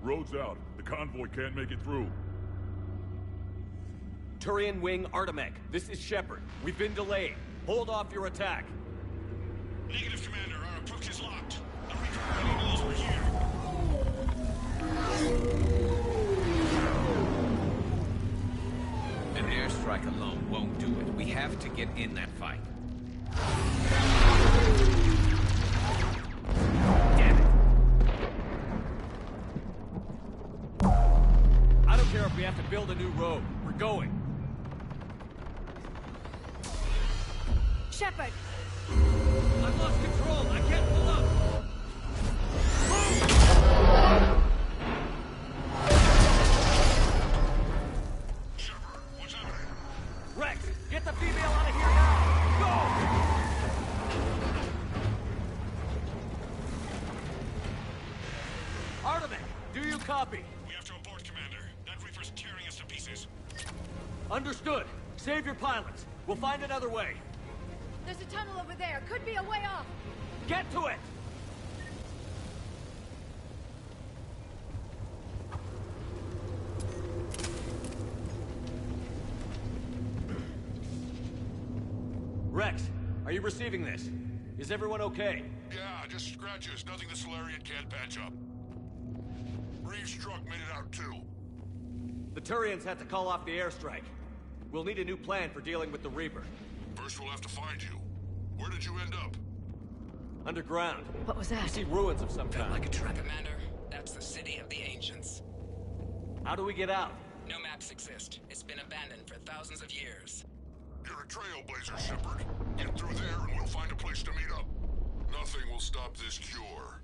Road's out. The convoy can't make it through. Turian Wing Artemek, this is Shepard. We've been delayed. Hold off your attack. Negative, Commander. Our approach is locked. The Reaper already knows we're here. An airstrike alone won't do it. We have to get in that fight. don't care if we have to build a new road. We're going. Shepard! I've lost control. I can't pull up. Shepard, what's happening? Rex, get the female out of here now! Go! Artemis, do you copy? We have to abort, Commander. That Reaper's tearing us to pieces. Understood. Save your pilots. We'll find another way. There's a tunnel over there. Could be a way off. Get to it! Rex, are you receiving this? Is everyone okay? Yeah, just scratches. Nothing the Solarian can't patch up. Reeves' truck made it out too. The Turians had to call off the airstrike. We'll need a new plan for dealing with the Reaper. First we'll have to find you. Where did you end up? Underground. What was that? We see ruins of some kind. Like a trap. Commander, that's the city of the ancients. How do we get out? No maps exist. It's been abandoned for thousands of years. You're a trailblazer, Shepard. Get through there and we'll find a place to meet up. Nothing will stop this cure.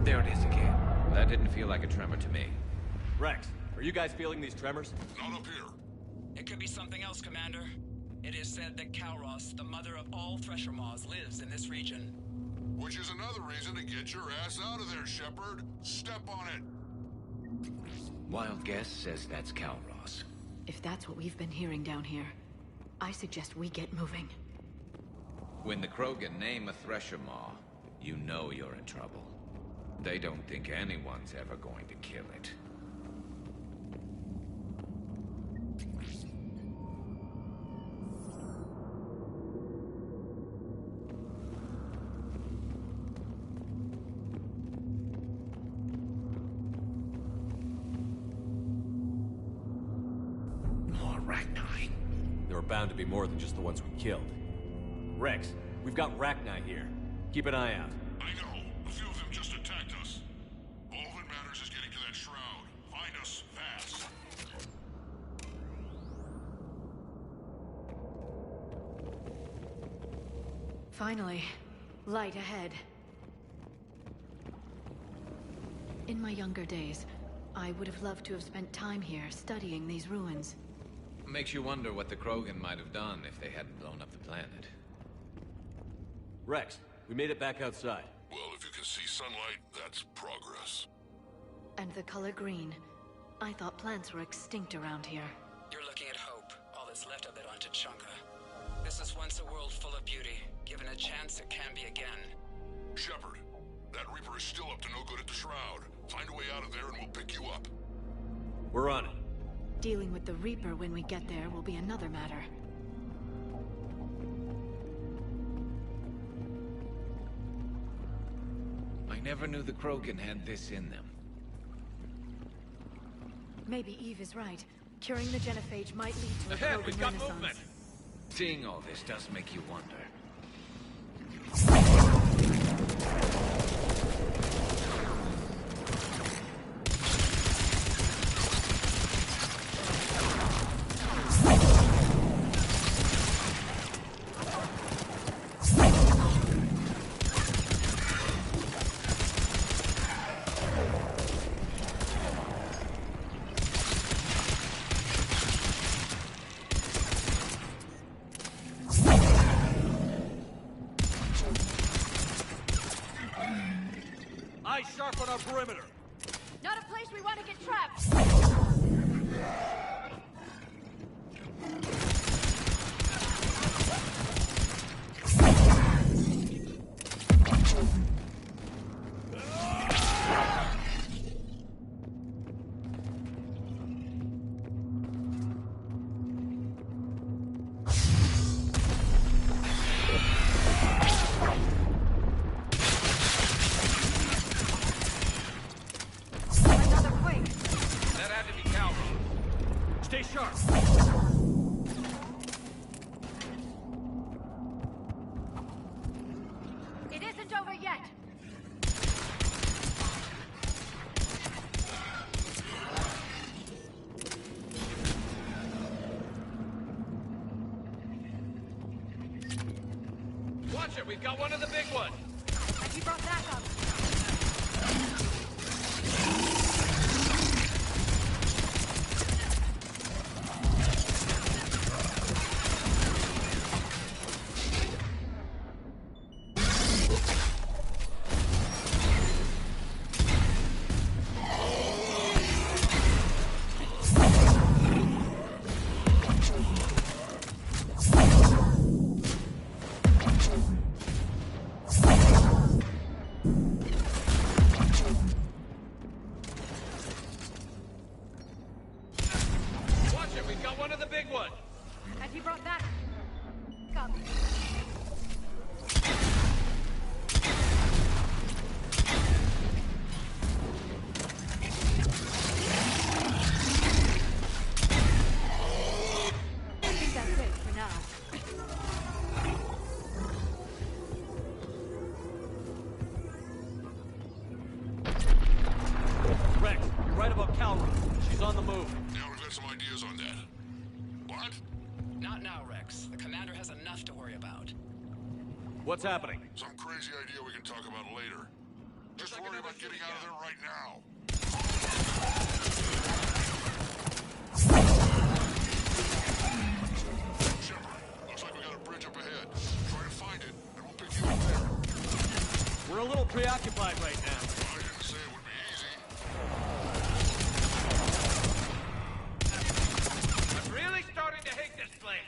There it is again. That didn't feel like a tremor to me. Rex, are you guys feeling these tremors? Not up here. It could be something else, Commander. It is said that Kalros, the mother of all Thresher Maws, lives in this region. Which is another reason to get your ass out of there, Shepard. Step on it. Wild guess says that's Kalros. If that's what we've been hearing down here, I suggest we get moving. When the Krogan name a Thresher Maw, you know you're in trouble. They don't think anyone's ever going to kill it. More Rachni. There are bound to be more than just the ones we killed. Rex, we've got Rachni here. Keep an eye out. I know. A few of them just attacked us. All that matters is getting to that shroud. Find us fast. Finally, light ahead. In my younger days, I would have loved to have spent time here studying these ruins. Makes you wonder what the Krogan might have done if they hadn't blown up the planet. Rex, we made it back outside. Well, if you can see sunlight, that's progress. And the color green. I thought plants were extinct around here. You're looking at hope, all that's left of it on Tuchanka. This is once a world full of beauty. Given a chance, it can be again. Shepard, that Reaper is still up to no good at the shroud. Find a way out of there and we'll pick you up. We're on it. Dealing with the Reaper when we get there will be another matter. I never knew the Krogan had this in them. Maybe Eve is right. Curing the genophage might lead to a Ahead, Krogan we've got renaissance. movement! Seeing all this does make you wonder. Eyes sharp on our perimeter. Not a place we want to get trapped! Watch it, we've got one of the big ones! Have you brought that up? Have you brought that up? I think that's it for now. Rex, you're right about Calra. She's on the move. Yeah, we've got some ideas on that. What? Not now, Rex. The commander has enough to worry about. What's happening? Some crazy idea we can talk about later. Just worry about getting out of there right now. Shepard, looks like we got a bridge up ahead. Try to find it, and we'll pick you up there. We're a little preoccupied right now. I didn't say it would be easy. I'm really starting to hate this place.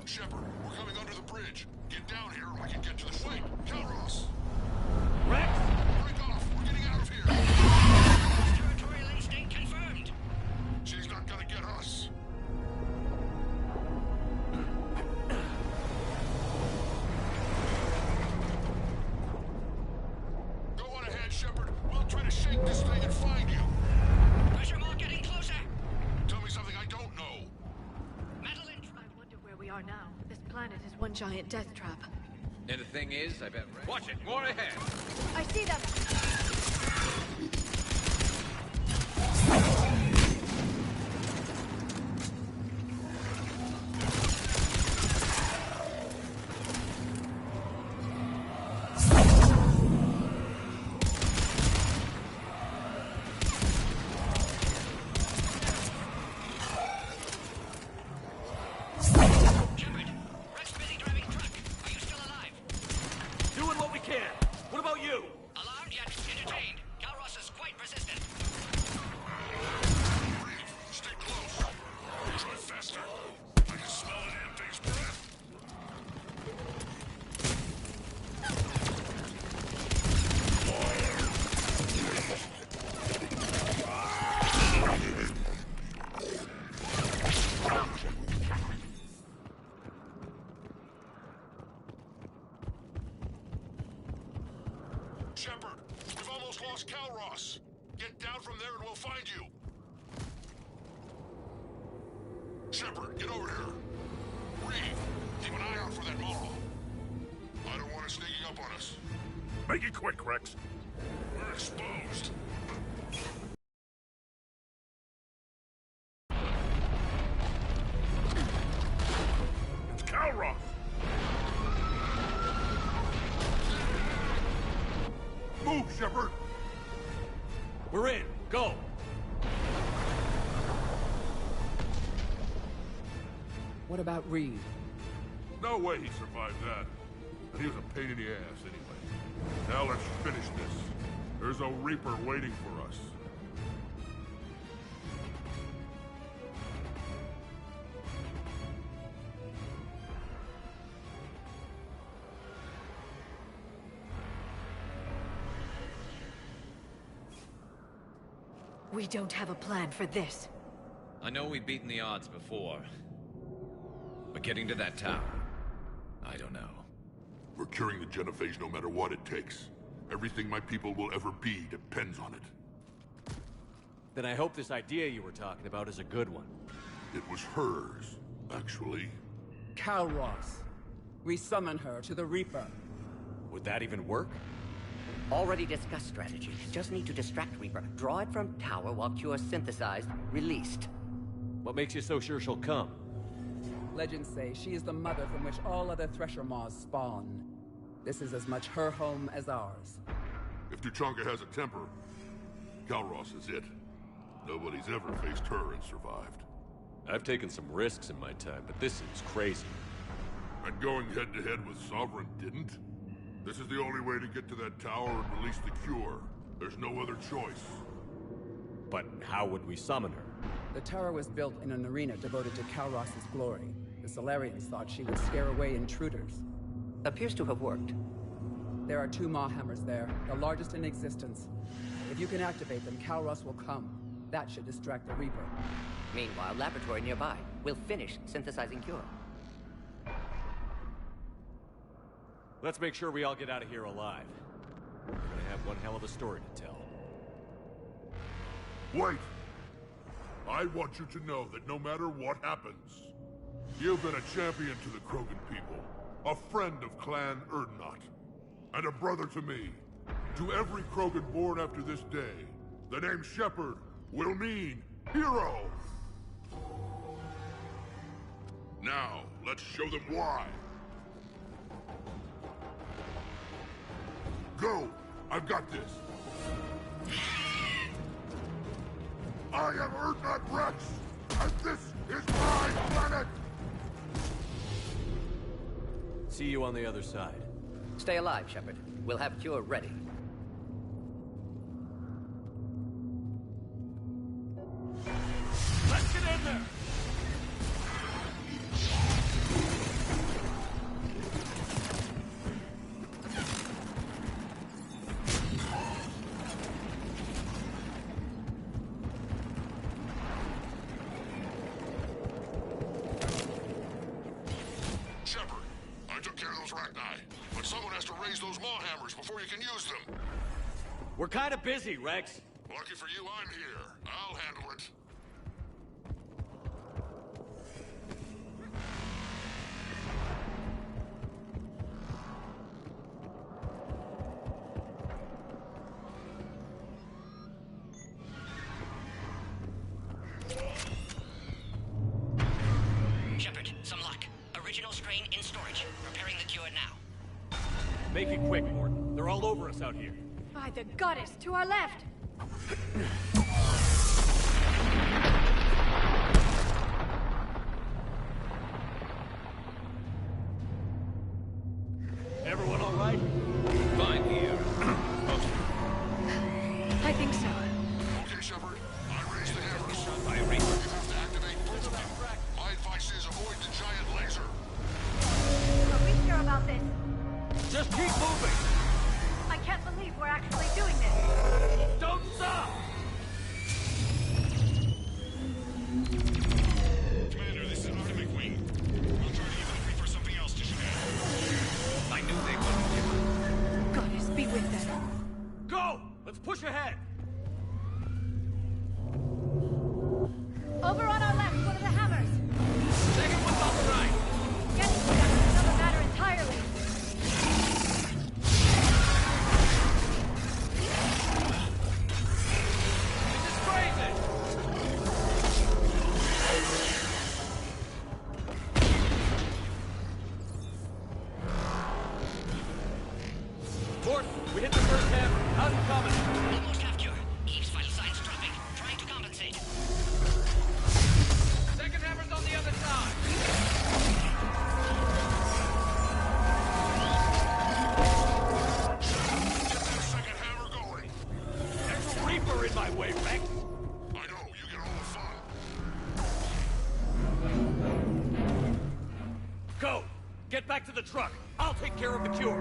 Shepard, we're coming under the bridge. Get down here and we can get to the fleet. Calros! Rex! Break off! We're getting out of here! Territorial instinct confirmed. She's not gonna get us. Go on ahead, Shepard. We'll try to shake this thing and find you. Pressure mark getting closer. Tell me something I don't know. Madeline, I wonder where we are now. This planet is one giant death trap. And the thing is, I bet Rex... Watch it, more ahead. I see them! Shepard, Rex busy driving truck. Are you still alive? Doing what we can. What about you? Alarmed yet entertained. Calros is quite persistent. Reeve, stay close. Try faster. I can smell the damn thing's breath. Shepard, we've almost lost Calros. Get down from there and we'll find you. Shepard, get over here. Reeve, keep an eye out for that model. I don't want it sneaking up on us. Make it quick, Rex. We're exposed. It's Calros! Move, Shepard! We're in. Go. What about Reed? No way he survived that. And he was a pain in the ass anyway. Now let's finish this. There's a Reaper waiting for us. We don't have a plan for this. I know we've beaten the odds before. But getting to that tower, I don't know. We're curing the genophage no matter what it takes. Everything my people will ever be depends on it. Then I hope this idea you were talking about is a good one. It was hers, actually. Calros. We summon her to the Reaper. Would that even work? Already discussed strategy. Just need to distract Reaper. Draw it from tower while Cure synthesized, released. What makes you so sure she'll come? Legends say she is the mother from which all other Thresher Maws spawn. This is as much her home as ours. If Tuchanka has a temper, Calros is it. Nobody's ever faced her and survived. I've taken some risks in my time, but this is crazy. And going head-to-head with Sovereign didn't? This is the only way to get to that tower and release the cure. There's no other choice. But how would we summon her? The tower was built in an arena devoted to Calros' glory. The Solarians thought she would scare away intruders. Appears to have worked. There are 2 Maw hammers there, the largest in existence. If you can activate them, Calros will come. That should distract the Reaper. Meanwhile, laboratory nearby. We'll finish synthesizing Cure. Let's make sure we all get out of here alive. We're gonna have one hell of a story to tell. Wait! I want you to know that no matter what happens, you've been a champion to the Krogan people, a friend of Clan Erdnot, and a brother to me. To every Krogan born after this day, the name Shepard will mean hero! Now, let's show them why. Go! I've got this! I am Erdnot Rex, and this is my planet! See you on the other side. Stay alive, Shepard. We'll have Cure ready. Let's get in there! Shepard, I took care of those Rachni, but someone has to raise those Maw hammers before you can use them. We're kind of busy, Rex. Lucky for you, I'm here. I'll handle it. Shepard, some luck. Original strain in storage. Preparing the cure now. Make it quick, Morton. They're all over us out here. By the goddess, to our left! Everyone all right? Fine here. I think so. Okay, Shepard. I raised the hammers. Shot by a Reaper. You have to activate both of them. My advice is avoid the giant laser. Are we sure about this? Just keep moving! I can't believe we're actually doing this! Don't stop! Commander, this is an Artemis wing. We'll try to give the Reaper something else to shoot at. I knew they wouldn't give up. Goddess be with them. Go! Let's push ahead! Over on our left, one of the hammers! Second one's on the right! Getting to them is another matter entirely! This is crazy! Morton, we hit the first hammer. How's it coming? Almost have cure. Eve's vital signs dropping. Trying to compensate. Second hammer's on the other side. Get that second hammer going. There's a Reaper in my way, Rex. I know, you get all the fun. Go! Get back to the truck. I'll take care of the cure.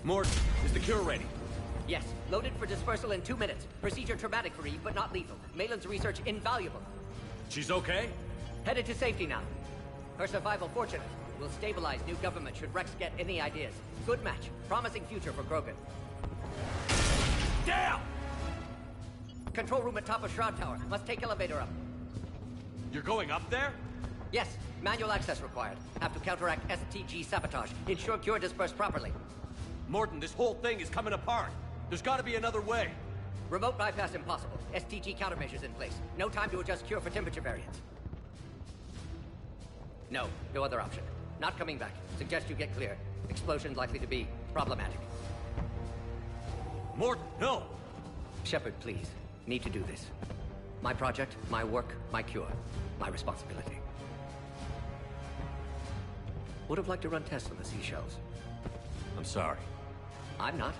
Morton, is the cure ready? Yes, loaded for dispersal in 2 minutes. Procedure traumatic for Eve, but not lethal. Malin's research invaluable. She's okay? Headed to safety now. Her survival fortunate. Will stabilize new government should Rex get any ideas. Good match. Promising future for Krogan. Damn! Control room at top of Shroud Tower. Must take elevator up. You're going up there? Yes, manual access required. Have to counteract STG sabotage. Ensure cure dispersed properly. Morton, this whole thing is coming apart. There's gotta be another way. Remote bypass impossible. STG countermeasures in place. No time to adjust cure for temperature variance. No other option. Not coming back. Suggest you get clear. Explosion likely to be problematic. Morton, no! Shepard, please. Need to do this. My project, my work, my cure. My responsibility. Would have liked to run tests on the seashells. I'm sorry. I'm not.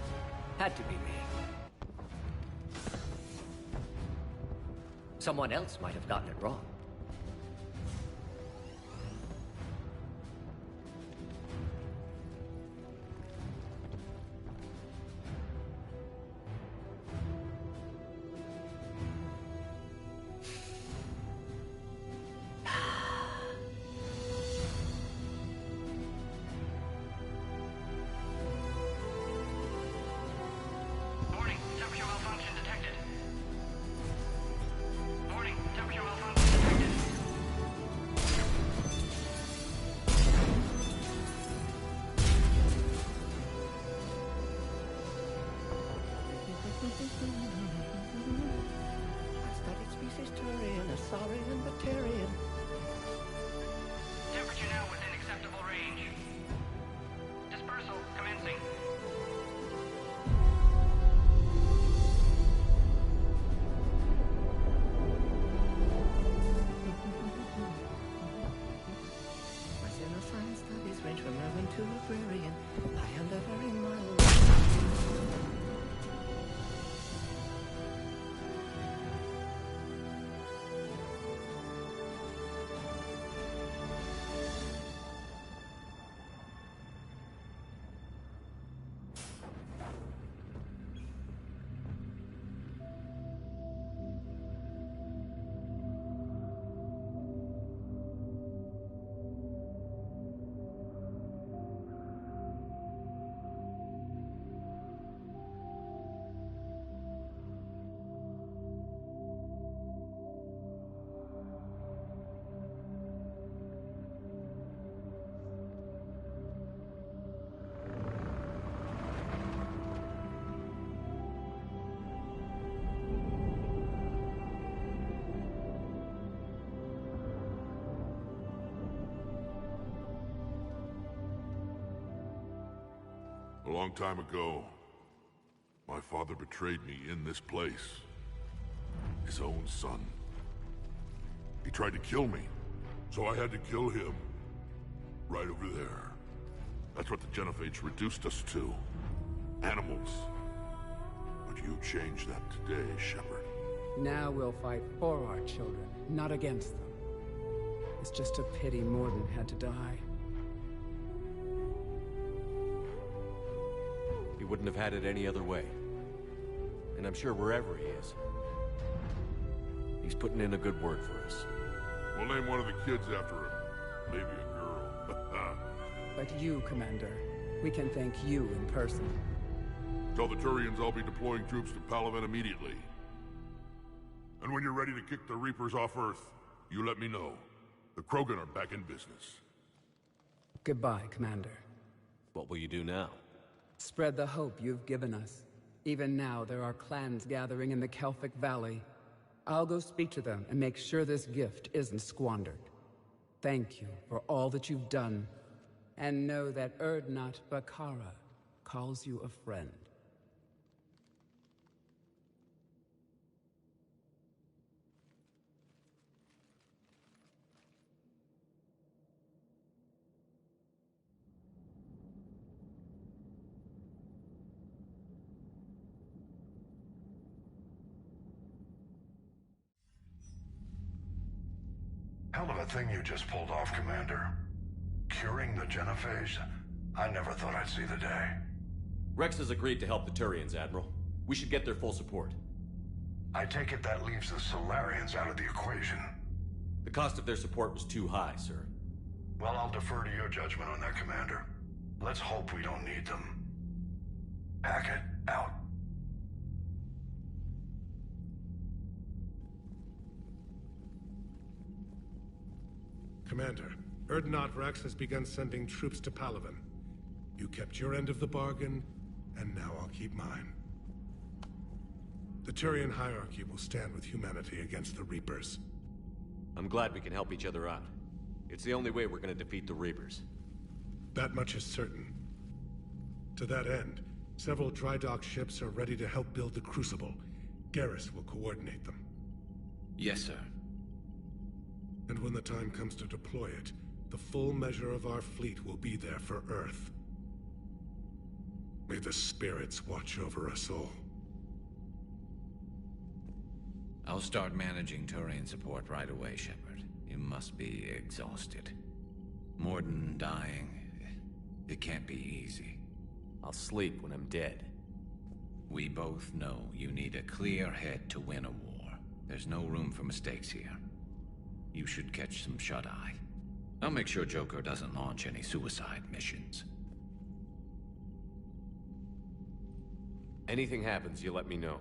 Had to be me. Someone else might have gotten it wrong. Temperature now within acceptable range. Dispersal commencing. My science studies range from urban to agrarian. I am the very mild. A long time ago, my father betrayed me in this place. His own son. He tried to kill me, so I had to kill him. Right over there. That's what the Genophage reduced us to. Animals. But you changed that today, Shepard. Now we'll fight for our children, not against them. It's just a pity Morden had to die. He wouldn't have had it any other way. And I'm sure wherever he is, he's putting in a good word for us. We'll name one of the kids after him. Maybe a girl. But you, Commander, we can thank you in person. Tell the Turians I'll be deploying troops to Palaven immediately. And when you're ready to kick the Reapers off Earth, you let me know. The Krogan are back in business. Goodbye, Commander. What will you do now? Spread the hope you've given us. Even now, there are clans gathering in the Kelphic Valley. I'll go speak to them and make sure this gift isn't squandered. Thank you for all that you've done. And know that Urdnot Bakara calls you a friend. Hell of a thing you just pulled off, Commander. Curing the Genophage? I never thought I'd see the day. Rex has agreed to help the Turians, Admiral. We should get their full support. I take it that leaves the Solarians out of the equation. The cost of their support was too high, sir. Well, I'll defer to your judgment on that, Commander. Let's hope we don't need them. Hackett, out. Commander, Erdnot Rex has begun sending troops to Palaven. You kept your end of the bargain, and now I'll keep mine. The Turian hierarchy will stand with humanity against the Reapers. I'm glad we can help each other out. It's the only way we're gonna defeat the Reapers. That much is certain. To that end, several dry dock ships are ready to help build the Crucible. Garrus will coordinate them. Yes, sir. And when the time comes to deploy it, the full measure of our fleet will be there for Earth. May the spirits watch over us all. I'll start managing Turian support right away, Shepard. You must be exhausted. Morden dying. It can't be easy. I'll sleep when I'm dead. We both know you need a clear head to win a war. There's no room for mistakes here. You should catch some shut-eye. I'll make sure Joker doesn't launch any suicide missions. Anything happens, you let me know.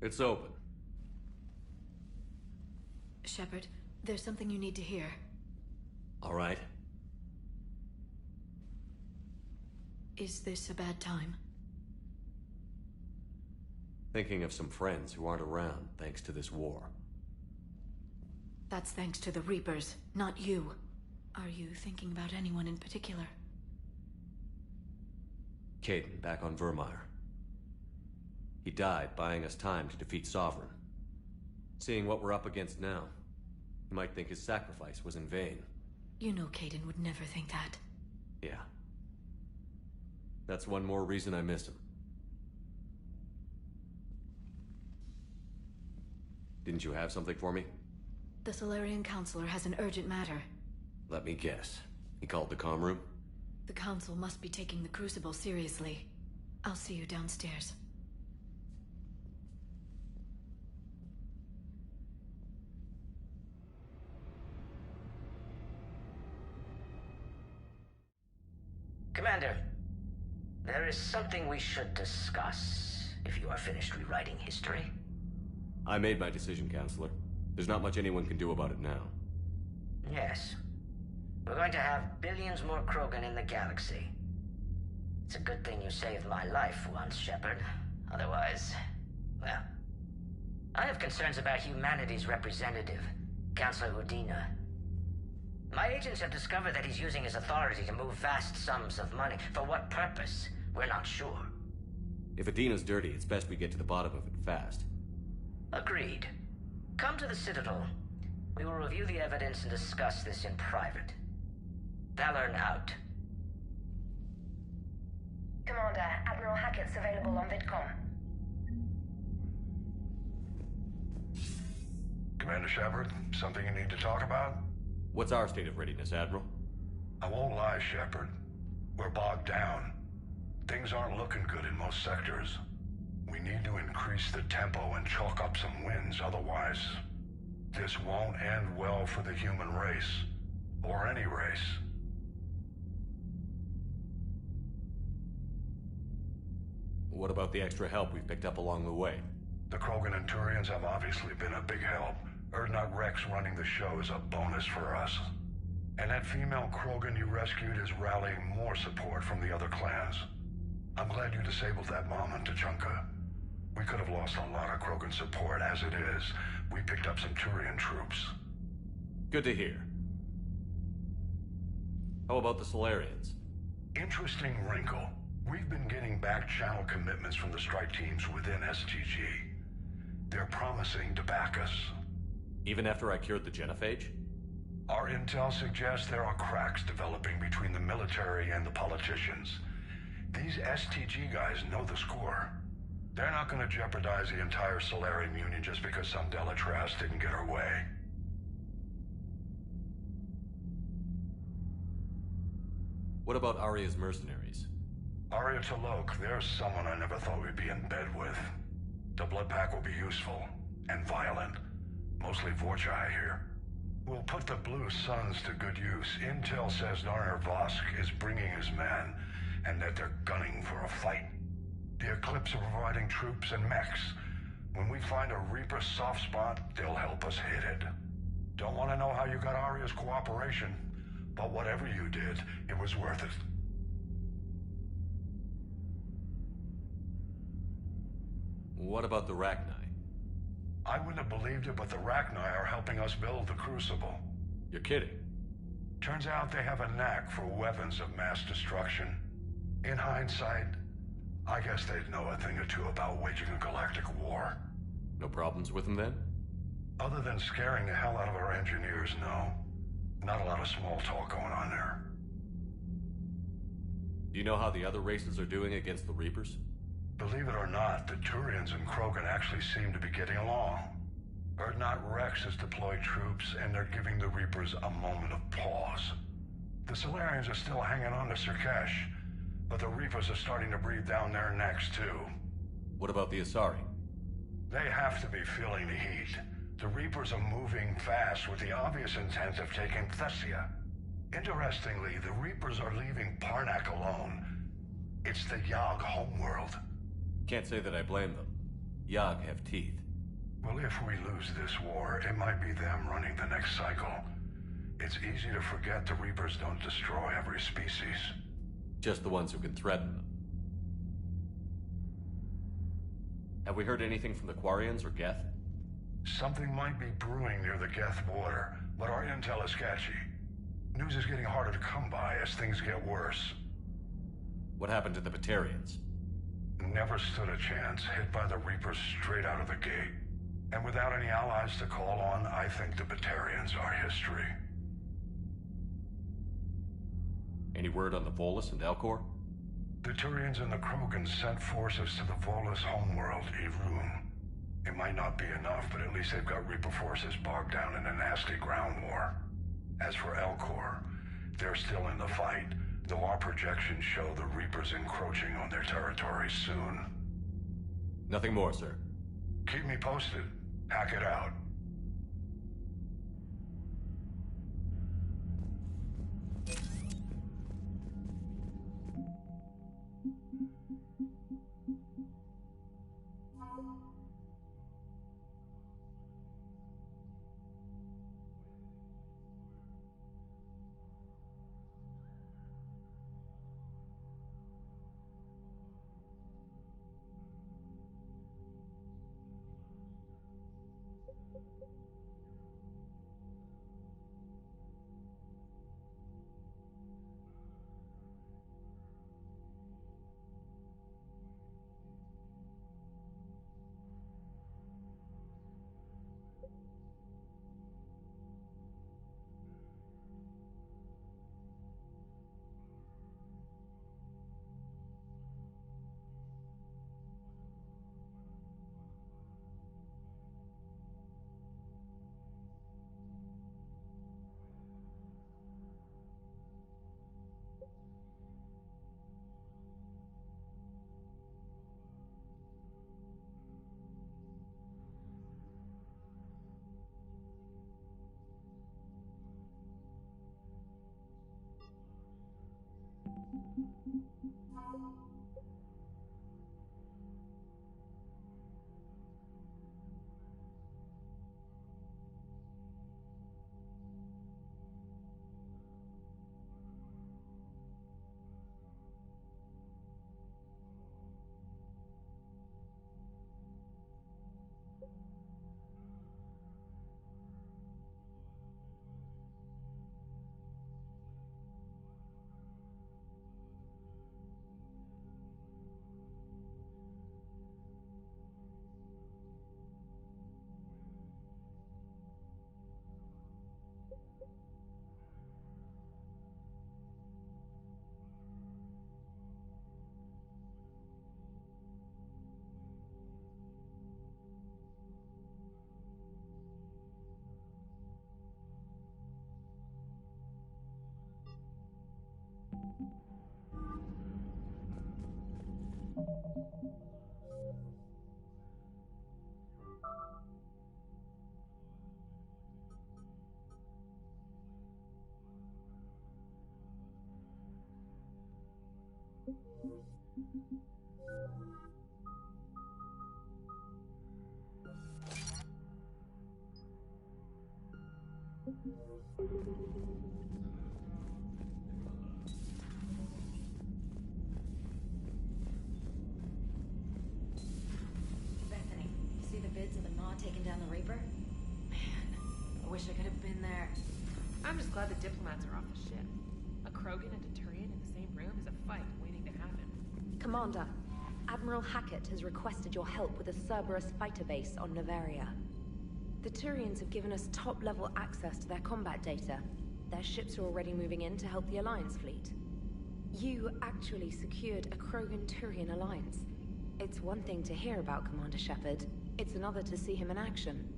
It's open. Shepard, there's something you need to hear. All right. Is this a bad time? Thinking of some friends who aren't around thanks to this war. That's thanks to the Reapers, not you. Are you thinking about anyone in particular? Caden, back on Vermeer. He died buying us time to defeat Sovereign. Seeing what we're up against now, you might think his sacrifice was in vain. You know Caden would never think that. Yeah. That's one more reason I miss him. Didn't you have something for me? The Solarian Counselor has an urgent matter. Let me guess. He called the comm room? The Council must be taking the Crucible seriously. I'll see you downstairs. Commander, there is something we should discuss, if you are finished rewriting history. I made my decision, Counselor. There's not much anyone can do about it now. Yes. We're going to have billions more Krogan in the galaxy. It's a good thing you saved my life once, Shepard. Otherwise, well... I have concerns about humanity's representative, Councilor Udina. My agents have discovered that he's using his authority to move vast sums of money. For what purpose? We're not sure. If Adina's dirty, it's best we get to the bottom of it fast. Agreed. Come to the Citadel. We will review the evidence and discuss this in private. Valorn out. Commander, Admiral Hackett's available on VidCom. Commander Shepard, something you need to talk about? What's our state of readiness, Admiral? I won't lie, Shepard. We're bogged down. Things aren't looking good in most sectors. We need to increase the tempo and chalk up some wins, otherwise... this won't end well for the human race. Or any race. What about the extra help we've picked up along the way? The Krogan and Turians have obviously been a big help. Urdnot Rex running the show is a bonus for us. And that female Krogan you rescued is rallying more support from the other clans. I'm glad you disabled that bomb in Tachanka. We could have lost a lot of Krogan support as it is. We picked up some Turian troops. Good to hear. How about the Solarians? Interesting wrinkle. We've been getting back-channel commitments from the strike teams within STG. They're promising to back us. Even after I cured the genophage? Our intel suggests there are cracks developing between the military and the politicians. These STG guys know the score. They're not going to jeopardize the entire Solarian Union just because some Delatras didn't get her way. What about Arya's mercenaries? Arya T'Loak, there's someone I never thought we'd be in bed with. The Blood Pack will be useful, and violent. Mostly Vorcha, I hear. We'll put the Blue Suns to good use. Intel says Narner Vosk is bringing his men, and that they're gunning for a fight. The Eclipse are providing troops and mechs. When we find a Reaper soft spot, they'll help us hit it. Don't want to know how you got Arya's cooperation, but whatever you did, it was worth it. What about the Rachni? I wouldn't have believed it, but the Rachni are helping us build the Crucible. You're kidding. Turns out they have a knack for weapons of mass destruction. In hindsight, I guess they'd know a thing or two about waging a galactic war. No problems with them then? Other than scaring the hell out of our engineers, no. Not a lot of small talk going on there. Do you know how the other races are doing against the Reapers? Believe it or not, the Turians and Krogan actually seem to be getting along. Urdnot Rex has deployed troops, and they're giving the Reapers a moment of pause. The Solarians are still hanging on to Sirkesh, but the Reapers are starting to breathe down their necks, too. What about the Asari? They have to be feeling the heat. The Reapers are moving fast with the obvious intent of taking Thessia. Interestingly, the Reapers are leaving Parnak alone. It's the Yog homeworld. Can't say that I blame them. Yog have teeth. Well, if we lose this war, it might be them running the next cycle. It's easy to forget the Reapers don't destroy every species. Just the ones who can threaten them. Have we heard anything from the Quarians or Geth? Something might be brewing near the Geth border, but our intel is sketchy. News is getting harder to come by as things get worse. What happened to the Batarians? Never stood a chance, hit by the Reapers straight out of the gate. And without any allies to call on, I think the Batarians are history. Any word on the Volus and Elcor? The Turians and the Krogan sent forces to the Volus homeworld, Irun. It might not be enough, but at least they've got Reaper forces bogged down in a nasty ground war. As for Elcor, they're still in the fight, though our projections show the Reapers encroaching on their territory soon. Nothing more, sir. Keep me posted. Hack it out. Bethany, you see the vids of the Maw taking down the Reaper? Man, I wish I could have been there. I'm just glad the diplomats are off the ship. A Krogan and a Turian in the same room is a fight waiting to happen. Commander, Admiral Hackett has requested your help with a Cerberus fighter base on Novaria. The Turians have given us top-level access to their combat data. Their ships are already moving in to help the Alliance fleet. You actually secured a Krogan-Turian alliance. It's one thing to hear about Commander Shepard. It's another to see him in action.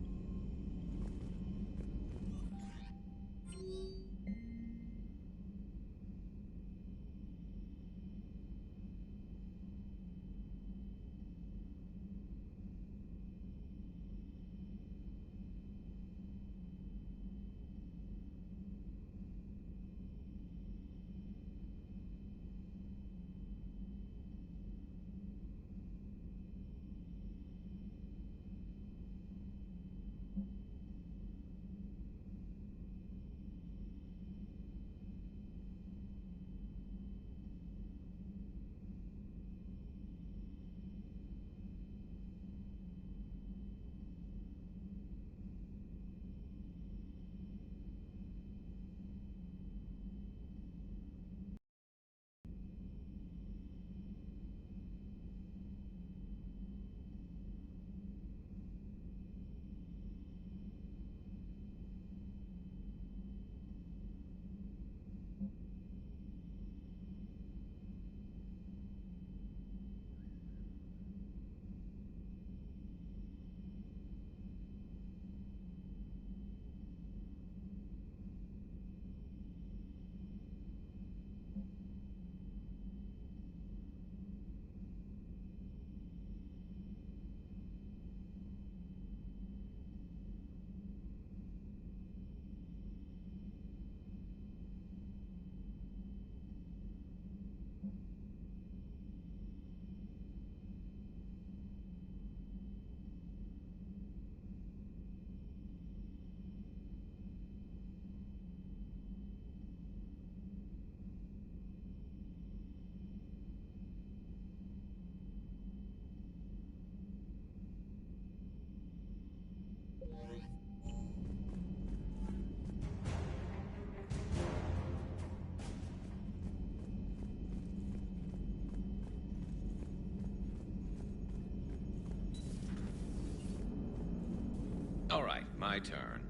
All right, my turn.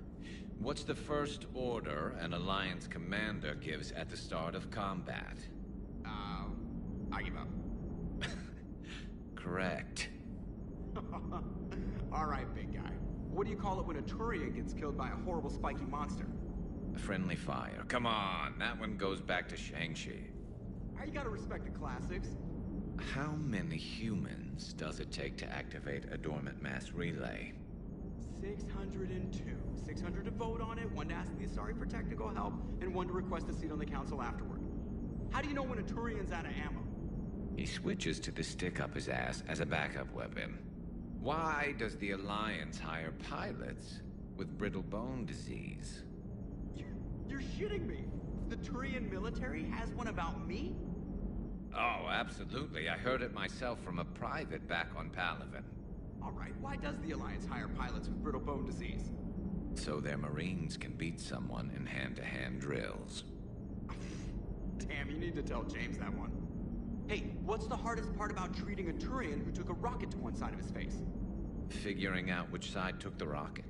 What's the first order an Alliance commander gives at the start of combat? I give up. Correct. All right, big guy. What do you call it when a Turian gets killed by a horrible spiky monster? Friendly fire. Come on, that one goes back to Shang-Chi. You gotta respect the classics. How many humans does it take to activate a dormant mass relay? 602. 600 to vote on it, 1 to ask the Asari for technical help, and 1 to request a seat on the council afterward. How do you know when a Turian's out of ammo? He switches to the stick up his ass as a backup weapon. Why does the Alliance hire pilots with brittle bone disease? You're shitting me! The Turian military has one about me? Oh, absolutely. I heard it myself from a private back on Palaven. Alright, why does the Alliance hire pilots with brittle bone disease? So their Marines can beat someone in hand-to-hand drills. Damn, you need to tell James that one. Hey, what's the hardest part about treating a Turian who took a rocket to one side of his face? Figuring out which side took the rocket.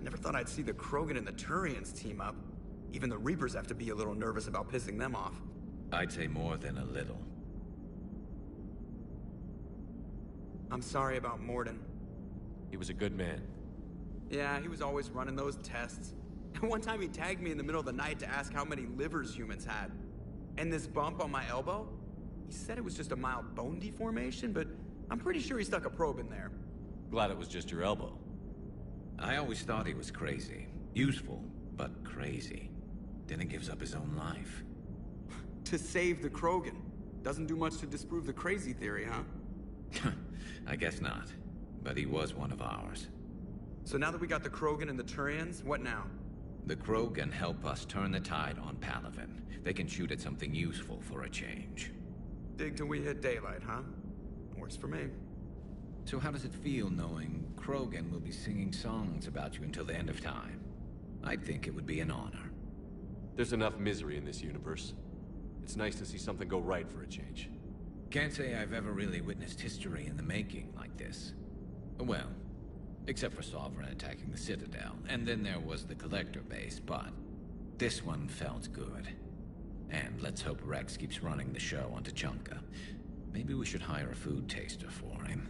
Never thought I'd see the Krogan and the Turians team up. Even the Reapers have to be a little nervous about pissing them off. I'd say more than a little. I'm sorry about Morden. He was a good man. Yeah, he was always running those tests. One time he tagged me in the middle of the night to ask how many livers humans had. And this bump on my elbow? He said it was just a mild bone deformation, but I'm pretty sure he stuck a probe in there. Glad it was just your elbow. I always thought he was crazy. Useful, but crazy. Then he gives up his own life. To save the Krogan. Doesn't do much to disprove the crazy theory, huh? I guess not. But he was one of ours. So now that we got the Krogan and the Turians, what now? The Krogan help us turn the tide on Palaven. They can shoot at something useful for a change. Dig till we hit daylight, huh? Works for me. So how does it feel knowing Krogan will be singing songs about you until the end of time? I think it would be an honor. There's enough misery in this universe. It's nice to see something go right for a change. Can't say I've ever really witnessed history in the making like this. Well, except for Sovereign attacking the Citadel, and then there was the Collector base, but this one felt good. And let's hope Rex keeps running the show on Tuchanka. Maybe we should hire a food taster for him.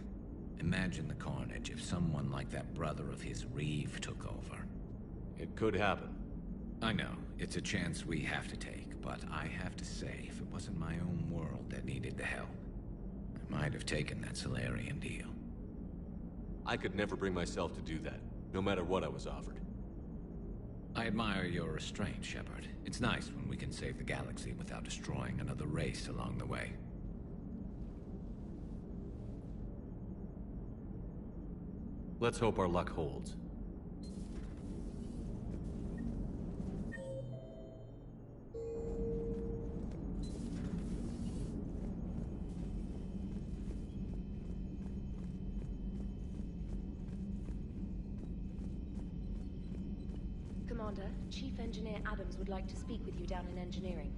Imagine the carnage if someone like that brother of his, Reeve, took over. It could happen. I know, it's a chance we have to take, but I have to say, if it wasn't my own world that needed the help, I might have taken that Solarian deal. I could never bring myself to do that, no matter what I was offered. I admire your restraint, Shepard. It's nice when we can save the galaxy without destroying another race along the way. Let's hope our luck holds. Commander, Chief Engineer Adams would like to speak with you down in engineering.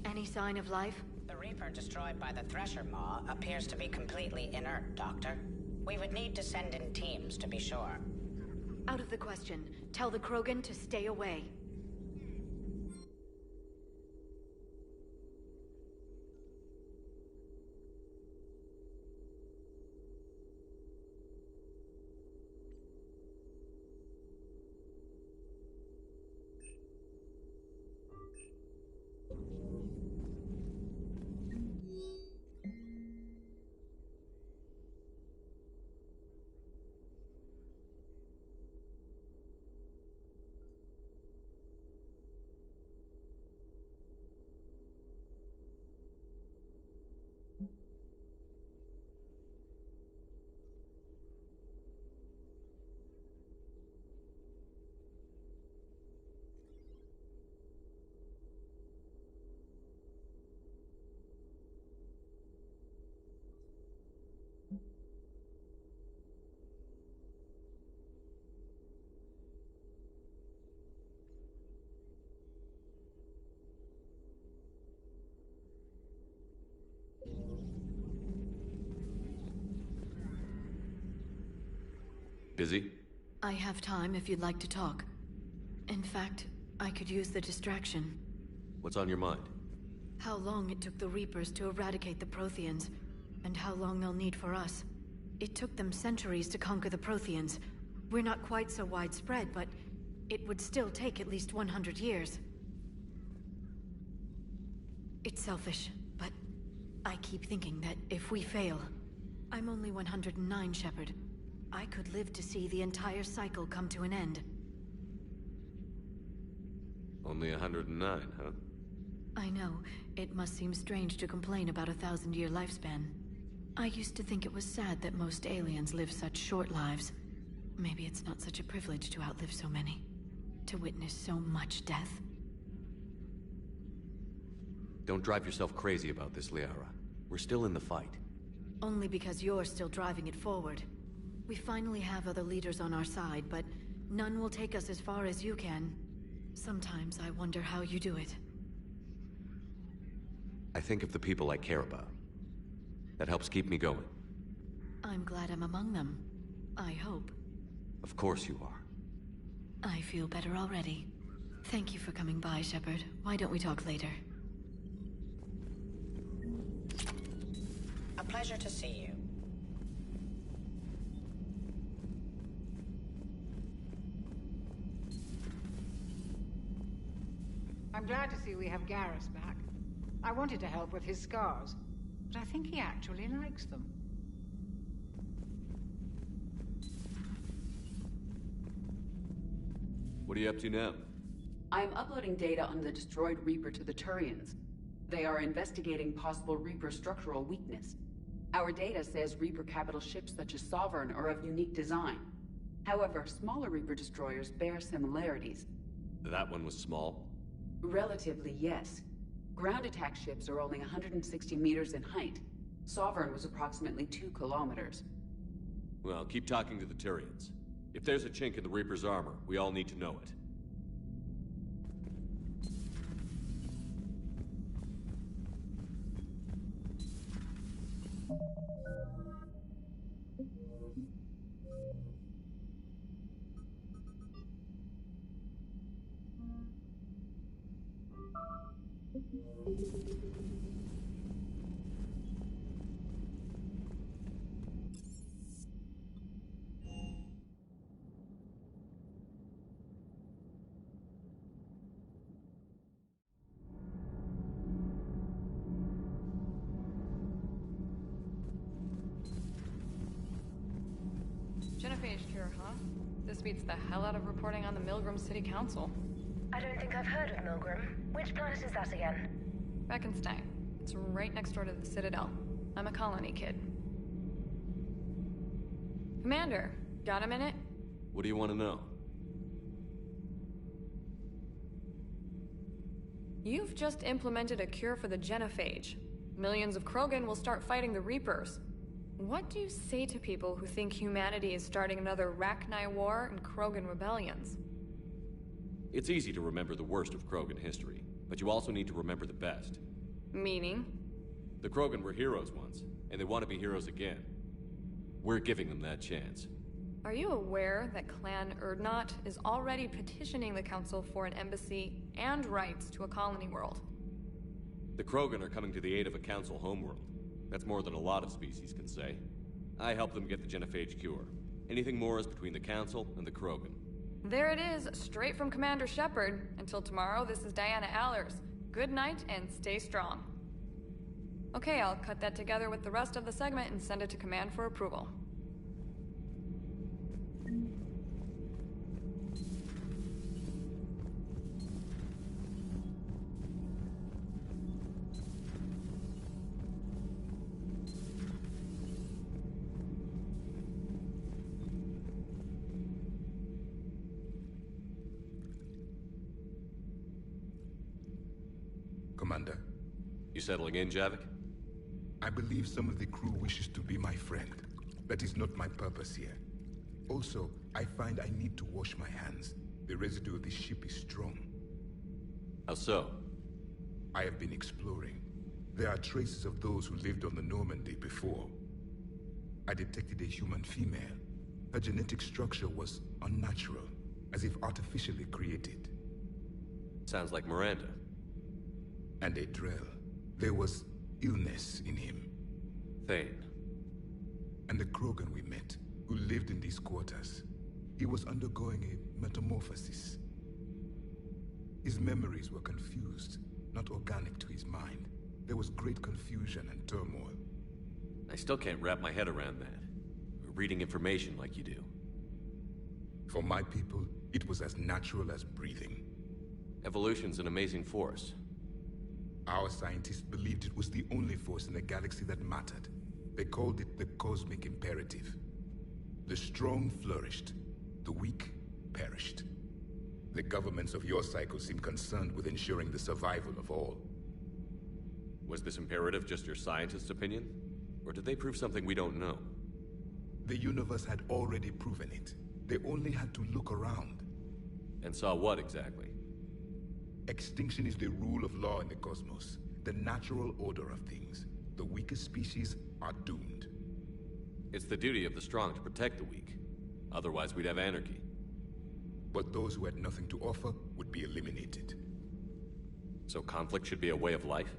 Any sign of life? The Reaper destroyed by the Thresher Maw appears to be completely inert, Doctor. We would need to send in teams to be sure. Out of the question. Tell the Krogan to stay away. Busy? I have time if you'd like to talk. In fact, I could use the distraction. What's on your mind? How long it took the Reapers to eradicate the Protheans, and how long they'll need for us. It took them centuries to conquer the Protheans. We're not quite so widespread, but it would still take at least 100 years. It's selfish, but I keep thinking that if we fail... I'm only 109, Shepard. I could live to see the entire cycle come to an end. Only 109, huh? I know. It must seem strange to complain about a 1,000-year lifespan. I used to think it was sad that most aliens live such short lives. Maybe it's not such a privilege to outlive so many. To witness so much death. Don't drive yourself crazy about this, Liara. We're still in the fight. Only because you're still driving it forward. We finally have other leaders on our side, but none will take us as far as you can. Sometimes I wonder how you do it. I think of the people I care about. That helps keep me going. I'm glad I'm among them. I hope. Of course you are. I feel better already. Thank you for coming by, Shepard. Why don't we talk later? A pleasure to see you. I'm glad to see we have Garrus back. I wanted to help with his scars, but I think he actually likes them. What are you up to now? I am uploading data on the destroyed Reaper to the Turians. They are investigating possible Reaper structural weakness. Our data says Reaper capital ships such as Sovereign are of unique design. However, smaller Reaper destroyers bear similarities. That one was small? Relatively, yes. Ground attack ships are only 160 meters in height. Sovereign was approximately 2 kilometers. Well, keep talking to the Tyrians. If there's a chink in the Reaper's armor, we all need to know it. Genophage cure, huh? This beats the hell out of reporting on the Milgram City Council. I don't think I've heard of Milgram. Which planet is that again? Beckenstein. It's right next door to the Citadel. I'm a colony kid. Commander, got a minute? What do you want to know? You've just implemented a cure for the genophage. Millions of Krogan will start fighting the Reapers. What do you say to people who think humanity is starting another Rachni War and Krogan rebellions? It's easy to remember the worst of Krogan history, but you also need to remember the best. Meaning? The Krogan were heroes once, and they want to be heroes again. We're giving them that chance. Are you aware that Clan Urdnot is already petitioning the Council for an embassy and rights to a colony world? The Krogan are coming to the aid of a Council homeworld. That's more than a lot of species can say. I help them get the genophage cure. Anything more is between the Council and the Krogan. There it is, straight from Commander Shepard. Until tomorrow, this is Diana Allers. Good night and stay strong. Okay, I'll cut that together with the rest of the segment and send it to Command for approval. Commander. You settling in, Javik? I believe some of the crew wishes to be my friend. That is not my purpose here. Also, I find I need to wash my hands. The residue of the ship is strong. How so? I have been exploring. There are traces of those who lived on the Normandy before. I detected a human female. Her genetic structure was unnatural, as if artificially created. Sounds like Miranda. And Adrel. There was illness in him. Thane. And the Krogan we met, who lived in these quarters. He was undergoing a metamorphosis. His memories were confused, not organic to his mind. There was great confusion and turmoil. I still can't wrap my head around that. Reading information like you do. For my people, it was as natural as breathing. Evolution's an amazing force. Our scientists believed it was the only force in the galaxy that mattered. They called it the cosmic imperative. The strong flourished, the weak perished. The governments of your cycle seem concerned with ensuring the survival of all. Was this imperative just your scientist's opinion? Or did they prove something we don't know? The universe had already proven it. They only had to look around. And saw what exactly? Extinction is the rule of law in the cosmos, the natural order of things. The weakest species are doomed. It's the duty of the strong to protect the weak. Otherwise, we'd have anarchy. But those who had nothing to offer would be eliminated. So conflict should be a way of life?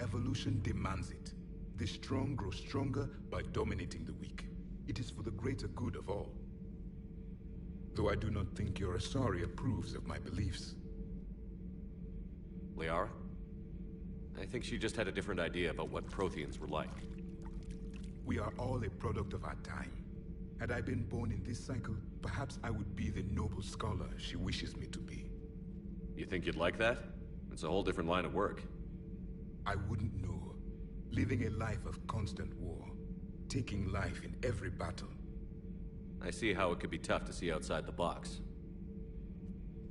Evolution demands it. The strong grow stronger by dominating the weak. It is for the greater good of all. Though I do not think your Asari approves of my beliefs. Liara? I think she just had a different idea about what Protheans were like. We are all a product of our time. Had I been born in this cycle, perhaps I would be the noble scholar she wishes me to be. You think you'd like that? It's a whole different line of work. I wouldn't know. Living a life of constant war. Taking life in every battle. I see how it could be tough to see outside the box.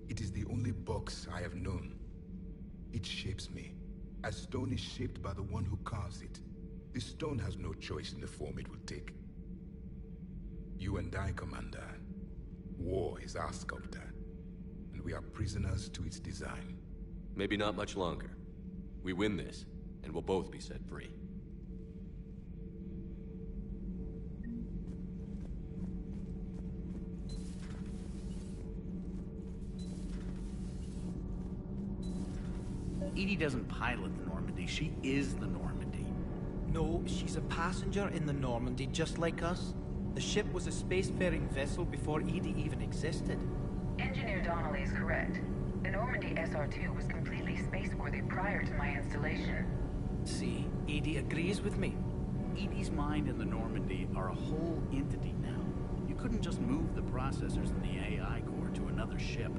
It is the only box I have known. It shapes me, as stone is shaped by the one who carves it. The stone has no choice in the form it will take. You and I, Commander. War is our sculptor, and we are prisoners to its design. Maybe not much longer. We win this, and we'll both be set free. EDI doesn't pilot the Normandy, she is the Normandy. No, she's a passenger in the Normandy, just like us. The ship was a spacefaring vessel before EDI even existed. Engineer Donnelly is correct. The Normandy SR-2 was completely spaceworthy prior to my installation. See, EDI agrees with me. EDI's mind and the Normandy are a whole entity now. You couldn't just move the processors in the AI core to another ship.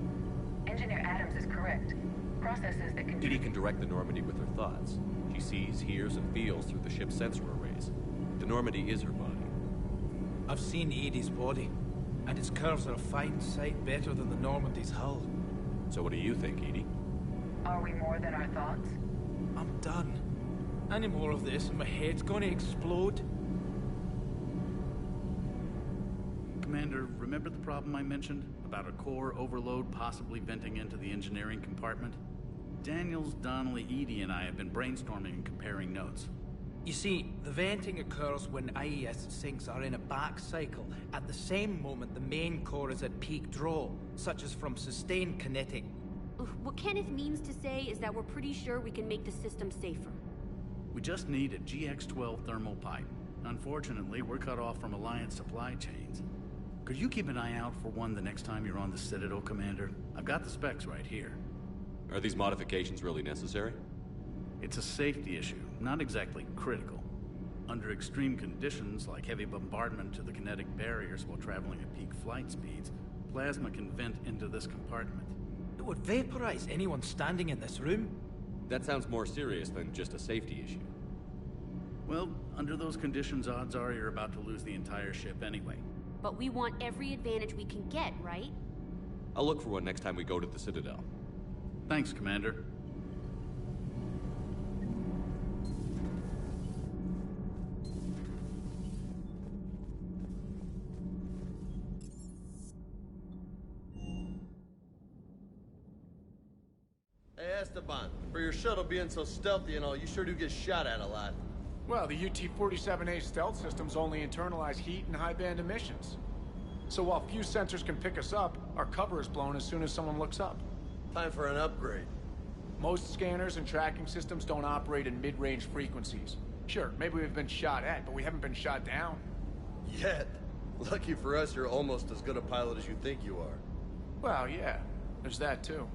Engineer Adams is correct. Processes that can... EDI can direct the Normandy with her thoughts. She sees, hears, and feels through the ship's sensor arrays. The Normandy is her body. I've seen EDI's body, and its curves are a fine sight better than the Normandy's hull. So what do you think, EDI? Are we more than our thoughts? I'm done. Any more of this and my head's gonna explode. Commander, remember the problem I mentioned? About a core overload possibly venting into the engineering compartment? Daniels, Donnelly, EDI, and I have been brainstorming and comparing notes. You see, the venting occurs when IES sinks are in a back cycle. At the same moment, the main core is at peak draw, such as from sustained kinetic. What Kenneth means to say is that we're pretty sure we can make the system safer. We just need a GX-12 thermal pipe. Unfortunately, we're cut off from Alliance supply chains. Could you keep an eye out for one the next time you're on the Citadel, Commander? I've got the specs right here. Are these modifications really necessary? It's a safety issue, not exactly critical. Under extreme conditions, like heavy bombardment to the kinetic barriers while traveling at peak flight speeds, plasma can vent into this compartment. It would vaporize anyone standing in this room. That sounds more serious than just a safety issue. Well, under those conditions, odds are you're about to lose the entire ship anyway. But we want every advantage we can get, right? I'll look for one next time we go to the Citadel. Thanks, Commander. Hey, Esteban, for your shuttle being so stealthy and all, you sure do get shot at a lot. Well, the UT-47A stealth systems only internalize heat and high-band emissions. So while few sensors can pick us up, our cover is blown as soon as someone looks up. Time for an upgrade. Most scanners and tracking systems don't operate in mid-range frequencies. Sure, maybe we've been shot at, but we haven't been shot down. Yet. Lucky for us, you're almost as good a pilot as you think you are. Well, yeah. There's that, too.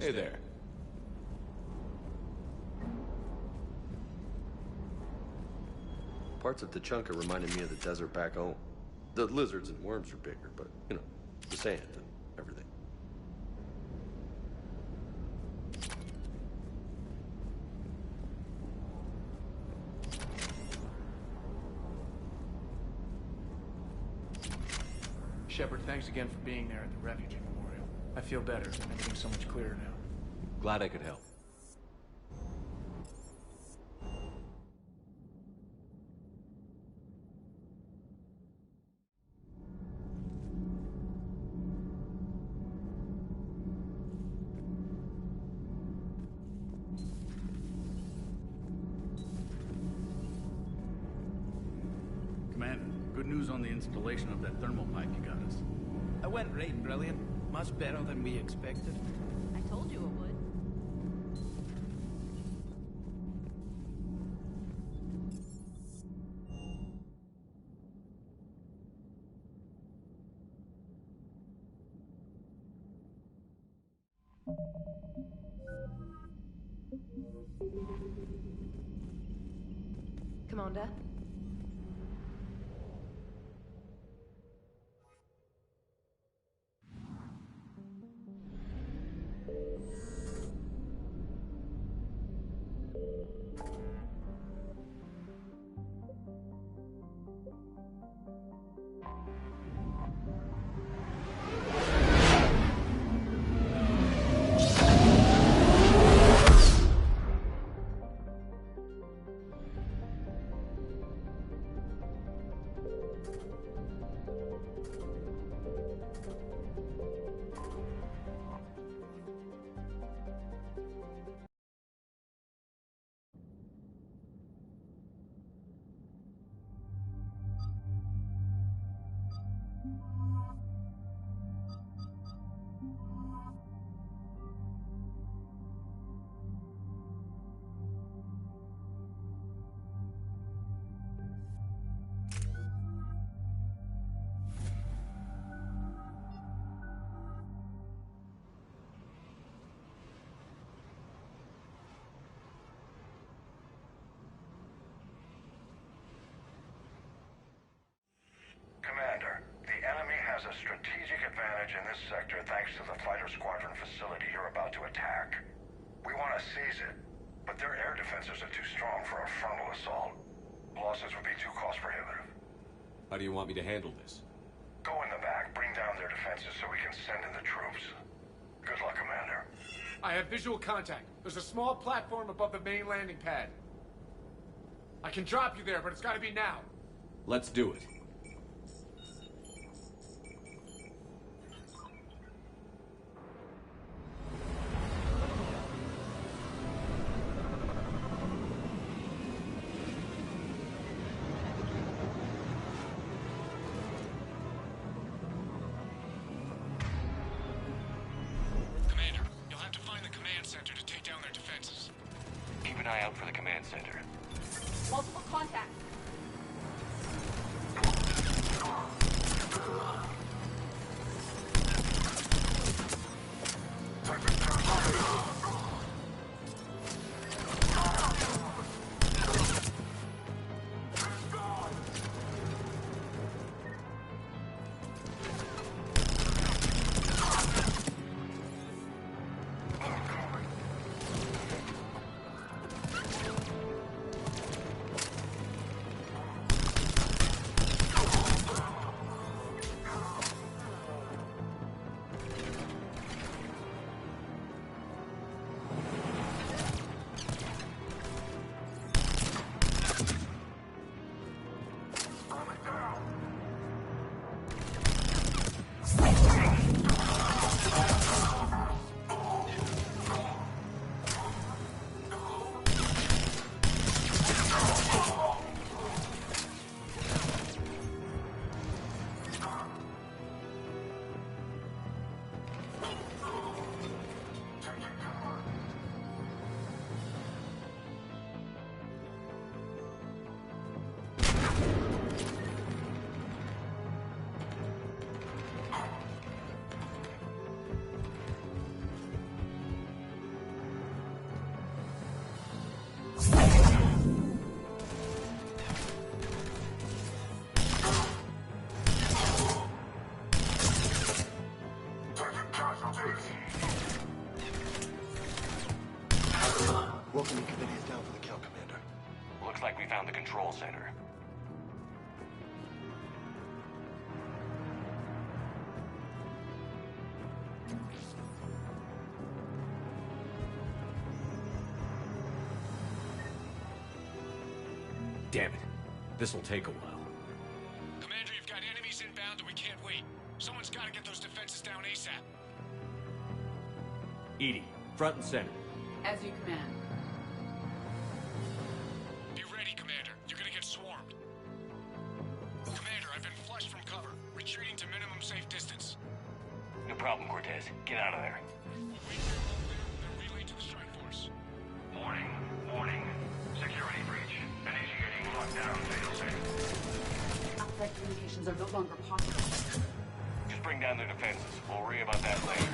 Hey there. Parts of Tachanka reminded me of the desert back home. The lizards and worms are bigger, but, you know, the sand and everything. Shepard, thanks again for being there at the Refugee Memorial. I feel better. Everything's so much clearer now. Glad I could help. Commander, good news on the installation of that thermal pipe you got us. It went right brilliant. Much better than we expected. I told you it would. Commander? Commander, the enemy has a strategic advantage in this sector thanks to the fighter squadron facility you're about to attack. We want to seize it, but their air defenses are too strong for a frontal assault. Losses would be too cost prohibitive. How do you want me to handle this? Go in the back, bring down their defenses so we can send in the troops. Good luck, Commander. I have visual contact. There's a small platform above the main landing pad. I can drop you there, but it's gotta be now. Let's do it. Keep an eye out for the command center. Multiple contacts. Welcoming committee is down for the count, Commander. Looks like we found the control center. Damn it. This'll take a while. Commander, you've got enemies inbound and we can't wait. Someone's got to get those defenses down ASAP. EDI, front and center. As you command. Be ready, Commander. You're gonna get swarmed. Commander, I've been flushed from cover. Retreating to minimum safe distance. No problem, Cortez. Get out of there. Relay to the strike force. Warning, warning. Security breach. Initiating lockdown failsafe. Outside communications are no longer possible. Just bring down their defenses. We'll worry about that later.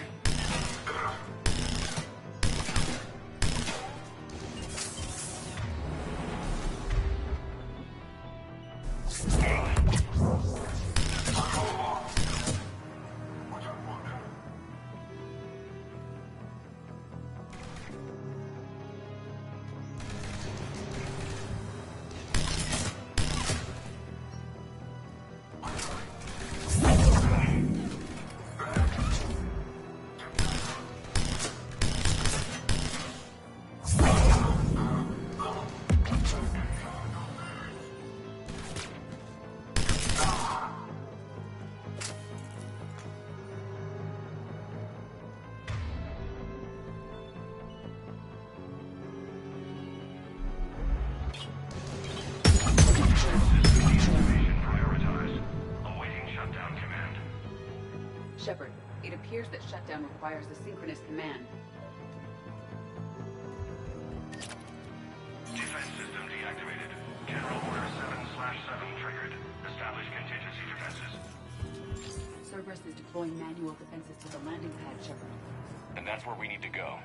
Shepard, it appears that shutdown requires a synchronous command. Defense system deactivated. General Order 7/7 triggered. Establish contingency defenses. Cerberus is deploying manual defenses to the landing pad, Shepard. And that's where we need to go.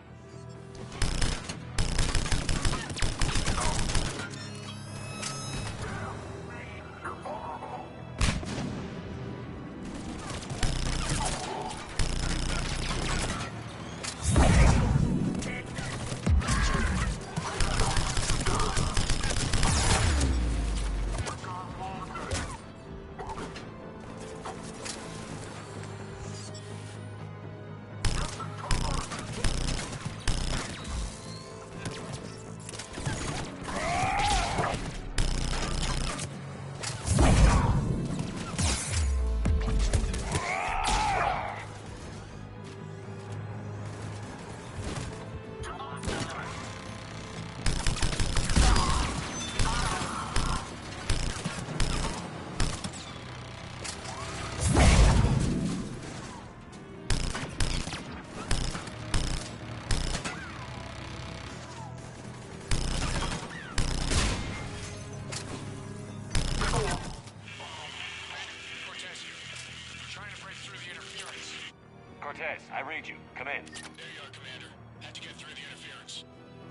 Cortez, I read you. Come in. There you are, Commander. Had to get through the interference.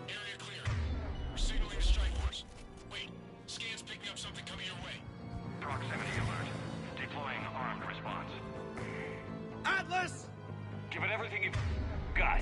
Area clear. We're signaling the strike force. Wait, scan's picking up something coming your way. Proximity alert. Deploying armed response. Atlas! Give it everything you've got.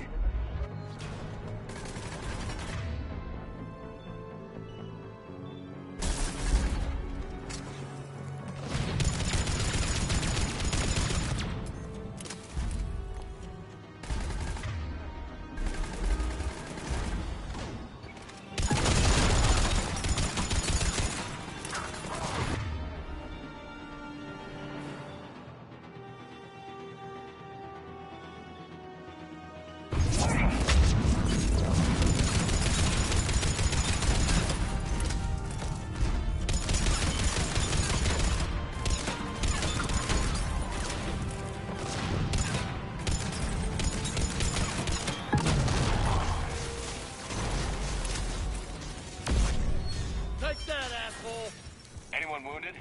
Anyone wounded?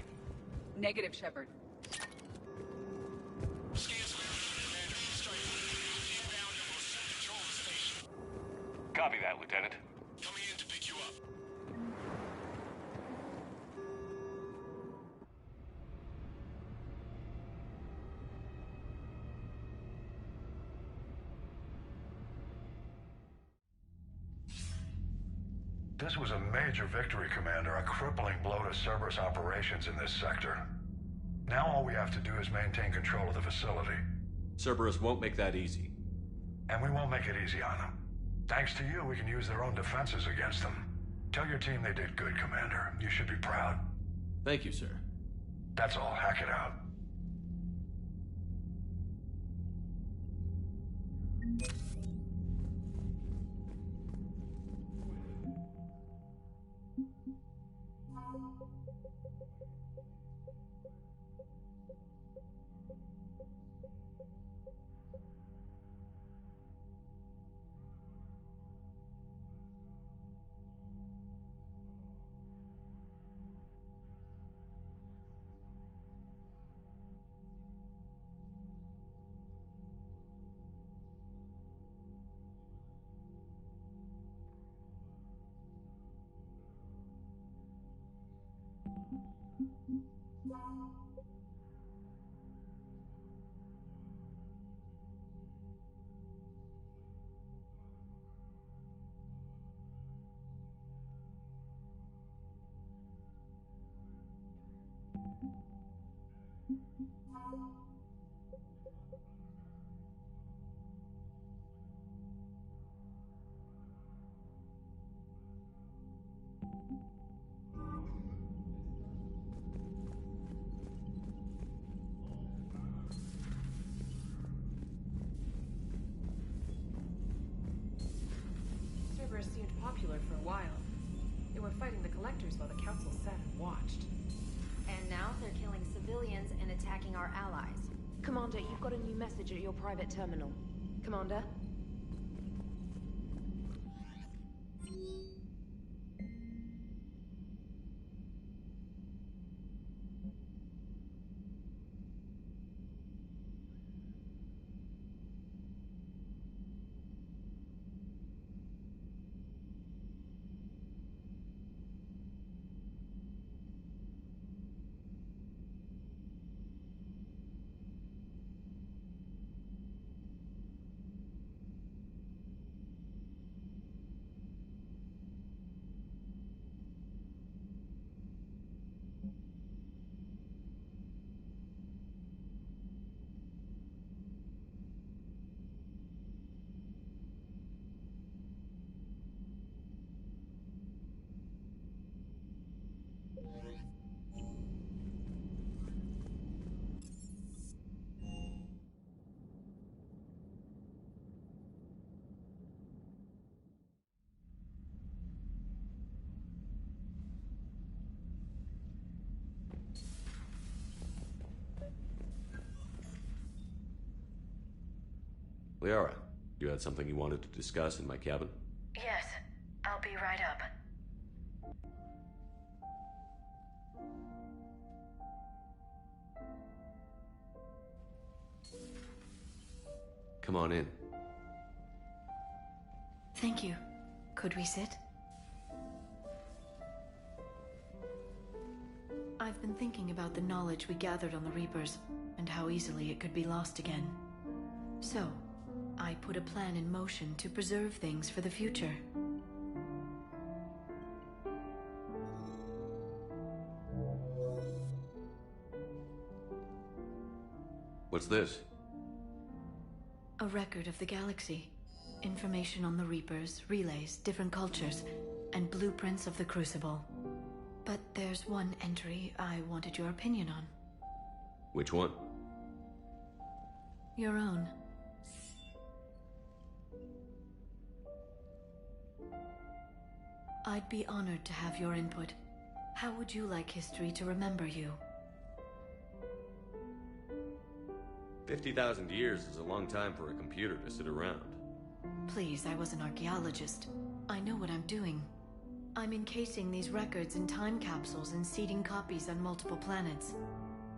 Negative, Shepard. Copy that, Lieutenant. Coming in to pick you up. This was a major victory, Commander. A crippling blow to Cerberus operations in this sector. Now all we have to do is maintain control of the facility. Cerberus won't make that easy. And we won't make it easy on them. Thanks to you, we can use their own defenses against them. Tell your team they did good, Commander. You should be proud. Thank you, sir. That's all. Hack it out. Servers seemed popular for a while. They were fighting the Collectors while the Council sat and watched. And now they're killing civilians and attacking our allies. Commander, you've got a new message at your private terminal. Commander? Liara, you had something you wanted to discuss in my cabin? Yes, I'll be right up. Come on in. Thank you. Could we sit? I've been thinking about the knowledge we gathered on the Reapers, and how easily it could be lost again. So, I put a plan in motion to preserve things for the future. What's this? A record of the galaxy. Information on the Reapers, relays, different cultures, and blueprints of the Crucible. But there's one entry I wanted your opinion on. Which one? Your own. I'd be honored to have your input. How would you like history to remember you? 50,000 years is a long time for a computer to sit around. Please, I was an archaeologist. I know what I'm doing. I'm encasing these records in time capsules and seeding copies on multiple planets.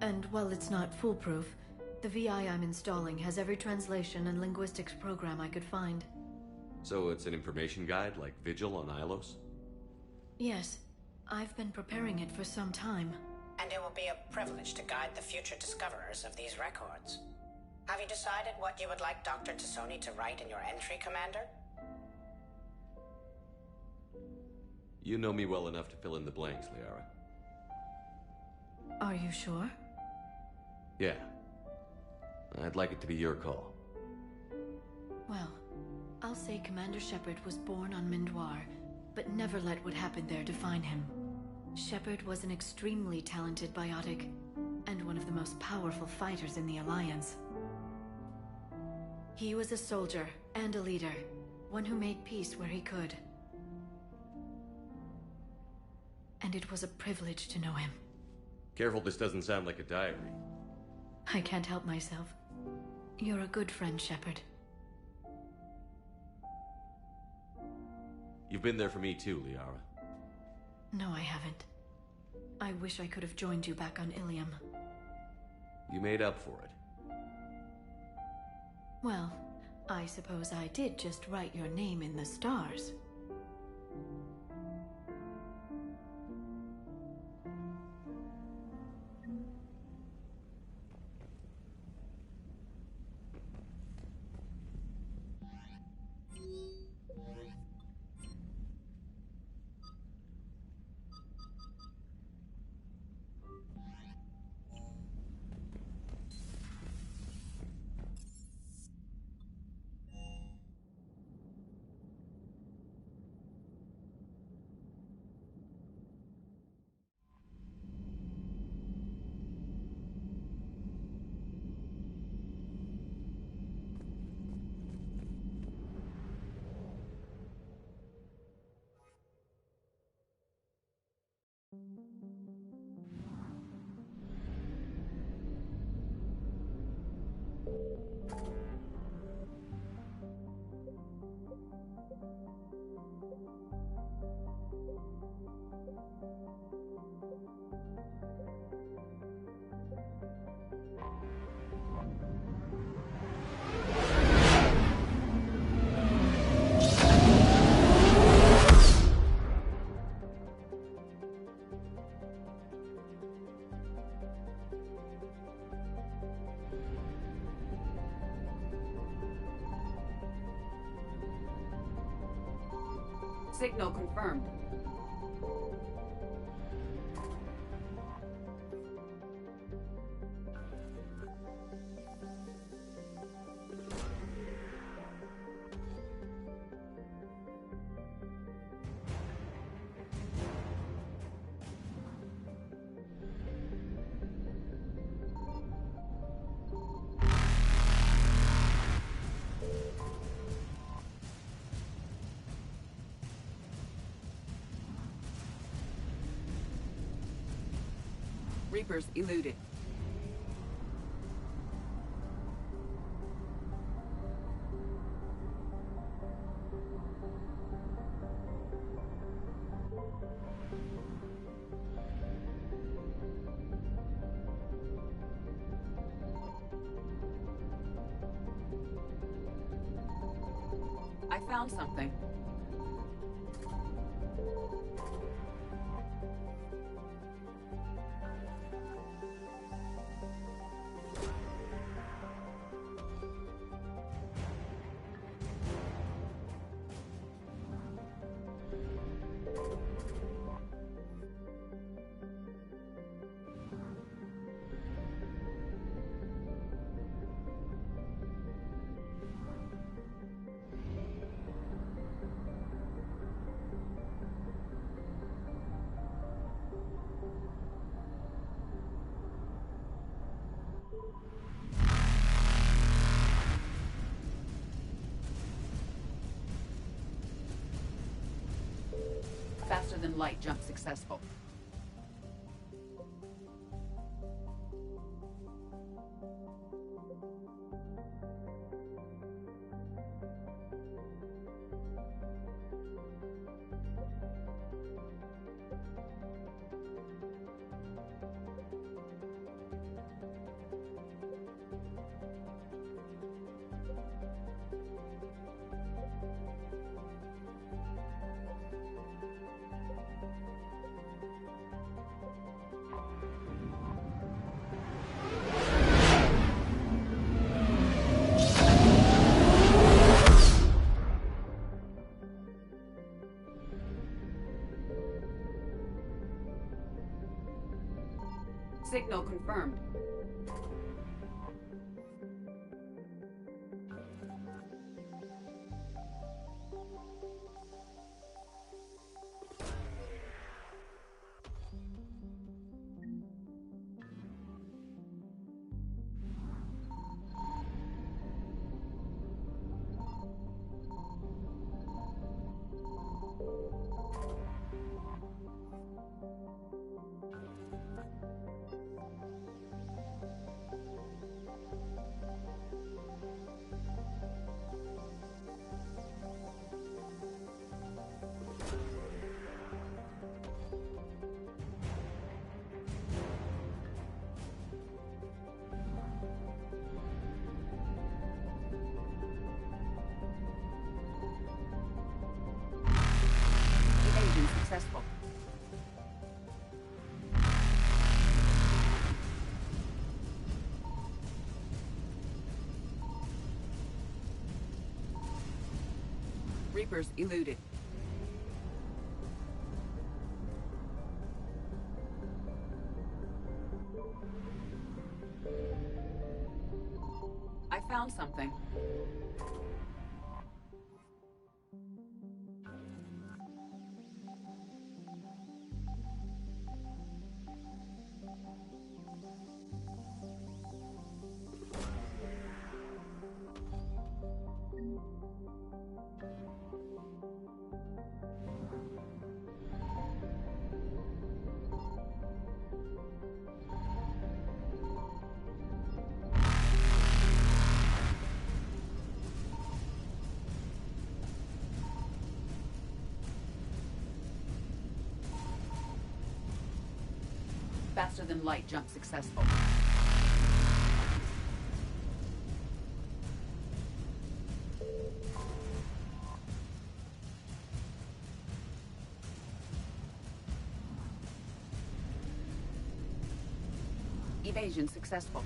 And while it's not foolproof, the VI I'm installing has every translation and linguistics program I could find. So it's an information guide like Vigil on Ilos? Yes. I've been preparing it for some time. And it will be a privilege to guide the future discoverers of these records. Have you decided what you would like Dr. Tassoni to write in your entry, Commander? You know me well enough to fill in the blanks, Liara. Are you sure? Yeah. I'd like it to be your call. Well, I'll say Commander Shepard was born on Mindoir, but never let what happened there define him. Shepard was an extremely talented biotic, and one of the most powerful fighters in the Alliance. He was a soldier and a leader, one who made peace where he could. And it was a privilege to know him. Careful, this doesn't sound like a diary. I can't help myself. You're a good friend, Shepard. You've been there for me too, Liara. No, I haven't. I wish I could have joined you back on Ilium. You made up for it. Well, I suppose I did just write your name in the stars. Signal confirmed. Reapers eluded. I found something. Faster than light jump successful. Signal confirmed. Evasion successful. Reapers eluded. I found something. Faster than light jump successful. Evasion successful.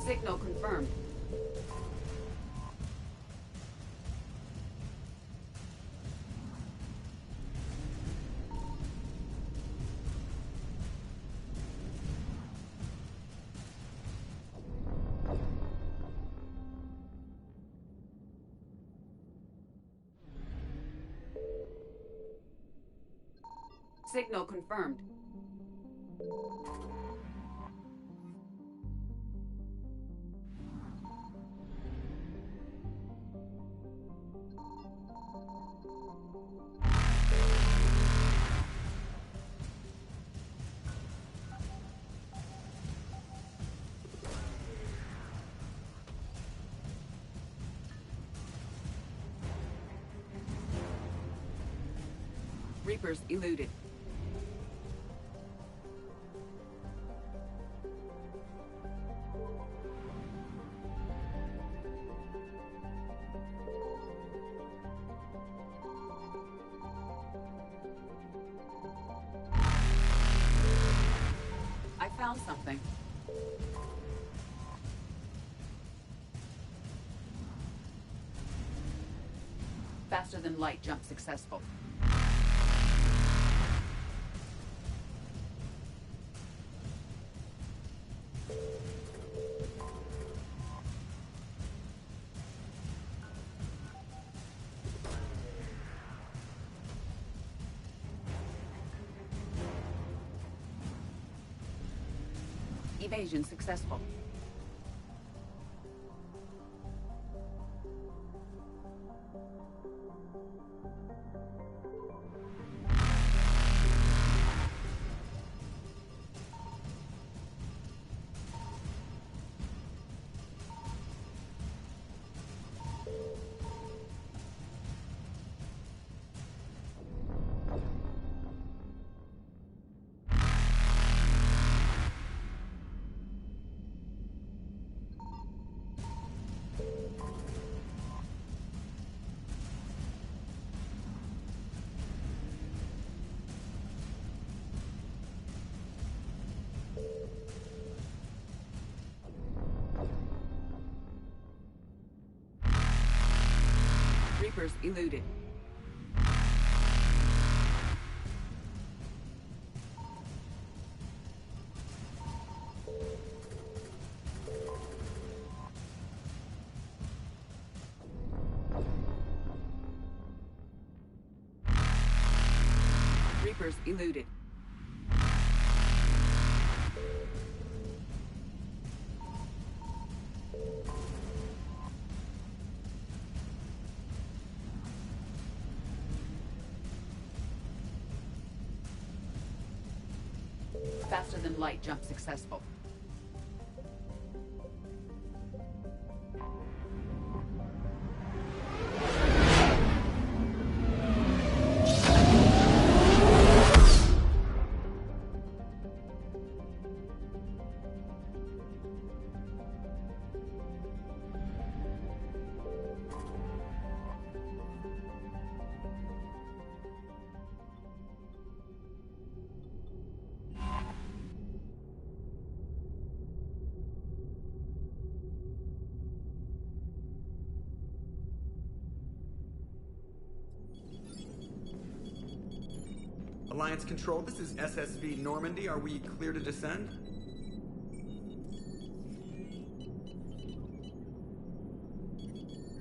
Signal confirmed. Signal confirmed. Reapers eluded. I found something. Faster than light jump successful. Evasion successful. Reapers eluded. Reapers eluded. Faster than light jump successful. Alliance Control, this is SSV Normandy. Are we clear to descend?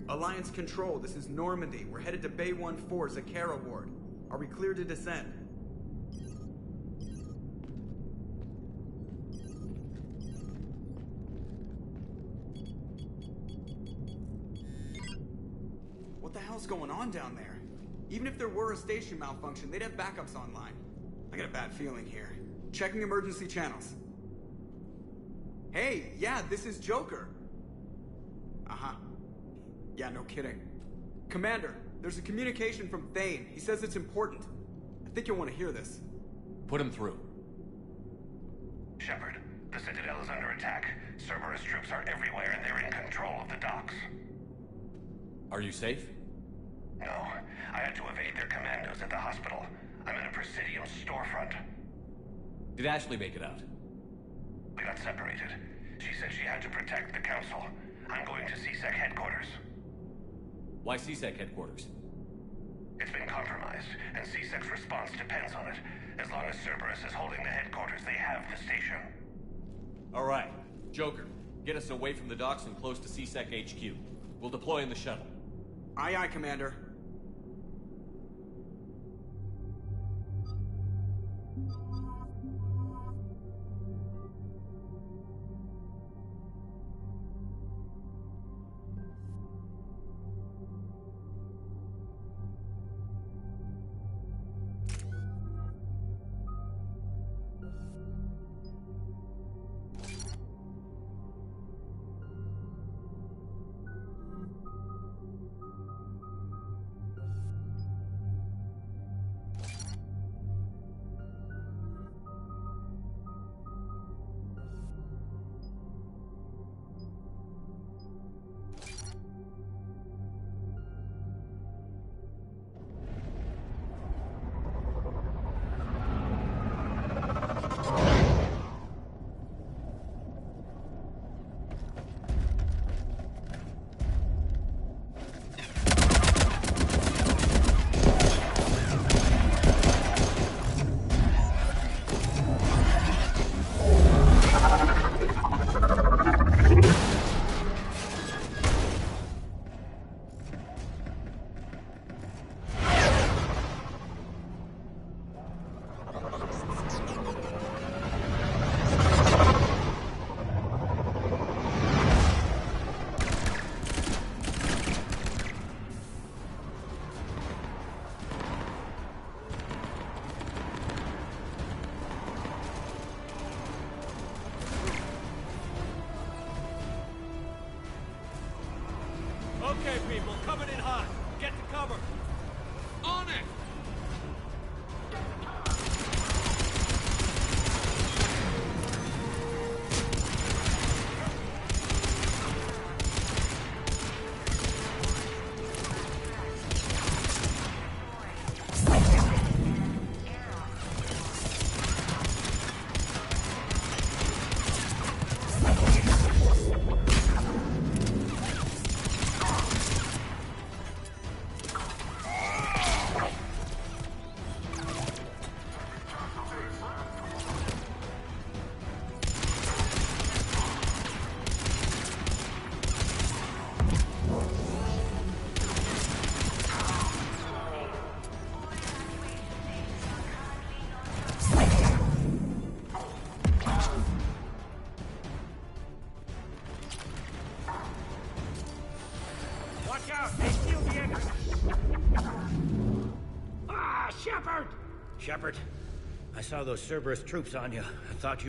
Alliance Control, this is Normandy. We're headed to Bay 1-4, Zakara Ward. Are we clear to descend? What the hell's going on down there? Even if there were a station malfunction, they'd have backups online. I got a bad feeling here. Checking emergency channels. Hey, yeah, this is Joker. Uh-huh. Yeah, no kidding. Commander, there's a communication from Thane. He says it's important. I think you'll want to hear this. Put him through. Shepard, the Citadel is under attack. Cerberus troops are everywhere and they're in control of the docks. Are you safe? No, I had to evade their commandos at the hospital. I'm in a Presidium storefront. Did Ashley make it out? We got separated. She said she had to protect the Council. I'm going to CSEC headquarters. Why CSEC headquarters? It's been compromised, and CSEC's response depends on it. As long as Cerberus is holding the headquarters, they have the station. All right. Joker, get us away from the docks and close to CSEC HQ. We'll deploy in the shuttle. Aye, aye, Commander. Watch out! They sealed the entrance! Ah, Shepard! Shepard, I saw those Cerberus troops on you. I thought you